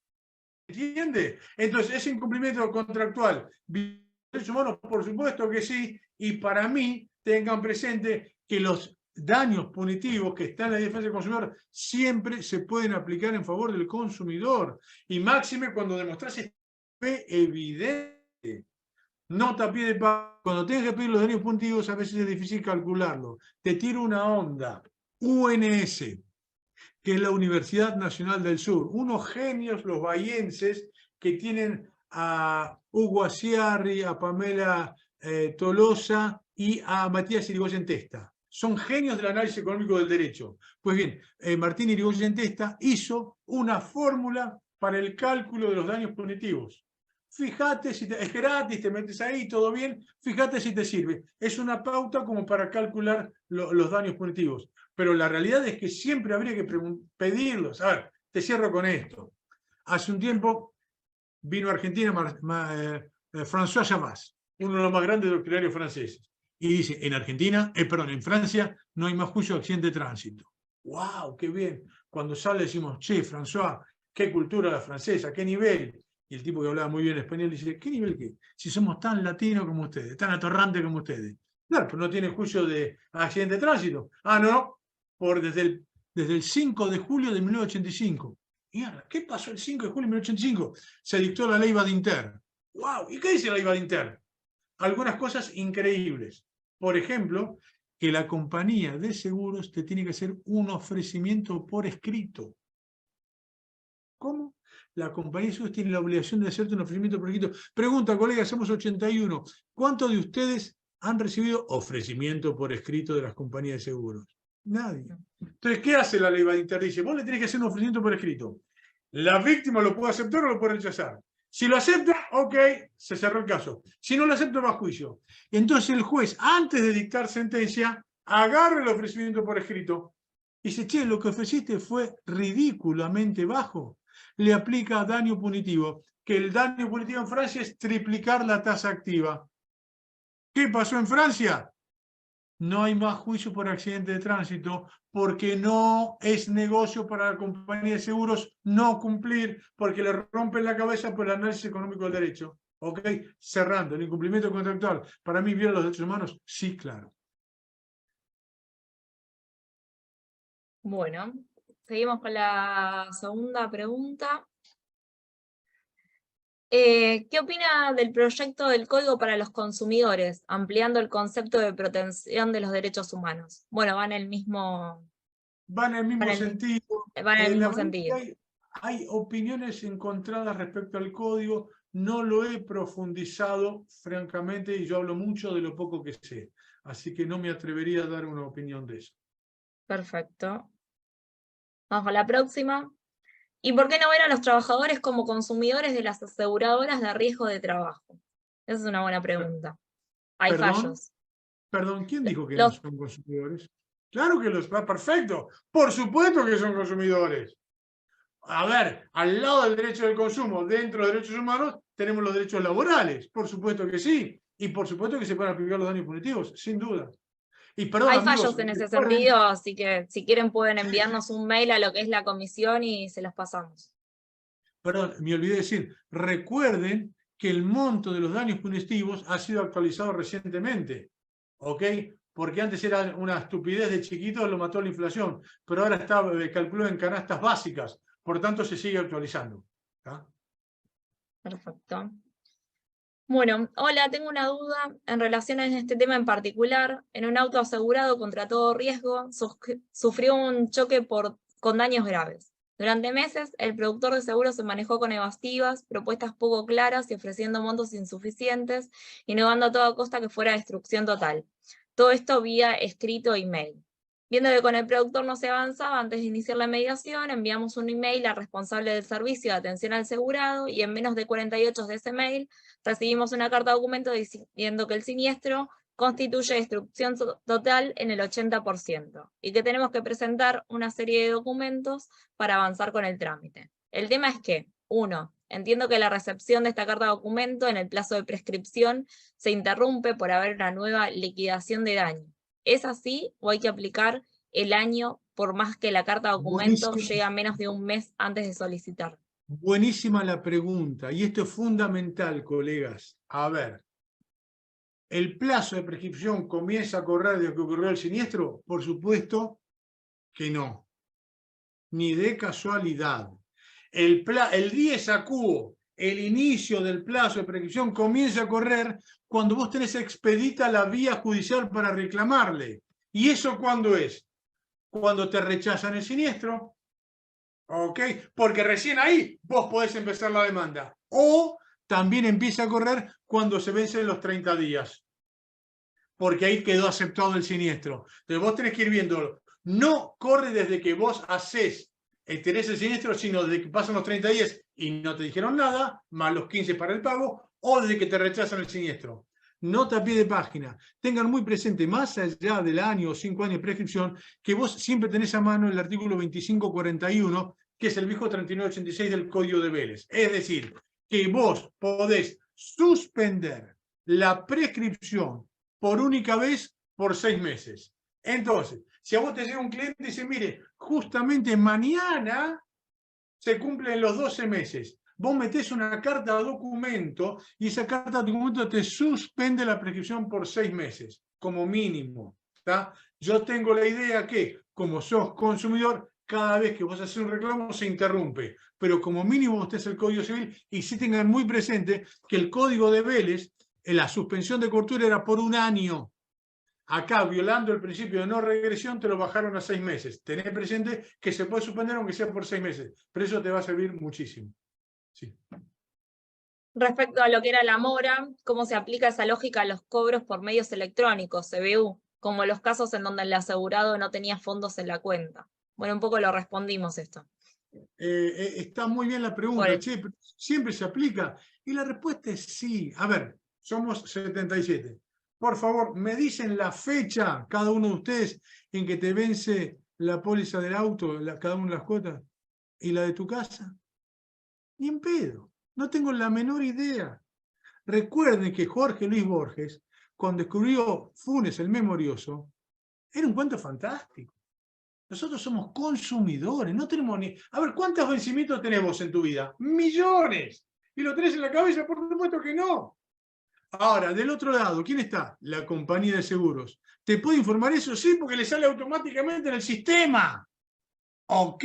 Speaker 2: ¿Entiende? Entonces, ese incumplimiento contractual, derechos humanos, por supuesto que sí, y para mí, tengan presente que los daños punitivos que están en la defensa del consumidor siempre se pueden aplicar en favor del consumidor, y máxime cuando demostrás evidente. Nota a pie de pago. Cuando tengas que pedir los daños punitivos, a veces es difícil calcularlo. Te tiro una onda. UNS, que es la Universidad Nacional del Sur. Unos genios, los bahienses, que tienen a Hugo Asiarri, a Pamela Tolosa y a Matías Irigoyen Testa. Son genios del análisis económico del derecho. Pues bien, Martín Irigoyen Testa hizo una fórmula para el cálculo de los daños punitivos. Fíjate si es gratis, te metes ahí, todo bien, fíjate si te sirve. Es una pauta como para calcular los daños punitivos. Pero la realidad es que siempre habría que pedirlos. A ver, te cierro con esto. Hace un tiempo vino a Argentina François Jamás, uno de los más grandes doctrinarios franceses. Y dice, en Francia no hay más juicio de accidente de tránsito. ¡Wow! ¡Qué bien! Cuando sale decimos, che, François, qué cultura la francesa, qué nivel. Y el tipo que hablaba muy bien español dice, ¿qué nivel qué? Si somos tan latinos como ustedes, tan atorrantes como ustedes. Claro, pues no tiene juicio de accidente de tránsito. Ah, no, desde el 5 de julio de 1985. Y ahora, ¿qué pasó el 5 de julio de 1985? Se dictó la ley Badinter. ¡Wow! ¿Y qué dice la ley Badinter? Algunas cosas increíbles. Por ejemplo, que la compañía de seguros te tiene que hacer un ofrecimiento por escrito. ¿Cómo? La compañía de seguros tiene la obligación de hacerte un ofrecimiento por escrito. Pregunta, colega, somos 81. ¿Cuántos de ustedes han recibido ofrecimiento por escrito de las compañías de seguros? Nadie. Entonces, ¿qué hace la ley Badinter? Dice, vos le tenés que hacer un ofrecimiento por escrito. La víctima lo puede aceptar o lo puede rechazar. Si lo acepta, ok, se cerró el caso. Si no lo acepta, va a juicio. Entonces el juez, antes de dictar sentencia, agarra el ofrecimiento por escrito y dice, che, lo que ofreciste fue ridículamente bajo. Le aplica daño punitivo, que el daño punitivo en Francia es triplicar la tasa activa. ¿Qué pasó en Francia? No hay más juicio por accidente de tránsito porque no es negocio para la compañía de seguros no cumplir porque le rompen la cabeza por el análisis económico del derecho. ¿Ok? Cerrando, el incumplimiento contractual. ¿Para mí viola los derechos humanos? Sí, claro.
Speaker 3: Bueno, seguimos con la segunda pregunta. ¿Qué opina del proyecto del Código para los Consumidores, ampliando el concepto de protección de los derechos humanos? Bueno, van en el mismo
Speaker 2: sentido.
Speaker 3: Van en el mismo sentido.
Speaker 2: Hay opiniones encontradas respecto al código. No lo he profundizado, francamente, y yo hablo mucho de lo poco que sé. Así que no me atrevería a dar una opinión de eso.
Speaker 3: Perfecto. Vamos a la próxima. ¿Y por qué no ver a los trabajadores como consumidores de las aseguradoras de riesgo de trabajo? Esa es una buena pregunta. Hay fallos.
Speaker 2: Perdón, ¿quién dijo que no
Speaker 3: Los,
Speaker 2: son consumidores? Claro que los va perfecto. Por supuesto que son consumidores. A ver, al lado del derecho del consumo, dentro de derechos humanos, tenemos los derechos laborales. Por supuesto que sí. Y por supuesto que se pueden aplicar los daños punitivos, sin duda. Y perdón,
Speaker 3: hay
Speaker 2: amigos,
Speaker 3: fallos en ese
Speaker 2: recuerden,
Speaker 3: sentido, así que si quieren pueden enviarnos un mail a lo que es la comisión y se los pasamos.
Speaker 2: perdón, me olvidé decir, recuerden que el monto de los daños punitivos ha sido actualizado recientemente, ¿ok? Porque antes era una estupidez de chiquito, lo mató la inflación, pero ahora está calculado en canastas básicas, por tanto se sigue actualizando. ¿Tá?
Speaker 3: Perfecto. Bueno, hola, tengo una duda en relación a este tema en particular. En un auto asegurado contra todo riesgo, sufrió un choque con daños graves. Durante meses, el productor de seguros se manejó con evasivas, propuestas poco claras y ofreciendo montos insuficientes, y negando a toda costa que fuera destrucción total. Todo esto vía escrito e email. Viendo que con el productor no se avanzaba, antes de iniciar la mediación, enviamos un email al responsable del servicio de atención al asegurado y en menos de 48 de ese mail recibimos una carta documento diciendo que el siniestro constituye destrucción total en el 80% y que tenemos que presentar una serie de documentos para avanzar con el trámite. El tema es que, 1, entiendo que la recepción de esta carta documento en el plazo de prescripción se interrumpe por haber una nueva liquidación de daño. ¿Es así o hay que aplicar el año por más que la carta documento llegue a menos de un mes antes de solicitar?
Speaker 2: Buenísima la pregunta, y esto es fundamental, colegas. A ver, ¿el plazo de prescripción comienza a correr desde que ocurrió el siniestro? Por supuesto que no, ni de casualidad. El dies a quo, el inicio del plazo de prescripción comienza a correr cuando vos tenés expedita la vía judicial para reclamarle. ¿Y eso cuándo es? Cuando te rechazan el siniestro, ¿ok? Porque recién ahí vos podés empezar la demanda. O también empieza a correr cuando se vencen los 30 días. Porque ahí quedó aceptado el siniestro. Entonces vos tenés que ir viéndolo. No corre desde que vos tenés el siniestro, sino desde que pasan los 30 días y no te dijeron nada, más los 15 para el pago, o desde que te rechazan el siniestro. Nota a pie de página. Tengan muy presente, más allá del año o 5 años de prescripción, que vos siempre tenés a mano el artículo 2541, que es el viejo 3986 del Código de Vélez. Es decir, que vos podés suspender la prescripción por única vez por 6 meses. Entonces, si a vos te llega un cliente y dice, mire, justamente mañana se cumplen los 12 meses, vos metés una carta de documento y esa carta de documento te suspende la prescripción por 6 meses, como mínimo. ¿Tá? Yo tengo la idea que, como sos consumidor, cada vez que vos haces un reclamo se interrumpe, pero como mínimo usted es el Código Civil, y sí tengan muy presente que el Código de Vélez, la suspensión de cobertura era por 1 año. Acá, violando el principio de no regresión, te lo bajaron a 6 meses. Tenés presente que se puede suspender aunque sea por 6 meses, pero eso te va a servir muchísimo. Sí.
Speaker 3: Respecto a lo que era la mora, ¿cómo se aplica esa lógica a los cobros por medios electrónicos, CBU, como los casos en donde el asegurado no tenía fondos en la cuenta? Bueno, un poco lo respondimos esto.
Speaker 2: Está muy bien la pregunta, che, ¿siempre se aplica? Y la respuesta es sí. A ver, somos 77. Por favor, me dicen la fecha, cada uno de ustedes, en que te vence la póliza del auto, cada una de las cuotas, y la de tu casa. Ni en pedo. No tengo la menor idea. Recuerden que Jorge Luis Borges, cuando escribió Funes el Memorioso, era un cuento fantástico. Nosotros somos consumidores, no tenemos ni... A ver, ¿cuántos vencimientos tenés vos en tu vida? ¡Millones! ¿Y lo tenés en la cabeza? Por supuesto que no. Ahora, del otro lado, ¿quién está? La compañía de seguros. ¿Te puede informar eso? Sí, porque le sale automáticamente en el sistema. Ok.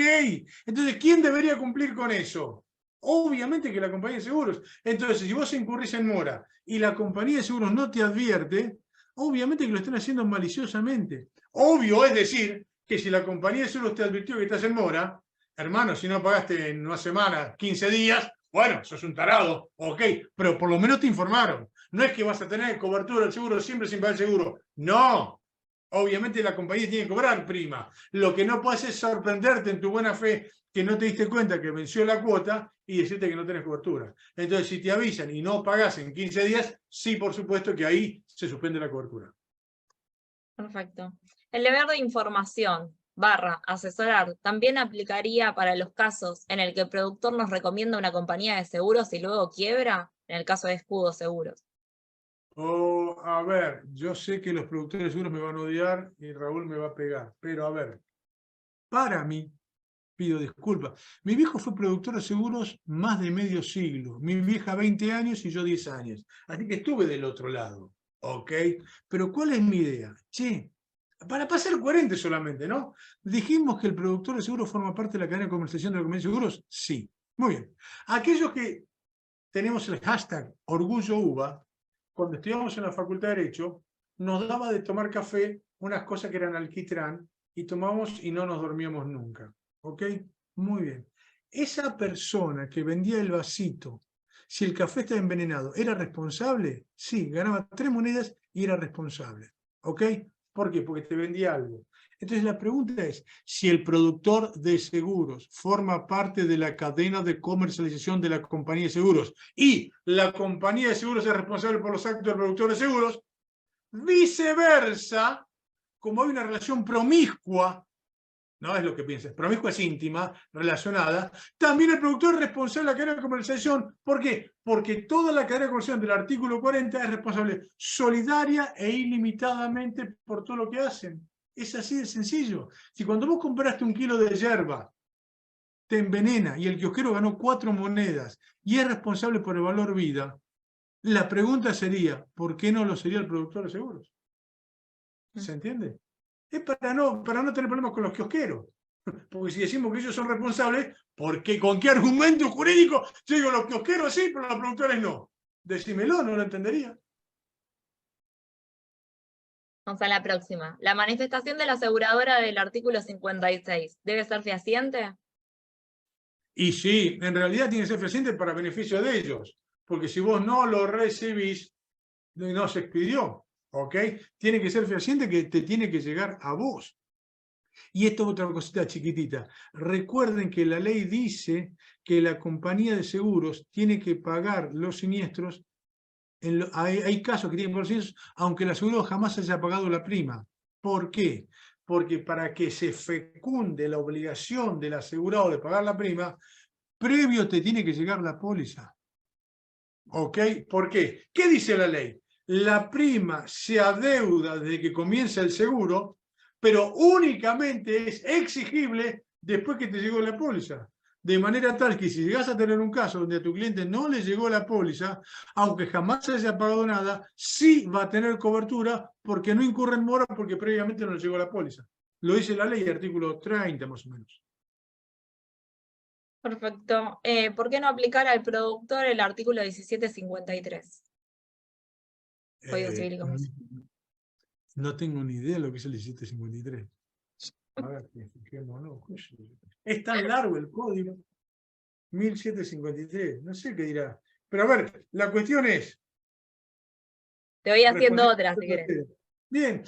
Speaker 2: Entonces, ¿quién debería cumplir con eso? Obviamente que la compañía de seguros. Entonces, si vos incurrís en mora y la compañía de seguros no te advierte, obviamente que lo están haciendo maliciosamente. Obvio, es decir, que si la compañía de seguros te advirtió que estás en mora, hermano, si no pagaste en una semana, 15 días, bueno, sos un tarado, ok, pero por lo menos te informaron. No es que vas a tener cobertura del seguro siempre sin pagar el seguro. No, Obviamente la compañía tiene que cobrar prima. Lo que no puedes es sorprenderte en tu buena fe que no te diste cuenta que venció la cuota y decirte que no tenés cobertura. Entonces, si te avisan y no pagás en 15 días, sí, por supuesto que ahí se suspende la cobertura.
Speaker 3: Perfecto. El deber de información / asesorar también aplicaría para los casos en el que el productor nos recomienda una compañía de seguros y luego quiebra, en el caso de Escudo Seguros.
Speaker 2: A ver, yo sé que los productores de seguros me van a odiar y Raúl me va a pegar, pero a ver, para mí, pido disculpas, mi viejo fue productor de seguros más de medio siglo, mi vieja 20 años y yo 10 años, así que estuve del otro lado, ¿ok? Pero ¿cuál es mi idea? Che, para ser coherente solamente, ¿no? Dijimos que el productor de seguros forma parte de la cadena de comercialización de la compañía de seguros, sí, muy bien. Aquellos que tenemos el hashtag Orgullo UBA, cuando estudiamos en la Facultad de Derecho, nos daba de tomar café unas cosas que eran alquitrán y tomábamos y no nos dormíamos nunca. ¿Ok? Muy bien. Esa persona que vendía el vasito, si el café estaba envenenado, ¿era responsable? Sí, ganaba 3 monedas y era responsable. ¿Ok? ¿Por qué? Porque te vendía algo. Entonces la pregunta es, si el productor de seguros forma parte de la cadena de comercialización de la compañía de seguros y la compañía de seguros es responsable por los actos del productor de seguros, viceversa, como hay una relación promiscua, no es lo que piensas, promiscua es íntima, relacionada, también el productor es responsable de la cadena de comercialización. ¿Por qué? Porque toda la cadena de comercialización del artículo 40 es responsable solidaria e ilimitadamente por todo lo que hacen. Es así de sencillo. Si cuando vos compraste 1 kilo de yerba, te envenena y el kiosquero ganó 4 monedas y es responsable por el valor vida, la pregunta sería, ¿por qué no lo sería el productor de seguros? ¿Se entiende? Es para no tener problemas con los kiosqueros. Porque si decimos que ellos son responsables, ¿con qué argumento jurídico? Yo digo, los kiosqueros sí, pero los productores no. Decímelo, no lo entendería.
Speaker 3: Vamos a la próxima. ¿La manifestación de la aseguradora del artículo 56 debe ser fehaciente?
Speaker 2: Y sí, en realidad tiene que ser fehaciente para beneficio de ellos. Porque si vos no lo recibís, no se expidió. ¿Ok? Tiene que ser fehaciente que te tiene que llegar a vos. Y esto es otra cosita chiquitita. Recuerden que la ley dice que la compañía de seguros tiene que pagar los siniestros. Hay casos que tienen que pagar los siniestros, aunque el asegurado jamás haya pagado la prima. ¿Por qué? Porque para que se fecunde la obligación del asegurado de pagar la prima, previo te tiene que llegar la póliza. ¿Ok? ¿Por qué? ¿Qué dice la ley? La prima se adeuda desde que comienza el seguro, pero únicamente es exigible después que te llegó la póliza. De manera tal que si llegas a tener un caso donde a tu cliente no le llegó la póliza, aunque jamás haya pagado nada, sí va a tener cobertura porque no incurre en mora porque previamente no le llegó la póliza. Lo dice la ley, artículo 30 más o menos.
Speaker 3: Perfecto. ¿Por qué no aplicar al productor el artículo 1753? Código Civil y Comercio.
Speaker 2: No tengo ni idea de lo que es el 1753. A ver, fijémonos. Es tan largo el código. 1753. No sé qué dirá. Pero a ver, la cuestión es...
Speaker 3: Te voy haciendo otra, si querés.
Speaker 2: Bien.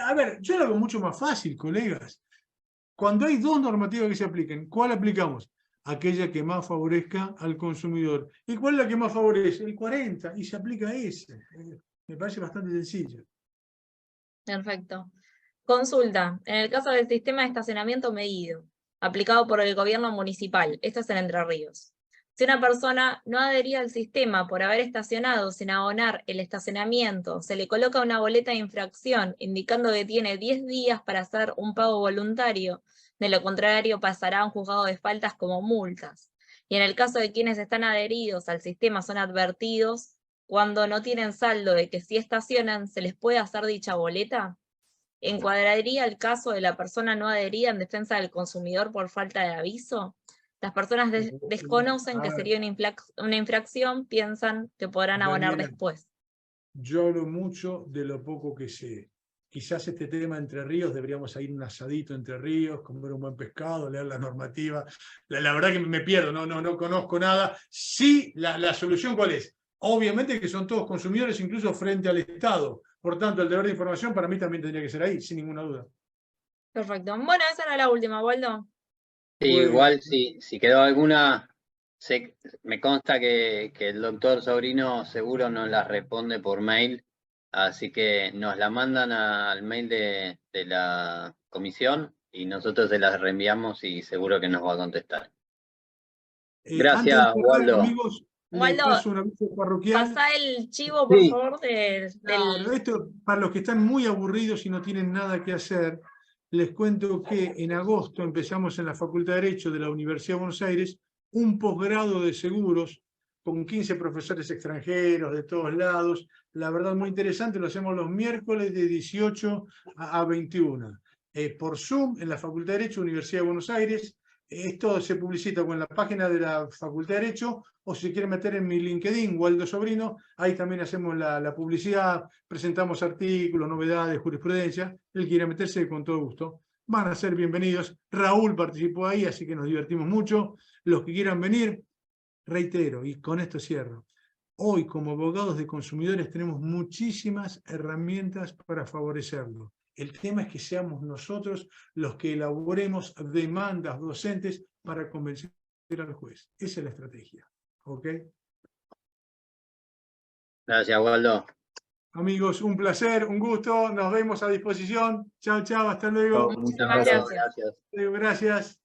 Speaker 2: A ver, yo lo hago mucho más fácil, colegas. Cuando hay 2 normativas que se apliquen, ¿cuál aplicamos? Aquella que más favorezca al consumidor. ¿Y cuál es la que más favorece? El 40. Y se aplica ese. Me parece bastante sencillo.
Speaker 3: Perfecto. Consulta. En el caso del sistema de estacionamiento medido, aplicado por el gobierno municipal, esto es en Entre Ríos. Si una persona no adhería al sistema por haber estacionado sin abonar el estacionamiento, se le coloca una boleta de infracción indicando que tiene 10 días para hacer un pago voluntario, de lo contrario pasará a un juzgado de faltas como multas. Y en el caso de quienes están adheridos al sistema son advertidos, cuando no tienen saldo de que si estacionan se les puede hacer dicha boleta. ¿Encuadraría el caso de la persona no adherida en defensa del consumidor por falta de aviso? Las personas desconocen que sería una infracción, piensan que podrán abonar
Speaker 2: Daniela,
Speaker 3: después.
Speaker 2: yo hablo mucho de lo poco que sé. Quizás este tema Entre Ríos, deberíamos ir un asadito Entre Ríos, comer un buen pescado, leer la normativa. La verdad que me pierdo, no conozco nada. Sí, la solución ¿cuál es? Obviamente que son todos consumidores, incluso frente al Estado. Por tanto, el deber de información para mí también tendría que ser ahí, sin ninguna duda.
Speaker 3: Perfecto. Bueno, esa era la última, Waldo.
Speaker 1: Sí,
Speaker 2: Bueno.
Speaker 1: igual si quedó alguna, me consta que el doctor Sobrino seguro nos la responde por mail, así que nos la mandan al mail de la comisión y nosotros se las reenviamos y seguro que nos va a contestar. Gracias,
Speaker 2: Antes de cerrar,
Speaker 1: Waldo.
Speaker 2: amigos, les
Speaker 3: Waldo,
Speaker 2: paso un aviso parroquial.
Speaker 3: pasá el chivo, por
Speaker 1: Sí.
Speaker 3: favor,
Speaker 2: Claro, esto para los que están muy aburridos y no tienen nada que hacer, les cuento que en agosto empezamos en la Facultad de Derecho de la Universidad de Buenos Aires un posgrado de seguros con 15 profesores extranjeros de todos lados. La verdad, muy interesante, lo hacemos los miércoles de 18 a 21. Por Zoom en la Facultad de Derecho, Universidad de Buenos Aires. Esto se publicita con la página de la Facultad de Derecho, o si se quiere meter en mi LinkedIn, Waldo Sobrino, ahí también hacemos la publicidad, presentamos artículos, novedades, jurisprudencia. Él quiere meterse con todo gusto. Van a ser bienvenidos. Raúl participó ahí, así que nos divertimos mucho. Los que quieran venir, reitero, y con esto cierro. Hoy, como abogados de consumidores, tenemos muchísimas herramientas para favorecerlo. El tema es que seamos nosotros los que elaboremos demandas docentes para convencer al juez. Esa es la estrategia. ¿Ok?
Speaker 1: Gracias, Waldo.
Speaker 2: Amigos, un placer, un gusto. Nos vemos a disposición. Chao, chao. Hasta luego.
Speaker 4: Muchas
Speaker 3: Muchísimas
Speaker 4: gracias.
Speaker 3: gracias.
Speaker 1: Gracias.
Speaker 2: Gracias.